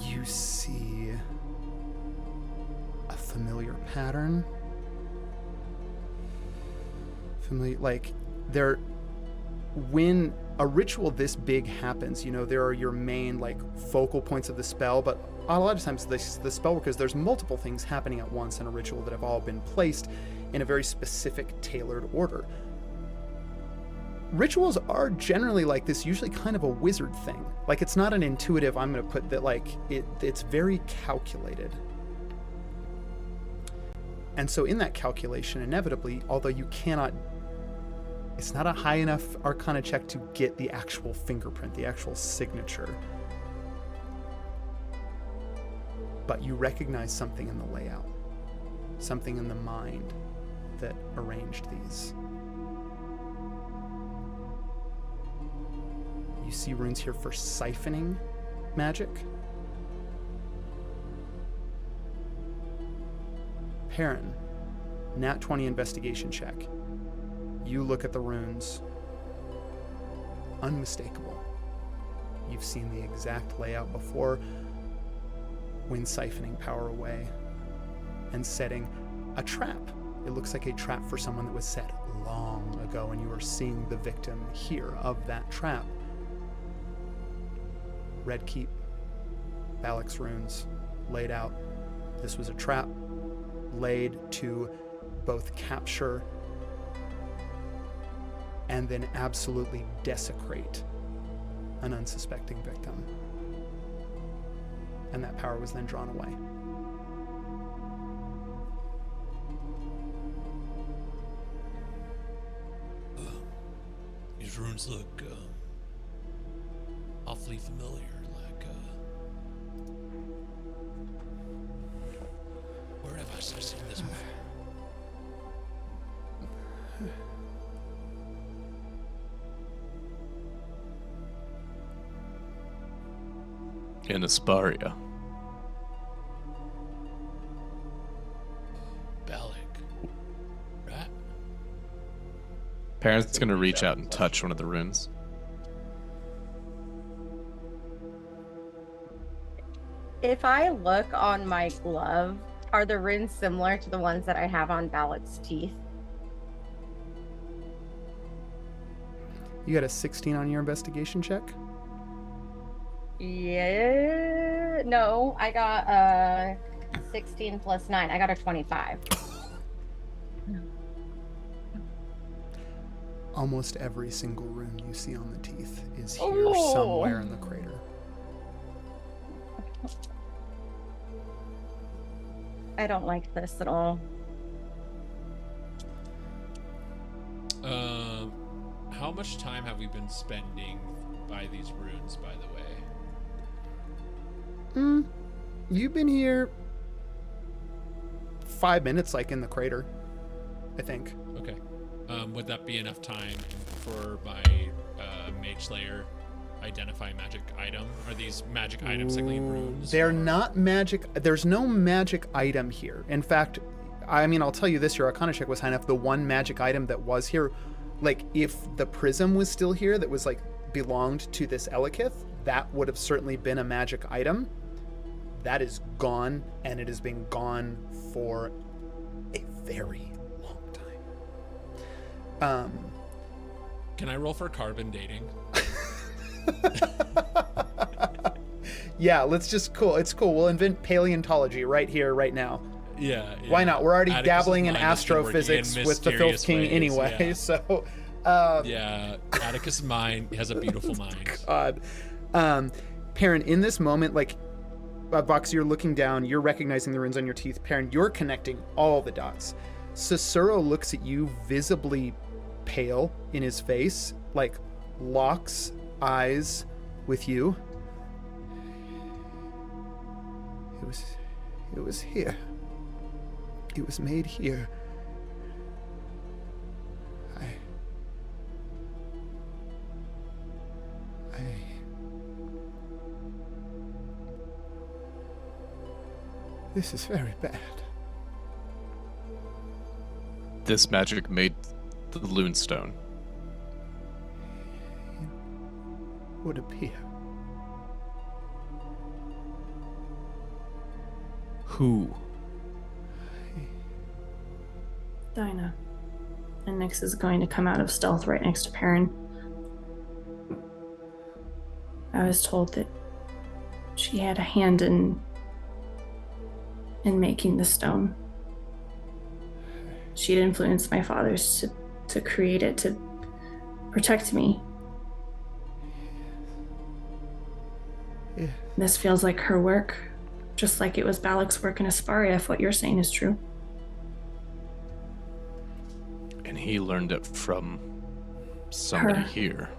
You see a familiar pattern. When a ritual this big happens, there are your main focal points of the spell, but a lot of times the spell workers, there's multiple things happening at once in a ritual that have all been placed in a very specific, tailored order. Rituals are generally like this, usually kind of a wizard thing. It's not an intuitive, I'm going to put that, it's very calculated. And so in that calculation, inevitably, although it's not a high enough Arcana check to get the actual fingerprint, the actual signature, but you recognize something in the layout, something in the mind that arranged these. You see runes here for siphoning magic. Perrin, nat 20 investigation check. You look at the runes. Unmistakable. You've seen the exact layout before when siphoning power away and setting a trap. It looks like a trap for someone that was set long ago, and you are seeing the victim here of that trap. Red Keep, Balak's runes laid out. This was a trap laid to both capture and then absolutely desecrate an unsuspecting victim. And that power was then drawn away. These runes look awfully familiar. Where have I seen this before? In Asparia. Balak. Right? Parent's gonna reach out and touch one of the runes. If I look on my glove, are the runes similar to the ones that I have on Balak's teeth? You got a 16 on your investigation check? Yeah. No, I got 16 plus 9. I got a 25. Almost every single rune you see on the teeth is here somewhere in the crater. I don't like this at all. How much time have we been spending by these runes, by the way? You've been here 5 minutes, in the crater, I think. Okay. Would that be enough time for my Mage Slayer identify magic item? Are these magic items technically runes? They're not magic. There's no magic item here. In fact, I'll tell you this, your Arcana check was high enough. The one magic item that was here, if the prism was still here that was belonged to this Elekith, that would have certainly been a magic item. That is gone, and it has been gone for a very long time. Can I roll for carbon dating? Yeah, it's cool. We'll invent paleontology right here, right now. Yeah. Why not? We're already Atticus's dabbling in mind has been working astrophysics in with the Filth mysterious King ways, anyway, yeah. so... Yeah, Atticus' mind has a beautiful mind. God. Perrin, in this moment, Vox, you're looking down, you're recognizing the runes on your teeth. Perrin, you're connecting all the dots. Cicero looks at you, visibly pale in his face, locks eyes with you. It was here. It was made here. This is very bad. This magic made the Lunestone. It would appear. Who? Dinah. And Nyx is going to come out of stealth right next to Perrin. I was told that she had a hand in making the stone. She'd influenced my fathers to create it to protect me. Yeah. This feels like her work, just like it was Balak's work in Asparia, if what you're saying is true. And he learned it from somebody Her. here.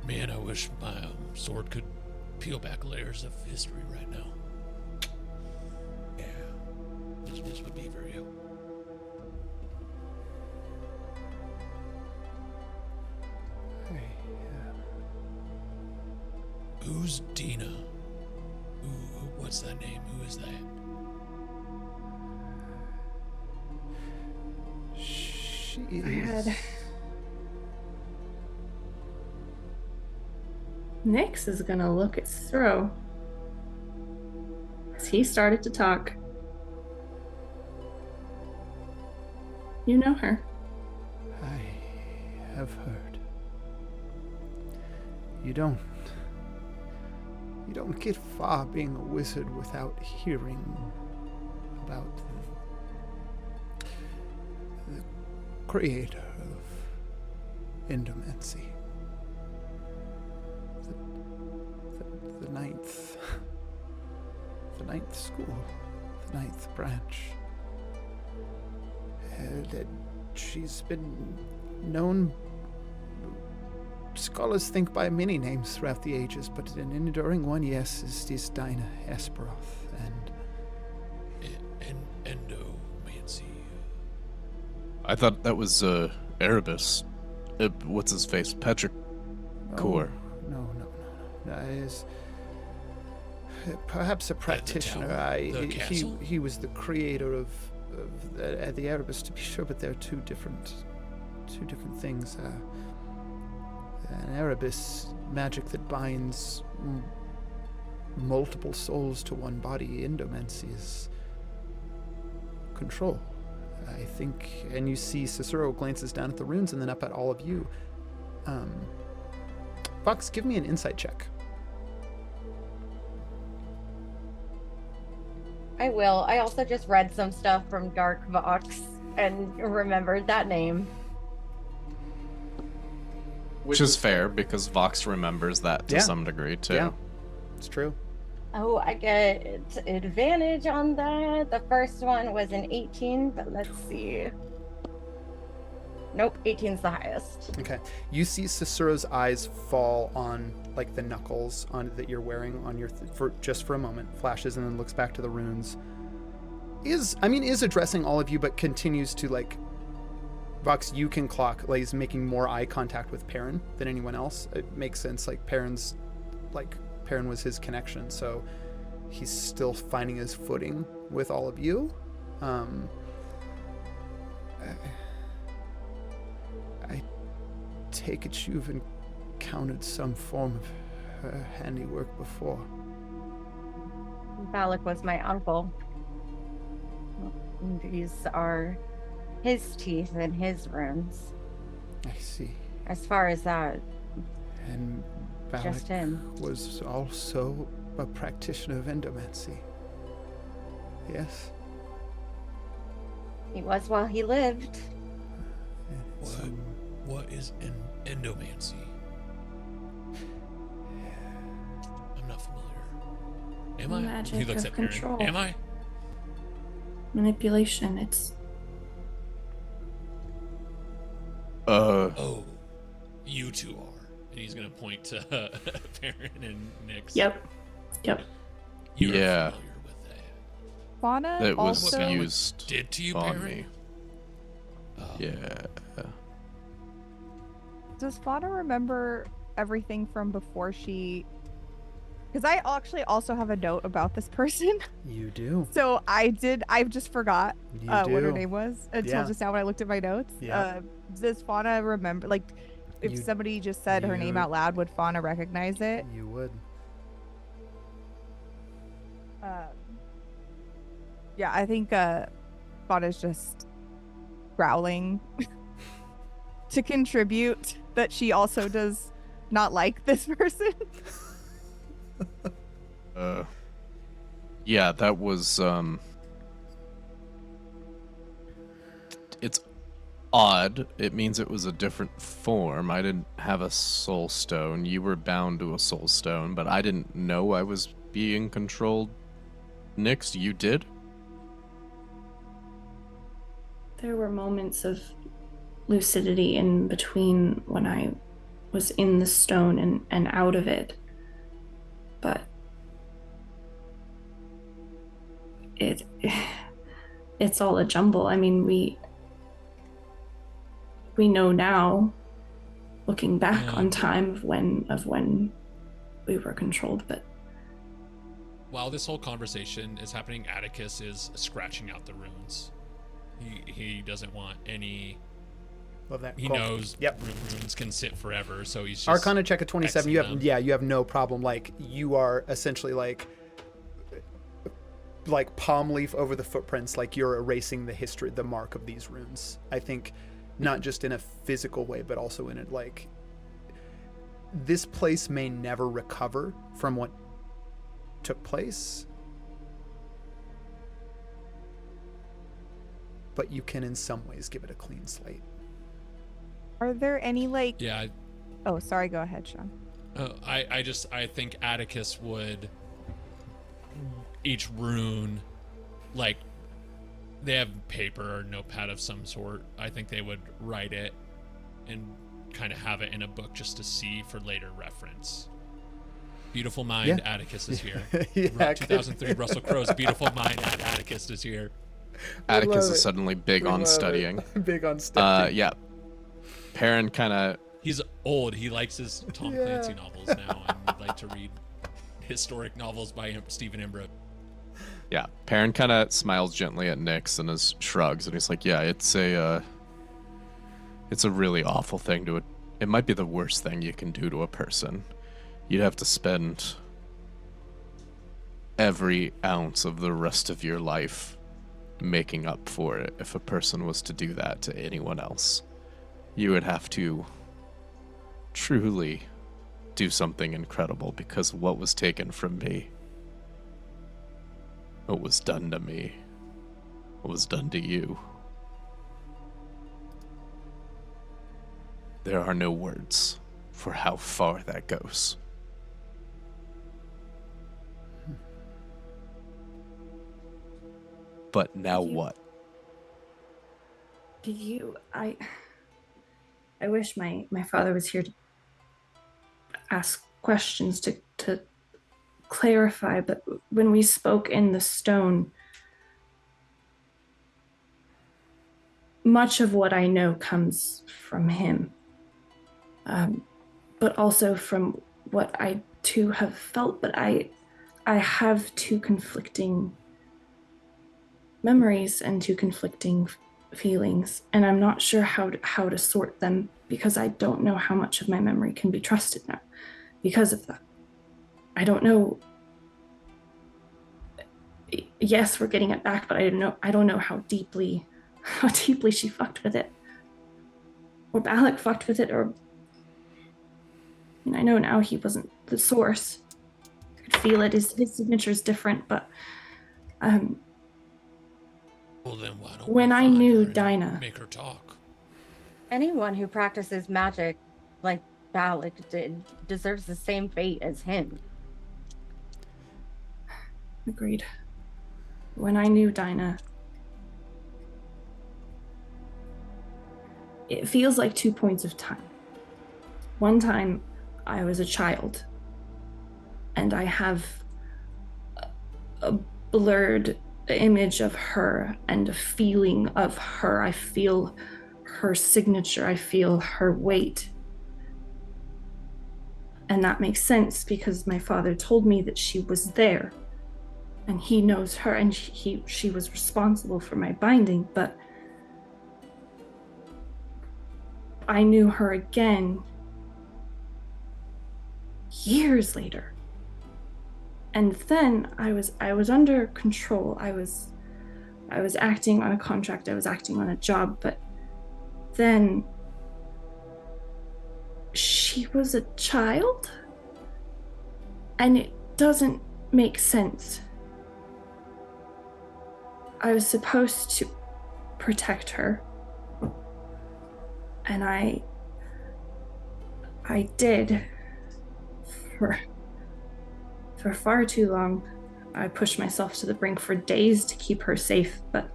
Man, I wish my sword could peel back layers of history right now. Yeah, this would be very helpful. Who's Dina? What's that name? Who is that? She I had... is. Nyx is gonna look at Thro as he started to talk. You know her. I have heard. You don't get far being a wizard without hearing about the creator of endomancy. The ninth school, the ninth branch. That she's been known, scholars think, by many names throughout the ages, but an enduring one, yes, is Dinah Esperoth, And endomancy. I thought that was Erebus. What's his face? Petrichor. No. That is perhaps a practitioner. The castle? He was the creator of the Erebus, to be sure, but they're two different things. An Erebus magic that binds multiple souls to one body. Endomancy is control, I think. And you see Cicero glances down at the runes and then up at all of you. Vox, give me an insight check. I will. I also just read some stuff from Dark Vox and remembered that name. Which is fair, because Vox remembers that to some degree, too. Yeah, it's true. Oh, I get advantage on that. The first one was an 18, but let's see. Nope, 18's the highest. Okay. You see Cicero's eyes fall on, like, the knuckles on that you're wearing on your for a moment, flashes, and then looks back to the runes. Is addressing all of you, but continues to, like, Vox, you can clock, like, he's making more eye contact with Perrin than anyone else. It makes sense, like, Perrin was his connection, so he's still finding his footing with all of you. I take it you've encountered some form of her handiwork before. Balak was my uncle. These are his teeth and his runes. I see. As far as that, And Balak just him. was also a practitioner of endomancy. Yes? He was while he lived. What is endomancy? I'm not familiar. Am I? Magic He looks of at Perrin. control. Am I? Manipulation. It's Oh, you two are. And he's gonna point to Perrin and Nyx. Yep. You're Yeah. familiar with that. Fauna That was also used did to you, on Perrin? me. Yeah. Does Fauna remember everything from before she? Because I actually also have a note about this person. You do. So I just forgot You what her do. name was until Yeah. just now when I looked at my notes. Yeah. Does Fauna remember? Like, if You- somebody just said her name you- out loud, would Fauna recognize it? You would. Yeah, I think Fauna's just growling to contribute that she also does not like this person. Yeah, that was it's odd. It means it was a different form. I didn't have a soul stone. You were bound to a soul stone, but I didn't know I was being controlled. Nyx, you did? There were moments of lucidity in between when I was in the stone and out of it. But it's all a jumble. I mean, we know now, looking back on time of when we were controlled, but While this whole conversation is happening, Atticus is scratching out the runes. He doesn't want any. Love that. He Cool. knows Yep. runes can sit forever, so he's just Arcana check at 27. You have Xing them. you have no problem. Like you are essentially like palm leaf over the footprints, like you're erasing the history, the mark of these runes. I think not just in a physical way, but also in it like this place may never recover from what took place, but you can in some ways give it a clean slate. Are there any like? Yeah. Oh, sorry. Go ahead, Sean. I think Atticus would each rune, like they have paper or notepad of some sort. I think they would write it and kind of have it in a book just to see for later reference. Beautiful mind, Yeah. Atticus is here. Yeah, 2003 Russell Crowe's Beautiful Mind at Atticus is here. Atticus love is it. suddenly big We on love it. studying. Big on studying. Yeah. Perrin kind of He's old. He likes his Tom Yeah. Clancy novels now and would like to read historic novels by Stephen Embryo. Yeah, Perrin kind of smiles gently at Nyx and shrugs, and he's like, "Yeah, it's a really awful thing to. It might be the worst thing you can do to a person. You'd have to spend every ounce of the rest of your life making up for it if a person was to do that to anyone else. You would have to truly do something incredible, because what was taken from me, what was done to me, what was done to you. There are no words for how far that goes." But now what? did you? I wish my father was here to ask questions to clarify, but when we spoke in the stone, much of what I know comes from him, but also from what I too have felt. But I have two conflicting memories and two conflicting feelings, and I'm not sure how to sort them, because I don't know how much of my memory can be trusted now because of that. I don't know. Yes, we're getting it back, but I don't know how deeply she fucked with it, or Balak fucked with it, or I know now he wasn't the source. I could feel it. His signature is different, but Well, then why don't when we I find knew her and Dinah, make her talk? Anyone who practices magic like Balak did deserves the same fate as him. agreed. When I knew Dinah, it feels like 2 points of time. One time, I was a child, and I have a blurred the image of her and a feeling of her. I feel her signature. I feel her weight. And that makes sense because my father told me that she was there and he knows her and she was responsible for my binding, but I knew her again years later. And then I was under control. I was acting on a contract. I was acting on a job, but then she was a child, and it doesn't make sense. I was supposed to protect her, and I did for far too long. I pushed myself to the brink for days to keep her safe, but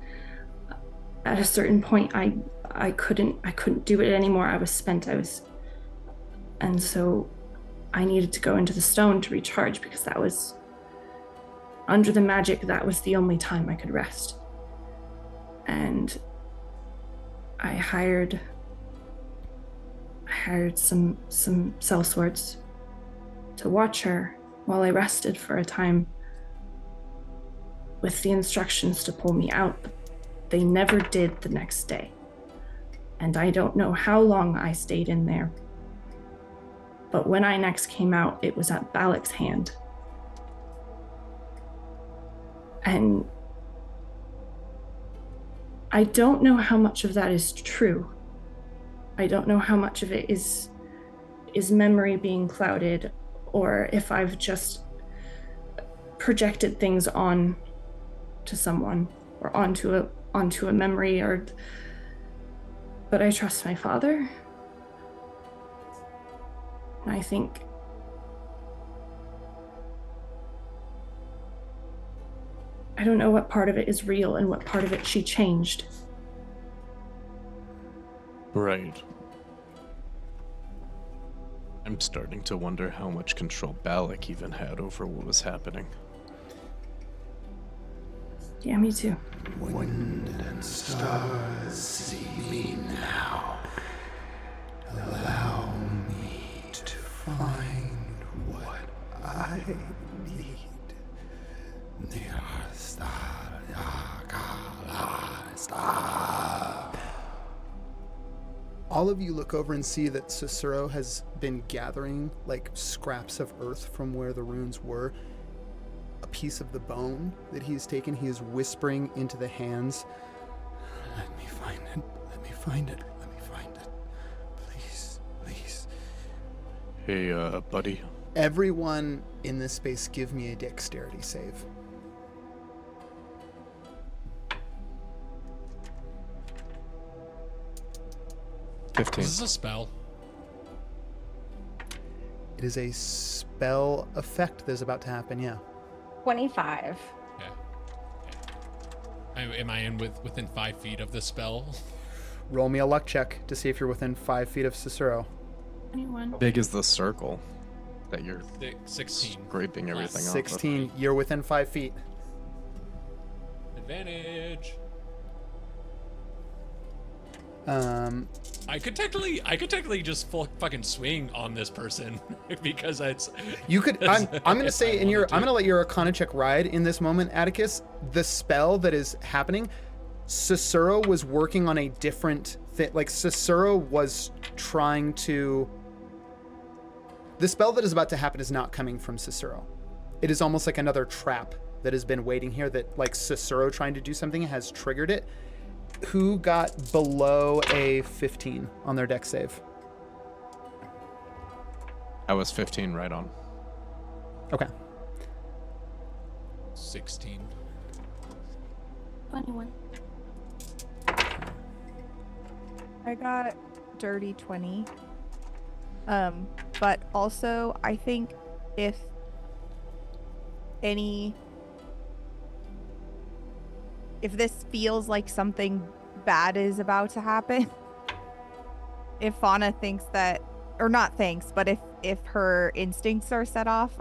at a certain point I couldn't do it anymore. I was spent. And so I needed to go into the stone to recharge because that was, under the magic, that was the only time I could rest. And I hired some sellswords to watch her while I rested for a time, with the instructions to pull me out. They never did the next day. And I don't know how long I stayed in there. But when I next came out, it was at Balak's hand. And I don't know how much of that is true. I don't know how much of it is memory being clouded, or if I've just projected things on to someone or onto a memory, but I trust my father. And I think I don't know what part of it is real and what part of it she changed. Right. I'm starting to wonder how much control Balak even had over what was happening. Yeah, me too. Wind and stars see me now. Allow me to find what I need. All of you look over and see that Cicero has been gathering like scraps of earth from where the runes were. A piece of the bone that he's taken, he is whispering into the hands. Let me find it. Let me find it. Let me find it. Please, please. Hey, buddy. Everyone in this space, give me a dexterity save. Is this a spell? It is a spell effect that is about to happen, yeah. 25. Okay. Am I within 5 feet of the spell? Roll me a luck check to see if you're within 5 feet of Cicero. Anyone? How big is the circle that you're 16. scraping everything off 16, you're within 5 feet. Advantage. I could technically just fucking swing on this person because it's. You could. I'm gonna say I'm gonna let your Arcana check ride in this moment, Atticus. The spell that is happening, Cicero was working on a different thing. Like Cicero was trying to. The spell that is about to happen is not coming from Cicero. It is almost like another trap that has been waiting here. That like Cicero trying to do something has triggered it. Who got below a 15 on their dex save? I was 15 right on. Okay. 16. 21. I got dirty 20. But also I think if this feels like something bad is about to happen, if Fauna thinks that, or not thinks, but if her instincts are set off,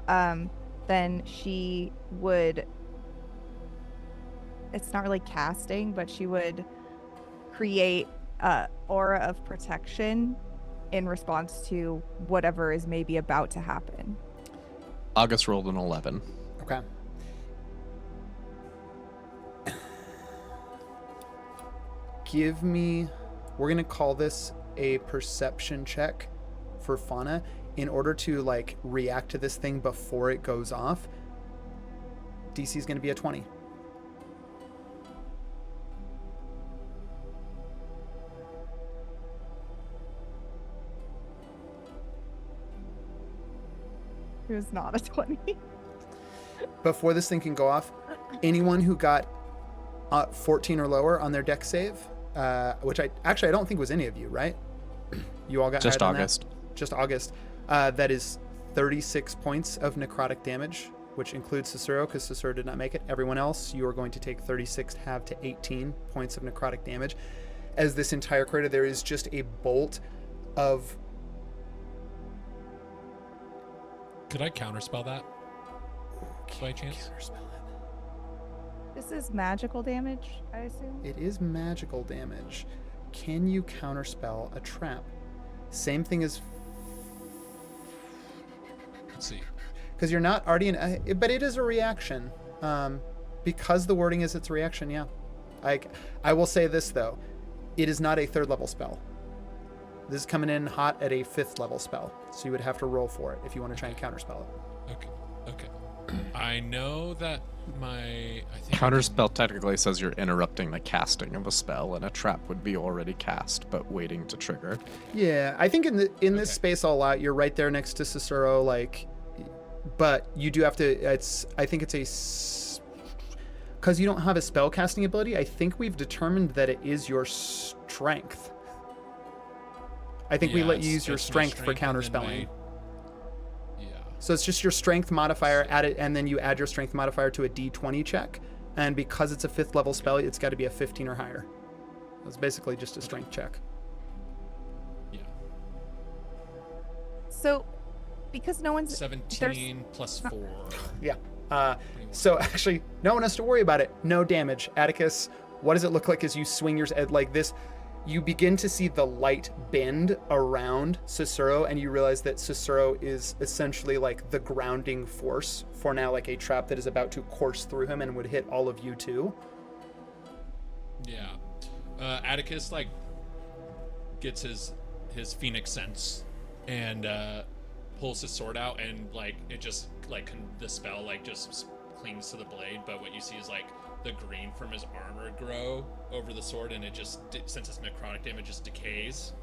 then she would it's not really casting, but she would create a aura of protection in response to whatever is maybe about to happen. August rolled an 11. Okay. Give me, we're going to call this a perception check for Fauna in order to like react to this thing before it goes off. DC is going to be a 20. It was not a 20. Before this thing can go off, anyone who got 14 or lower on their dex save, which I don't think was any of you, right? You all got Just higher than August. that? Just August. That is 36 points of necrotic damage, which includes Cicero, because Cicero did not make it. Everyone else, you are going to take 36 half to 18 points of necrotic damage. As this entire crater, there is just a bolt of... Could I counterspell that? By chance? This is magical damage, I assume? It is magical damage. Can you counterspell a trap? Same thing as... Let's see. Because you're not already in... but it is a reaction. Because the wording is it's a reaction, yeah. I will say this, though. It is not a 3rd level spell. This is coming in hot at a 5th level spell. So you would have to roll for it if you want to try and counterspell it. Okay. I know that I think Counterspell technically says you're interrupting the casting of a spell, and a trap would be already cast but waiting to trigger. Yeah, I think in this space I'll allow, you're right there next to Cicero, like, but you do have to, I think it's a, because you don't have a spell casting ability, I think we've determined that it is your strength. I think we let you use your strength for counterspelling. So it's just your strength modifier, add it, and then you add your strength modifier to a D20 check. And because it's a 5th level spell, it's got to be a 15 or higher. It's basically just a strength check. Yeah. So, because no one's... 17 plus 4. Yeah. So actually, no one has to worry about it. No damage. Atticus, what does it look like as you swing your head like this? You begin to see the light bend around Cicero, and you realize that Cicero is essentially like the grounding force for now, like a trap that is about to course through him and would hit all of you too. Yeah. Atticus like gets his phoenix sense and pulls his sword out, and like it just like the spell like just clings to the blade, but what you see is like the green from his armor grow over the sword, and it just, since it's necrotic damage, just decays.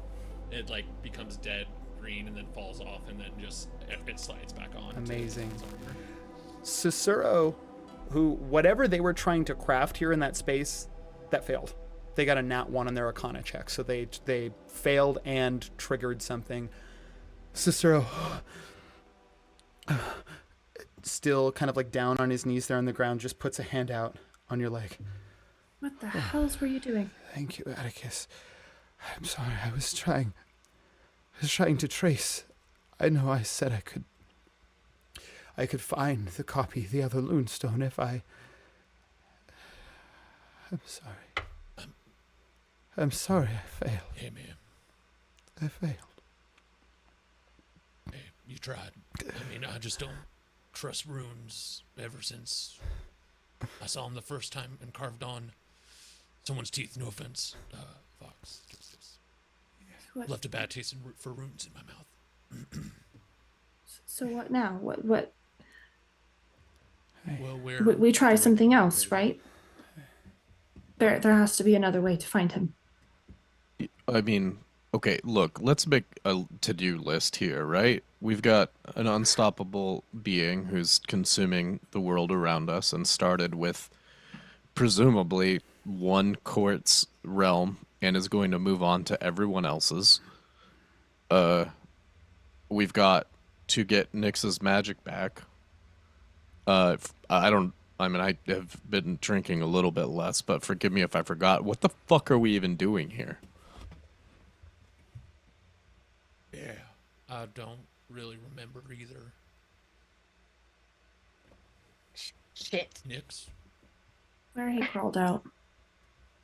It like becomes dead green and then falls off, and then just it slides back on. Amazing. Cicero, who whatever they were trying to craft here in that space, that failed. They got a nat 1 on their Arcana check, so they failed and triggered something. Cicero, still kind of like down on his knees there on the ground, just puts a hand out on your leg. What the hells were you doing? Thank you, Atticus. I'm sorry, I was trying to trace. I know I said I could find the copy of the other Loonstone if I'm sorry. I'm sorry I failed. Hey, man. I failed. Hey, you tried. I mean, I just don't trust runes ever since I saw them the first time and carved on someone's teeth. No offense, Fox. Left a bad taste for runes in my mouth. So what now? What? Well, We try something else, right? There has to be another way to find him. I mean, okay, look, let's make a to-do list here, right? We've got an unstoppable being who's consuming the world around us and started with presumably one court's realm and is going to move on to everyone else's. We've got to get Nyx's magic back. I have been drinking a little bit less, but forgive me if I forgot. What the fuck are we even doing here? Yeah, I don't really remember either. Shit. Nyx? Where he crawled out.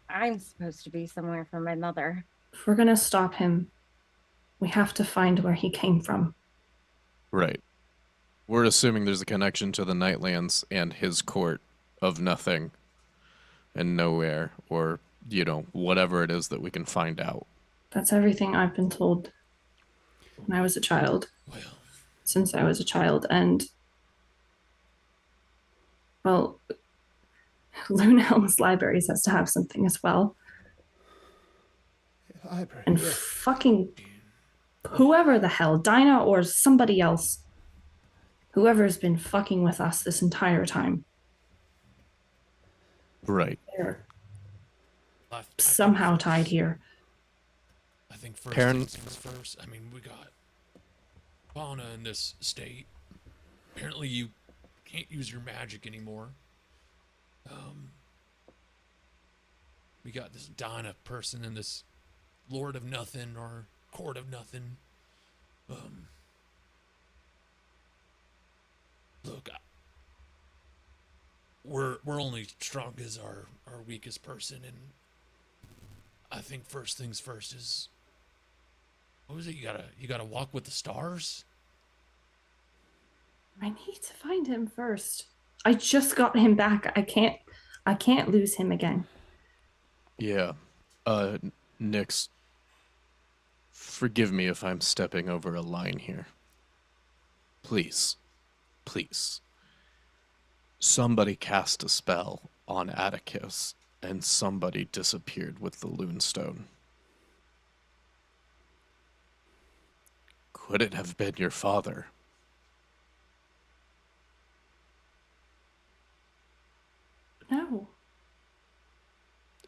I'm supposed to be somewhere from my mother. If we're gonna stop him, we have to find where he came from. Right. We're assuming there's a connection to the Nightlands and his court of nothing and nowhere, or, whatever it is that we can find out. That's everything I've been told when I was a child. Well, Since I was a child, and well, Loonhelm's libraries has to have something as well. Library. And Yeah. fucking whoever the hell, Dinah or somebody else, whoever's been fucking with us this entire time, Right. they're I somehow tied here. I think first Perrin- things first. I mean, we got fauna in this state. Apparently, you can't use your magic anymore. We got this Donna person and this Lord of Nothing or Court of Nothing. Look, we're only strong as our weakest person, and I think first things first is, what was it? You gotta walk with the stars. I need to find him first. I just got him back. I can't lose him again. Yeah. Nix, forgive me if I'm stepping over a line here. Please. Please. Somebody cast a spell on Atticus, and somebody disappeared with the Loonstone. Could it have been your father? No.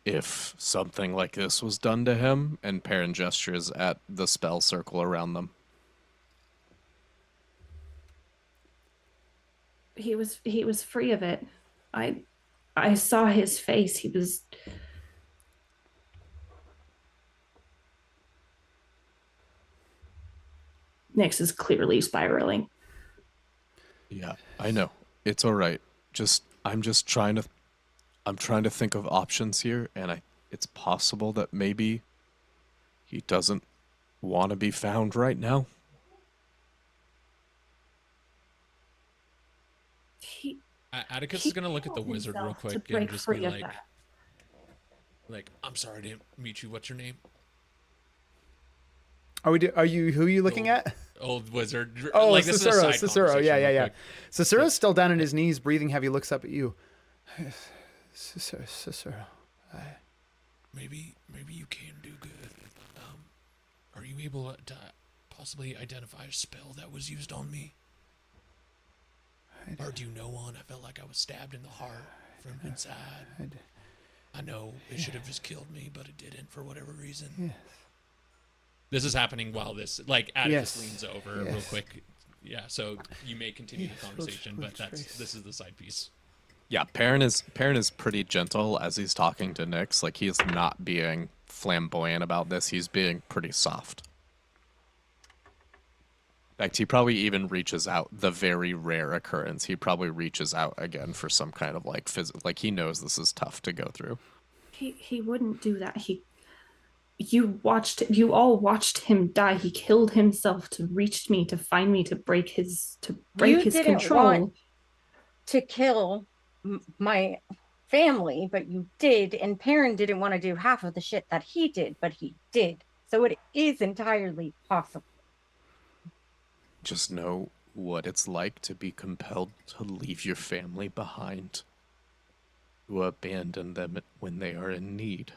If something like this was done to him, and Perrin gestures at the spell circle around them. He was free of it. I saw his face. He was Nyx is clearly spiraling. Yeah, I know. It's all right. I'm trying to think of options here, and it's possible that maybe he doesn't want to be found right now. Atticus is gonna look at the wizard real quick and just be like, I'm sorry to meet you. What's your name? Who are you looking at? Old wizard. Oh, like, Cicero. Yeah. Quick. Cicero's still down on his knees, breathing heavy, looks up at you. Cicero. Maybe you can do good. Are you able to possibly identify a spell that was used on me? Or do you know one? I felt like I was stabbed in the heart from inside. I know it should have just killed me, but it didn't for whatever reason. Yes. This is happening while Atticus leans over real quick. Yeah, so you may continue the conversation, but this is the side piece. Yeah, Perrin is pretty gentle as he's talking to Nyx. Like, he's not being flamboyant about this. He's being pretty soft. In fact, he probably even reaches out, the very rare occurrence, he probably reaches out again for some kind of he knows this is tough to go through. He wouldn't do that. You all watched him die. He killed himself to reach me, to find me, to break his control. Want to kill my family, but you did, and Perrin didn't want to do half of the shit that he did, but he did. So it is entirely possible. Just know what it's like to be compelled to leave your family behind, to abandon them when they are in need.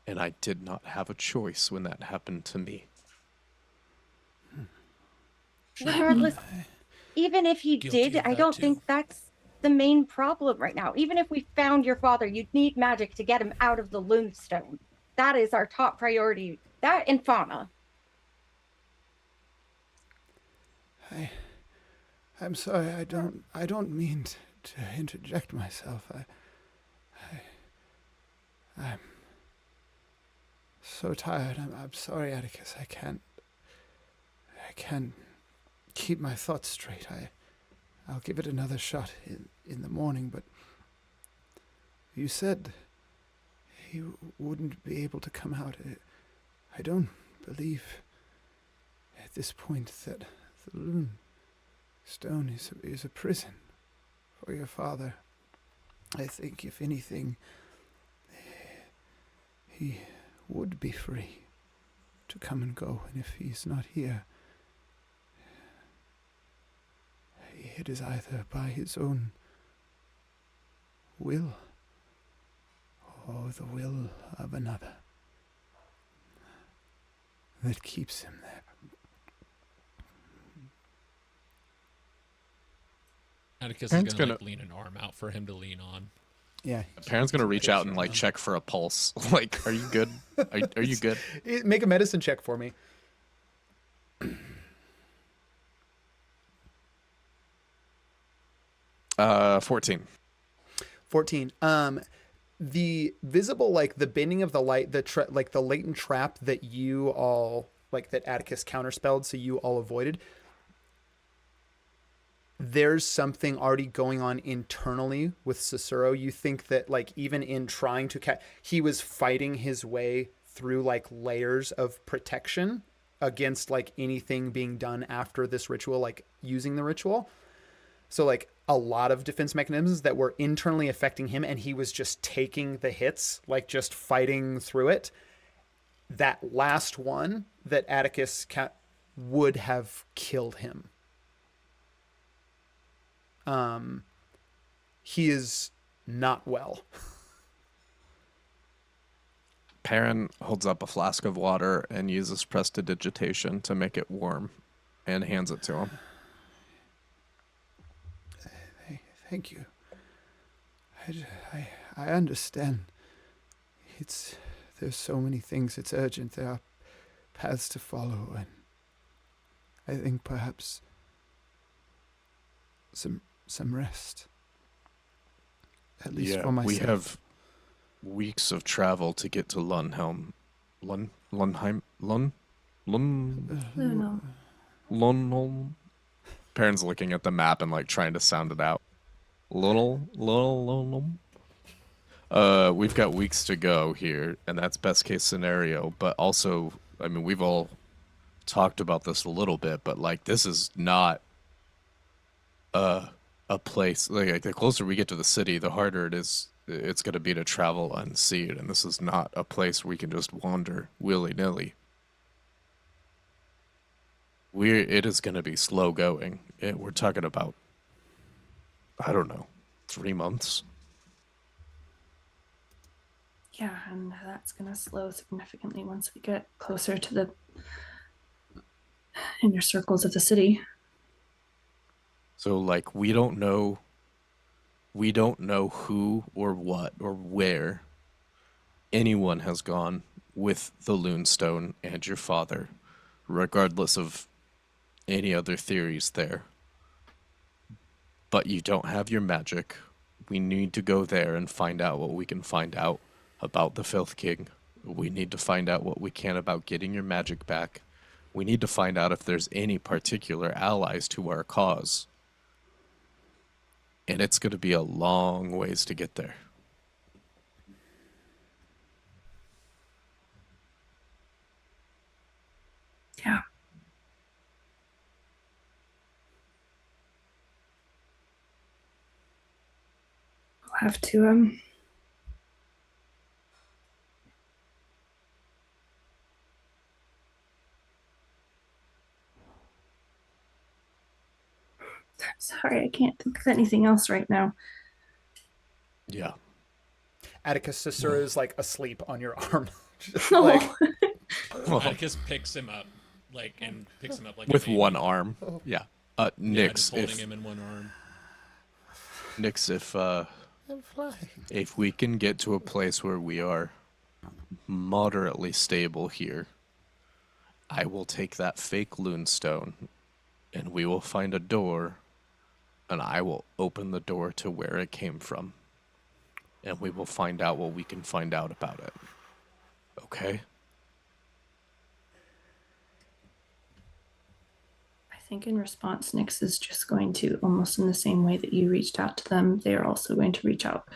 And I did not have a choice when that happened to me. Regardless, even if he did, I don't think that's the main problem right now. Even if we found your father, you'd need magic to get him out of the Loonstone. That is our top priority. That and fauna. I'm sorry. I don't mean to interject myself. I'm so tired. I'm sorry, Atticus. I can't keep my thoughts straight. I'll give it another shot in the morning, but You said he wouldn't be able to come out. I don't believe at this point that the Loon Stone is a prison for your father. I think, if anything, he would be free to come and go, and if he's not here, it is either by his own will or the will of another that keeps him there. Atticus is gonna lean an arm out for him to lean on. Yeah. Parent's gonna reach out and like check for a pulse. Like, are you good? Are you good? Make a medicine check for me. 14. 14. The visible, like the bending of the light, like the latent trap that you all, like that Atticus counterspelled, so you all avoided. There's something already going on internally with Cicero. You think that, like, even in trying to he was fighting his way through like layers of protection against like anything being done after this ritual, like using the ritual. So like a lot of defense mechanisms that were internally affecting him, and he was just taking the hits, like just fighting through it. That last one that Atticus would have killed him. He is not well. Perrin holds up a flask of water and uses prestidigitation to make it warm and hands it to him. Thank you. I understand. There's so many things. It's urgent. There are paths to follow, and I think perhaps some rest. At least for myself. We have weeks of travel to get to Lunheim. Lunheim? Lunholm? Perrin's looking at the map and like trying to sound it out. Lunholm? We've got weeks to go here, and that's best case scenario, but also, I mean, we've all talked about this a little bit, but like this is not a place, like the closer we get to the city, the harder it's going to be to travel unseen, and this is not a place where we can just wander willy-nilly. It is going to be slow going. We're talking about, I don't know, 3 months. Yeah, and that's going to slow significantly once we get closer to the inner circles of the city. So, like, we don't know who or what or where anyone has gone with the Loonstone and your father, regardless of any other theories there. But you don't have your magic. We need to go there and find out what we can find out about the Filth King. We need to find out what we can about getting your magic back. We need to find out if there's any particular allies to our cause. And it's going to be a long ways to get there. Yeah. We'll have to, sorry, I can't think of anything else right now. Yeah. Atticus Cicero is like asleep on your arm. Just Oh. like Atticus picks him up, like with a baby. one arm. Yeah. Nix, just holding him in one arm. Nix, if we can get to a place where we are moderately stable here, I will take that fake Loonstone, and we will find a door, and I will open the door to where it came from, and we will find out what we can find out about it. Okay? I think in response, Nyx is just going to, almost in the same way that you reached out to them, they are also going to reach out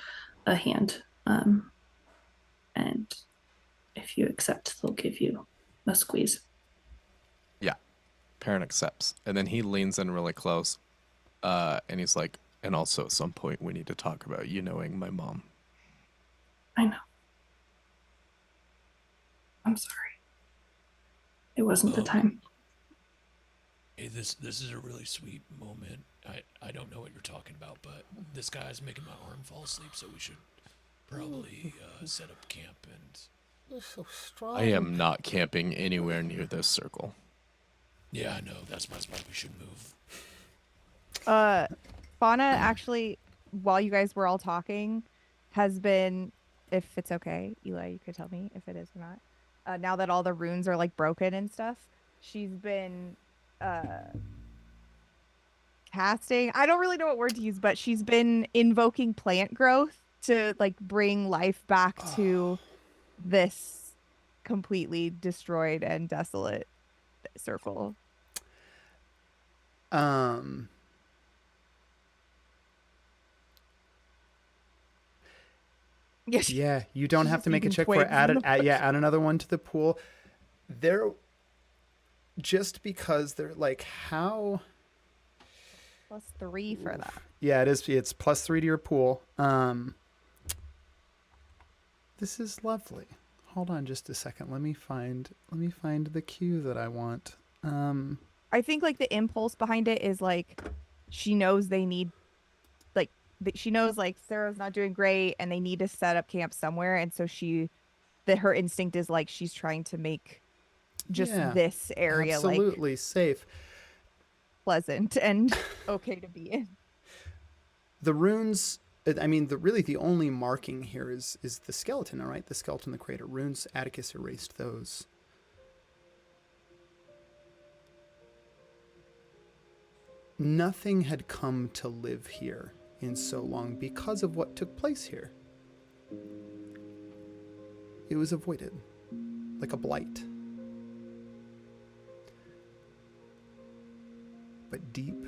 a hand. And if you accept, they'll give you a squeeze. Yeah. Perrin accepts. And then he leans in really close. And he's like, and also at some point we need to talk about you knowing my mom. I know. I'm sorry. It wasn't the time. Hey, this is a really sweet moment. I don't know what you're talking about, but this guy's making my arm fall asleep, so we should probably set up camp and... You're so strong. I am not camping anywhere near this circle. Yeah, I know. That's why we should move. Fauna actually, while you guys were all talking, has been, if it's okay, Eli, you could tell me if it is or not. Now that all the runes are like broken and stuff, she's been casting. I don't really know what word to use, but she's been invoking plant growth to like bring life back to this completely destroyed and desolate circle. Yes. Yeah, you don't have to make a check for it. Add another one to the pool. They're just because they're like how +3 for that. Yeah, it is. It's +3 to your pool. This is lovely. Hold on just a second. Let me find the cue that I want. I think like the impulse behind it is like she knows they need she knows like Sarah's not doing great and they need to set up camp somewhere, and so her instinct is like she's trying to make just this area absolutely like safe, pleasant and okay to be in. The runes, I mean, the only marking here is the skeleton, all right? The skeleton, the crater. Runes, Atticus erased those. Nothing had come to live here in so long because of what took place here. It was avoided, like a blight. But deep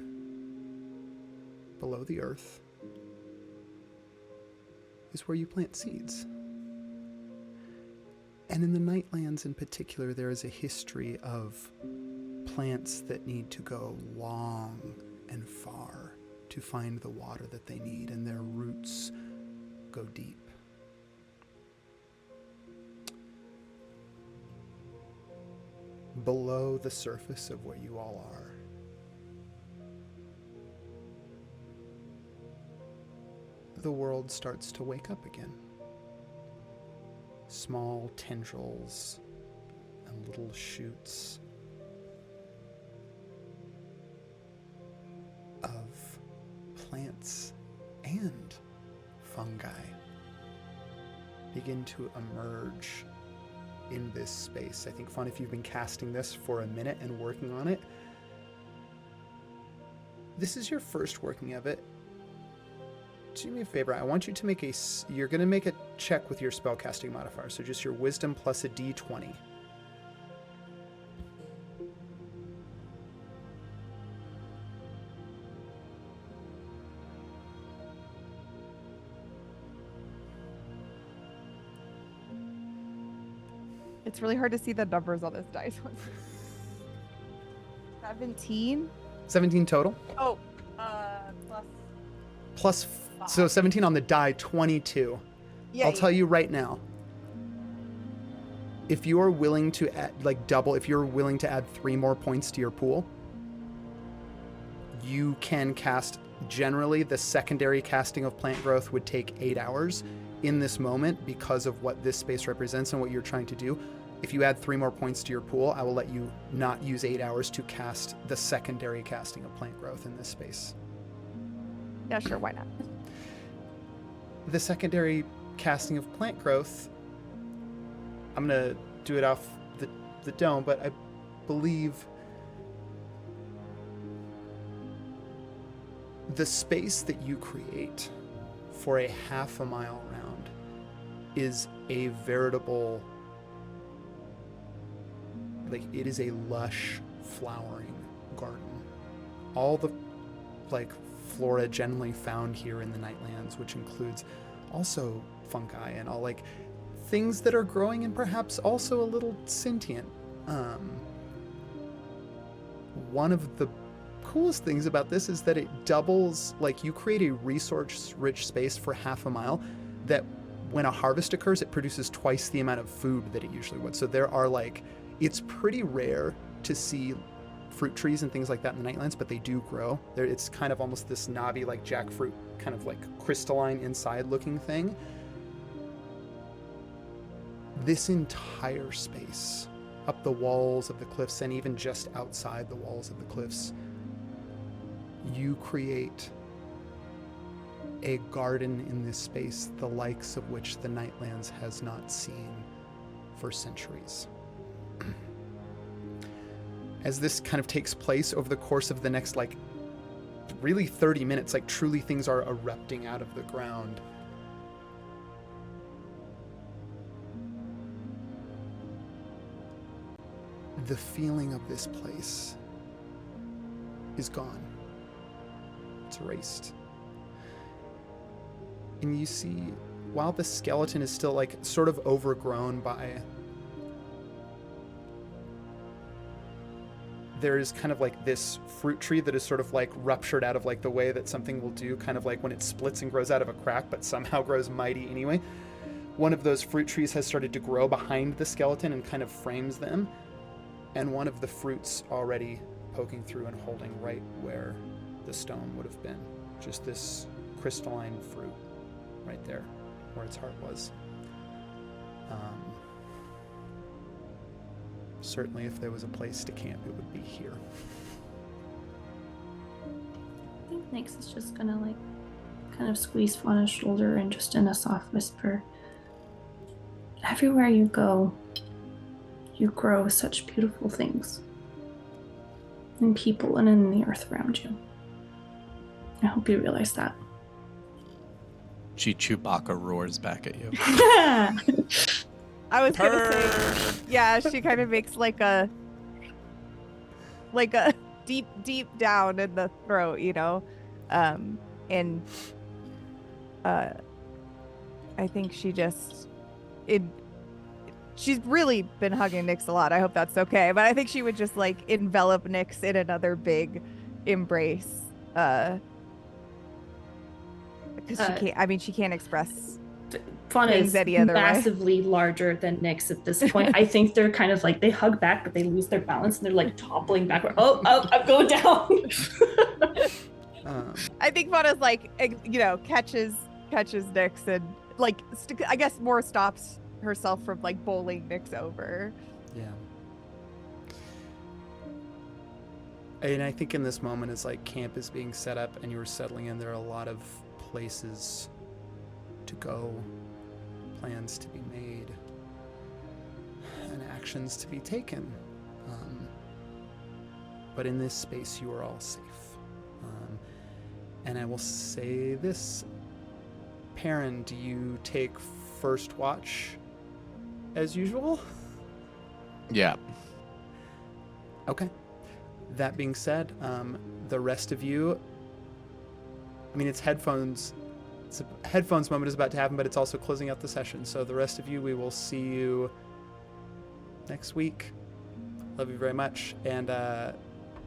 below the earth is where you plant seeds. And in the Nightlands in particular, there is a history of plants that need to go long and far to find the water that they need, and their roots go deep. Below the surface of where you all are, the world starts to wake up again. Small tendrils and little shoots of plants and fungi begin to emerge in this space. I think, Fawn, if you've been casting this for a minute and working on it, this is your first working of it. Do me a favor. I want you to make you're going to make a check with your spellcasting modifier. So just your wisdom plus a d20. It's really hard to see the numbers on this dice. 17? 17 total? Oh, plus so 17 on the die, 22. Yeah, I'll tell you right now, if you are willing to add, if you're willing to add 3 more points to your pool, you can cast. Generally, the secondary casting of plant growth would take 8 hours. In this moment, because of what this space represents and what you're trying to do, if you add 3 more points to your pool, I will let you not use 8 hours to cast the secondary casting of plant growth in this space. Yeah, sure, why not? The secondary casting of plant growth, I'm going to do it off the dome, but I believe the space that you create for a half a mile round is a veritable, it is a lush flowering garden. All the flora generally found here in the Nightlands, which includes also fungi and all like things that are growing and perhaps also a little sentient. One of the coolest things about this is that it doubles, like you create a resource-rich space for half a mile that when a harvest occurs, it produces twice the amount of food that it usually would. So there are like, it's pretty rare to see fruit trees and things like that in the Nightlands, but they do grow. It's kind of almost this knobby, like jackfruit, kind of like crystalline inside looking thing. This entire space, up the walls of the cliffs and even just outside the walls of the cliffs, you create a garden in this space, the likes of which the Nightlands has not seen for centuries. As this kind of takes place over the course of the next, like, really 30 minutes, like truly things are erupting out of the ground. The feeling of this place is gone. It's erased. And you see, while the skeleton is still like sort of overgrown by, there is kind of like this fruit tree that is sort of like ruptured out of like the way that something will do, kind of like when it splits and grows out of a crack, but somehow grows mighty anyway. One of those fruit trees has started to grow behind the skeleton and kind of frames them. And one of the fruits already poking through and holding right where the stone would have been. Just this crystalline fruit right there where its heart was. Certainly if there was a place to camp, it would be here. I think Nyx is just gonna like kind of squeeze Fauna's shoulder and just in a soft whisper, everywhere you go, you grow such beautiful things in people and in the earth around you. I hope you realize that. She Chewbacca roars back at you. I was gonna say, yeah, she kind of makes like a deep down in the throat, you know, and I think she's really been hugging Nyx a lot. I hope that's okay, but I think she would just like envelop Nyx in another big embrace, because she can't express. Fauna is any other massively larger than Nyx at this point. I think they're kind of like, they hug back, but they lose their balance and they're like toppling backward. Oh, I'm going down. I think Fauna's like, you know, catches Nyx and like, I guess more stops herself from like bowling Nyx over. Yeah. And I think in this moment, as like camp is being set up and you're settling in, there are a lot of places to go, plans to be made, and actions to be taken. But in this space, you are all safe. And I will say this, Perrin, do you take first watch as usual? Yeah. Okay. That being said, the rest of you, I mean, it's a headphones moment is about to happen, but it's also closing out the session. So the rest of you, we will see you next week. Love you very much. And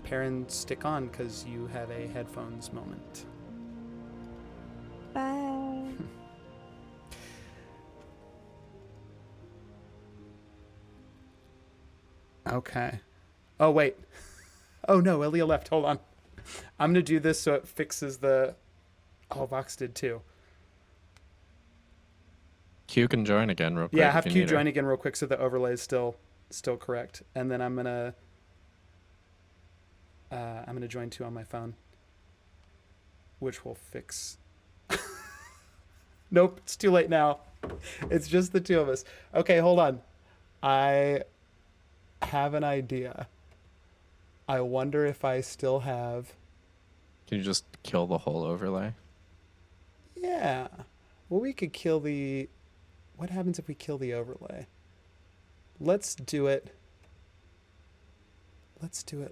Perrin, stick on because you have a headphones moment. Bye. Okay. Oh, wait. Oh, no, Ilya left. Hold on. I'm going to do this so it fixes the... Oh, Vox did too. Q can join again real quick. Yeah, have Q join again real quick so the overlay is still correct. And then I'm gonna join too on my phone, which will fix. Nope, it's too late now. It's just the two of us. Okay, hold on. I have an idea. I wonder if I still have... Can you just kill the whole overlay? Yeah. Well, we could kill the... What happens if we kill the overlay? Let's do it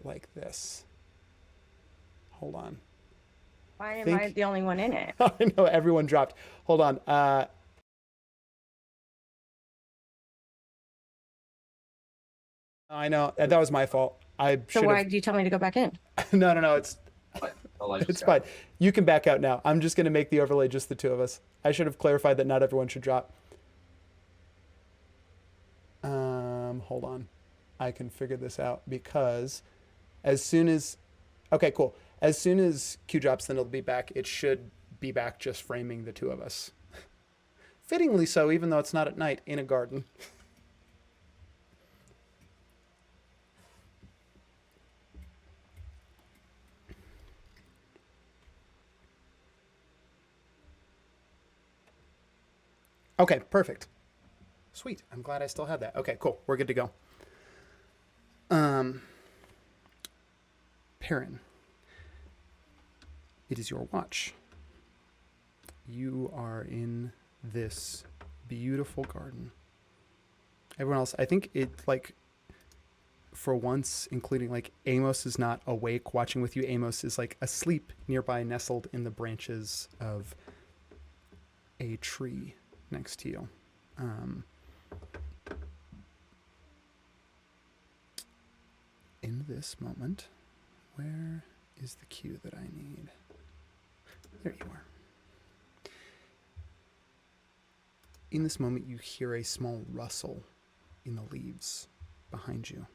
like this. Hold on. Why am I the only one in it? I know, everyone dropped. Hold on. I know, that was my fault. So why did you tell me to go back in? No, it's fine. You can back out now. I'm just going to make the overlay just the two of us. I should have clarified that not everyone should drop. Hold on. I can figure this out because as soon as... Okay, cool. As soon as Q drops, then it'll be back. It should be back just framing the two of us. Fittingly so, even though it's not at night in a garden. Okay, perfect. Sweet. I'm glad I still had that. Okay, cool. We're good to go. Perrin, it is your watch. You are in this beautiful garden. Everyone else, I think it, like, for once, including, like, Amos is not awake watching with you. Amos is, like, asleep nearby, nestled in the branches of a tree next to you. In this moment, where is the cue that I need? There you are. In this moment, you hear a small rustle in the leaves behind you.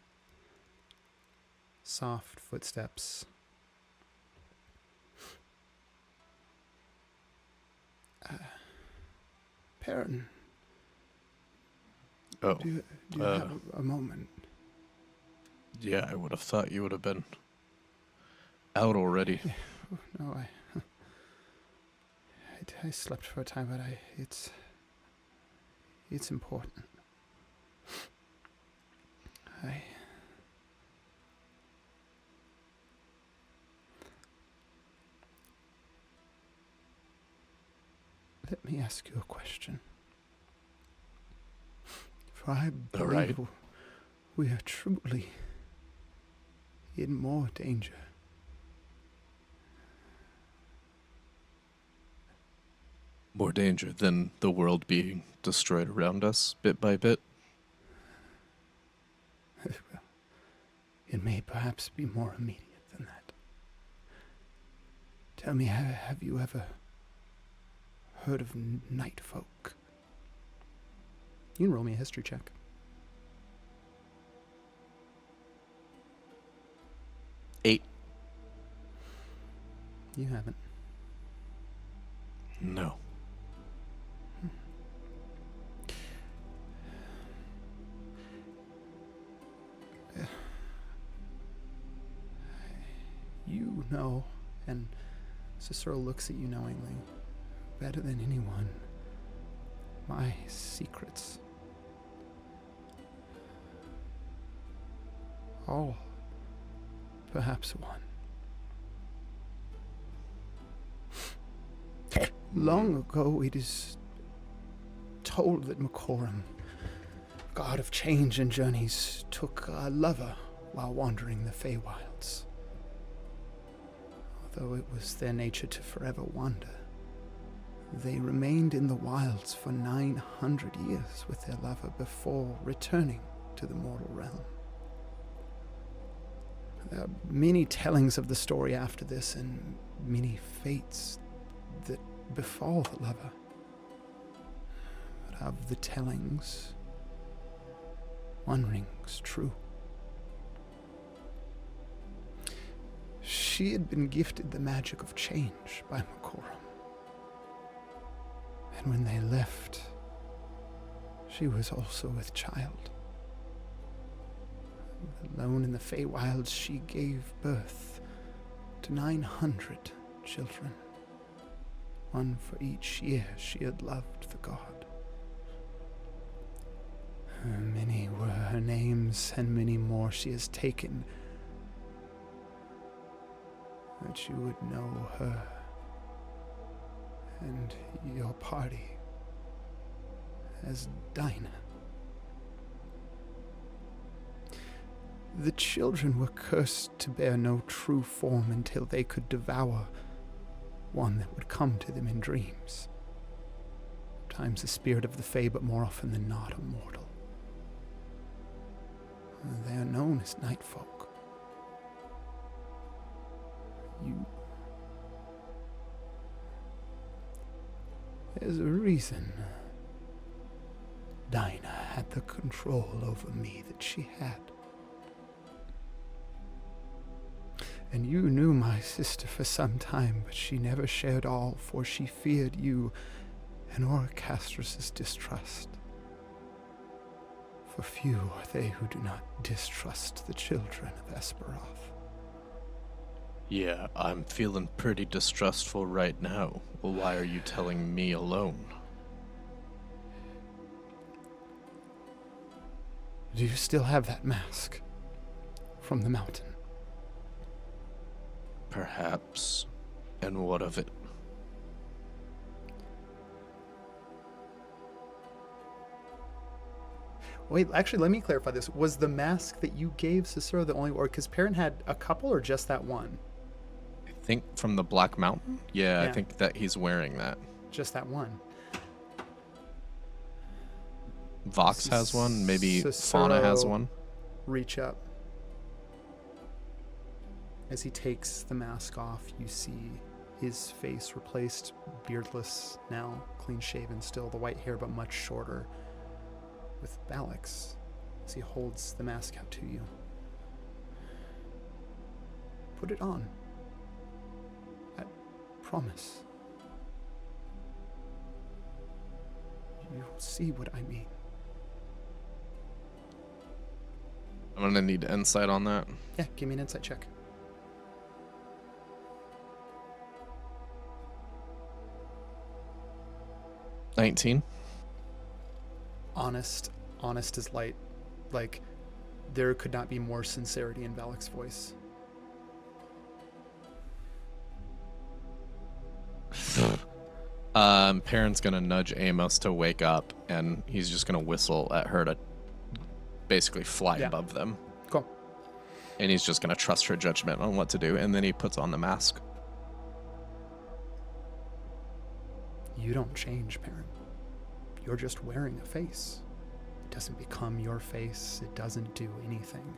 Soft footsteps. Perrin. Oh. Do you have a moment? Yeah, I would have thought you would have been out already. No, I slept for a time, but it's important. Let me ask you a question. For I believe we are truly in more danger. More danger than the world being destroyed around us, bit by bit? Well, it may perhaps be more immediate than that. Tell me, have you ever heard of night folk? You can roll me a history check. Eight. You haven't. No. You know, and Cicero looks at you knowingly, better than anyone, my secrets. All, perhaps one. Long ago, it is told that Macorum, god of change and journeys, took a lover while wandering the Feywilds. Although it was their nature to forever wander, they remained in the wilds for 900 years with their lover before returning to the mortal realm. There are many tellings of the story after this, and many fates that befall the lover. But of the tellings, one rings true. She had been gifted the magic of change by Macorum. And when they left, she was also with child. Alone in the Feywilds, she gave birth to 900 children. One for each year she had loved the god. Many were her names, and many more she has taken, that you would know her and your party as Dinah. The children were cursed to bear no true form until they could devour one that would come to them in dreams. Sometimes a spirit of the Fae, but more often than not a mortal. They are known as night folk. There's a reason Dinah had the control over me that she had. And you knew my sister for some time, but she never shared all, for she feared you and Orcastrus's distrust. For few are they who do not distrust the children of Esperoth. Yeah, I'm feeling pretty distrustful right now. Well, why are you telling me alone? Do you still have that mask from the mountain? Perhaps. And what of it? Wait, actually, let me clarify this. Was the mask that you gave Cicero the only, or because Perrin had a couple, or just that one? I think from the Black Mountain? Yeah, I think that he's wearing that. Just that one. Vox has one. Maybe Cicero Fauna has one. Reach up. As he takes the mask off, you see his face replaced, beardless now, clean shaven still, the white hair but much shorter, with Balix as he holds the mask out to you. Put it on. I promise. You'll see what I mean. I'm gonna need insight on that. Yeah, give me an insight check. $19. Honest as light. Like, there could not be more sincerity in Valak's voice. Perrin's gonna nudge Amos to wake up, and he's just gonna whistle at her to basically fly above them. Cool. And he's just gonna trust her judgment on what to do, and then he puts on the mask. You don't change, Perrin. You're just wearing a face. It doesn't become your face. It doesn't do anything.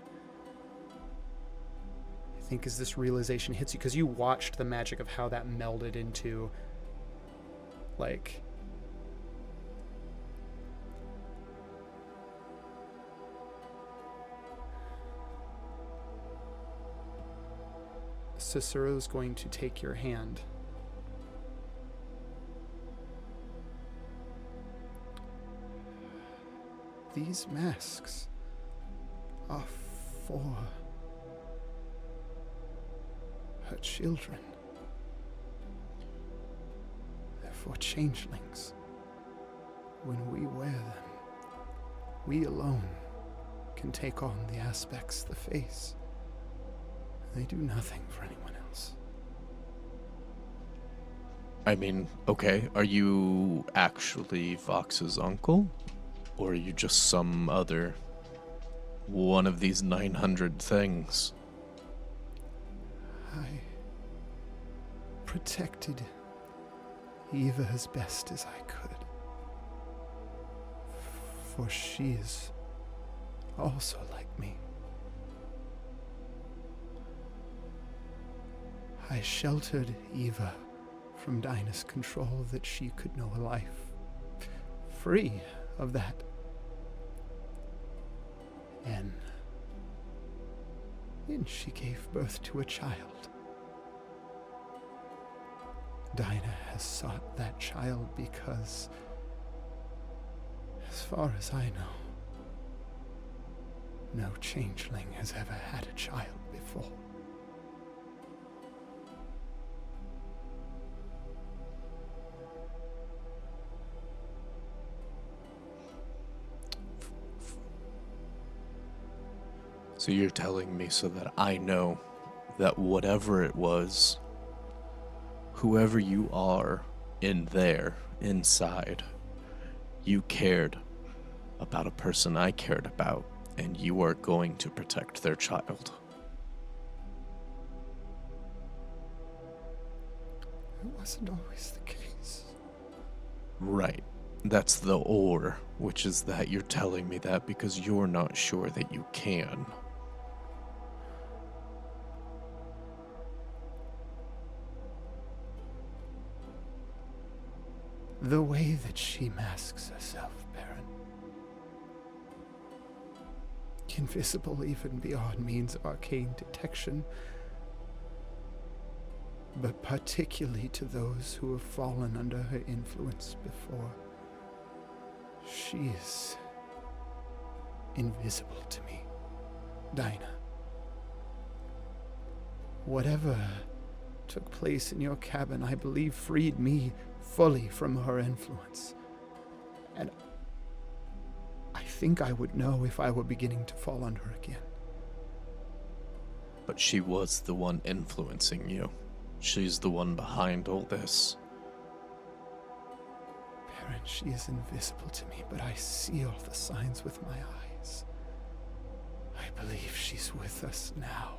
I think as this realization hits you, because you watched the magic of how that melded into, like, Cicero's going to take your hand. These masks are for her children. They're for changelings. When we wear them, we alone can take on the aspects the face. They do nothing for anyone else. I mean, okay, are you actually Vox's uncle? Or are you just some other one of these 900 things? I protected Eva as best as I could. For she is also like me. I sheltered Eva from Dinah's control that she could know a life free of that. And then she gave birth to a child. Dinah has sought that child because, as far as I know, no changeling has ever had a child before. So you're telling me so that I know that whatever it was, whoever you are in there, inside, you cared about a person I cared about, and you are going to protect their child. It wasn't always the case. Right. That's the or, which is that you're telling me that because you're not sure that you can. The way that she masks herself, Baron. Invisible even beyond means of arcane detection, but particularly to those who have fallen under her influence before. She is invisible to me, Dinah. Whatever took place in your cabin, I believe, freed me fully from her influence. And I think I would know if I were beginning to fall under again. But she was the one influencing you. She's the one behind all this. Baron, she is invisible to me, but I see all the signs with my eyes. I believe she's with us now.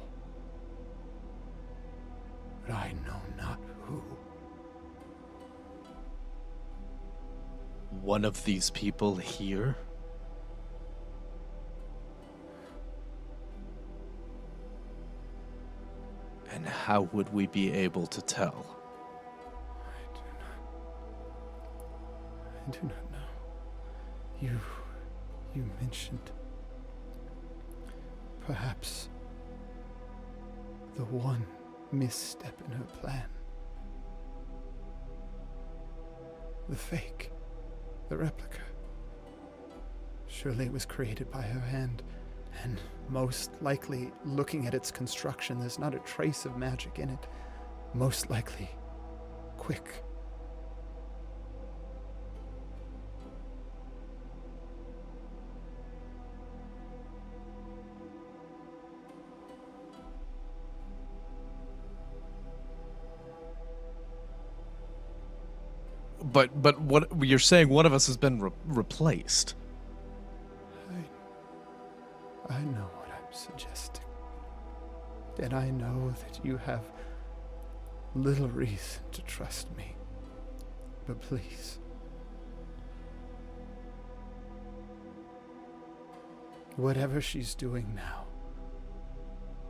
But I know not who. One of these people here? And how would we be able to tell? I do not know. You mentioned perhaps the one misstep in her plan. The fake, the replica. Surely it was created by her hand, and most likely, looking at its construction, there's not a trace of magic in it. Most likely, quick. But what you're saying? One of us has been replaced. I know what I'm suggesting. And I know that you have little reason to trust me. But please. Whatever she's doing now,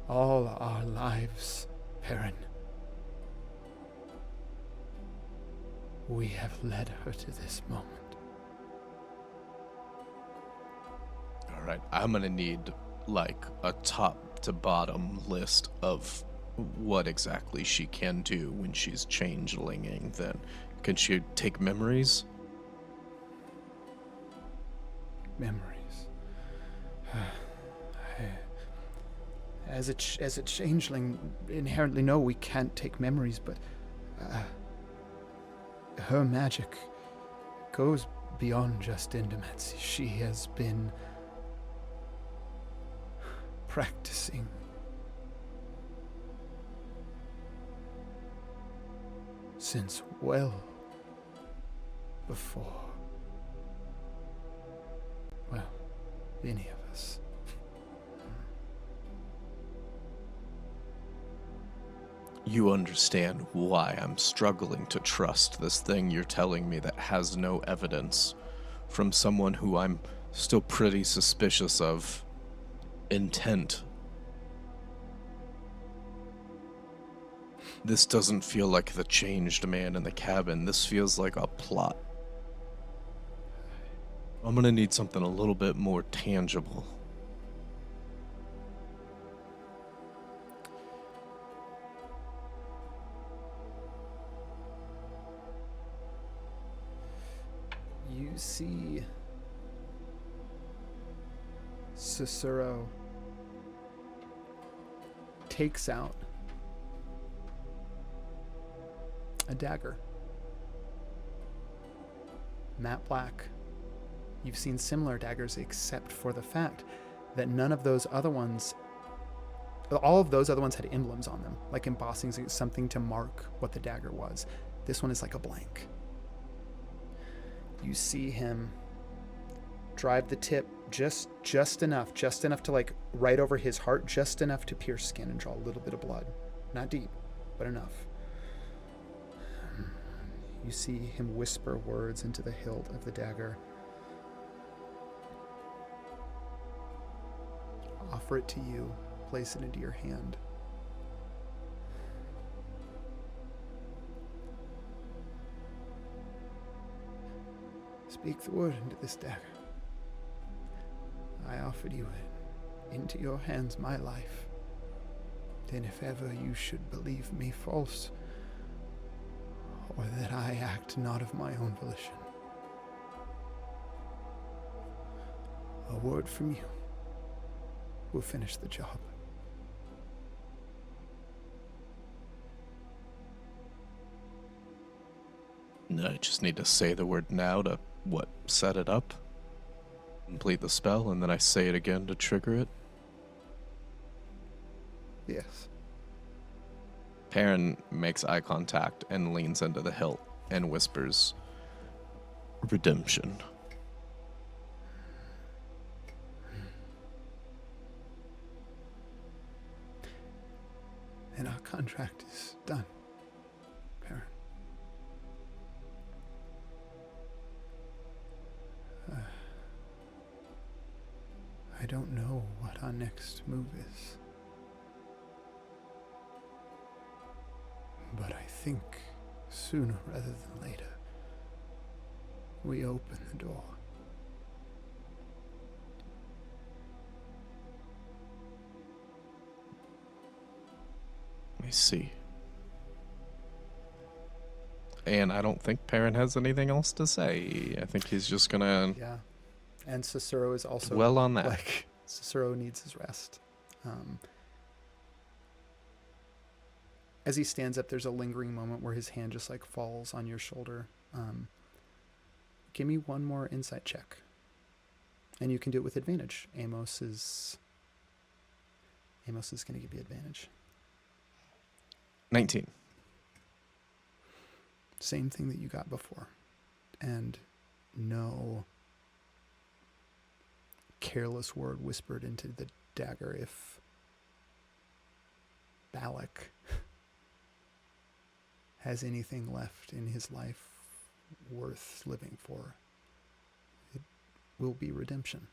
all our lives, Perrin, we have led her to this moment. All right, I'm gonna need like a top to bottom list of what exactly she can do when she's changelinging. Then, can she take memories? Memories. As a changeling, inherently, no, we can't take memories, but her magic goes beyond just intimacy. She has been practicing since well before, well, any of us. You understand why I'm struggling to trust this thing you're telling me that has no evidence from someone who I'm still pretty suspicious of intent. This doesn't feel like the changed man in the cabin. This feels like a plot. I'm gonna need something a little bit more tangible. You see Cicero takes out a dagger. Matte black. You've seen similar daggers except for the fact that none of those other ones, all of those other ones had emblems on them, like embossings, something to mark what the dagger was. This one is like a blank. You see him drive the tip just enough to like right over his heart, just enough to pierce skin and draw a little bit of blood. Not deep, but enough. You see him whisper words into the hilt of the dagger. Offer it to you. Place it into your hand. Speak the word into this dagger. I offered you into your hands my life. Then if ever you should believe me false, or that I act not of my own volition, a word from you will finish the job. No, I just need to say the word now to, set it up? Complete the spell, and then I say it again to trigger it? Yes. Perrin makes eye contact and leans into the hilt and whispers, redemption. And our contract is done, Perrin. I don't know what our next move is. But I think sooner rather than later, we open the door. I see. And I don't think Perrin has anything else to say. I think he's just gonna... Yeah. And Cicero is also... Well on that. Like, Cicero needs his rest. As he stands up, there's a lingering moment where his hand just, like, falls on your shoulder. Give me one more insight check. And you can do it with advantage. Amos is going to give you advantage. 19. Same thing that you got before. And no careless word whispered into the dagger if Balak has anything left in his life worth living for. It will be redemption.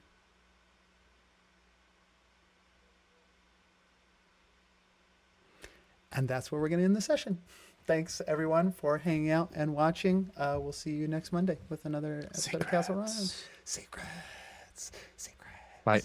And that's where we're going to end the session. Thanks, everyone, for hanging out and watching. We'll see you next Monday with another episode of Castle Run. Secrets. Bye.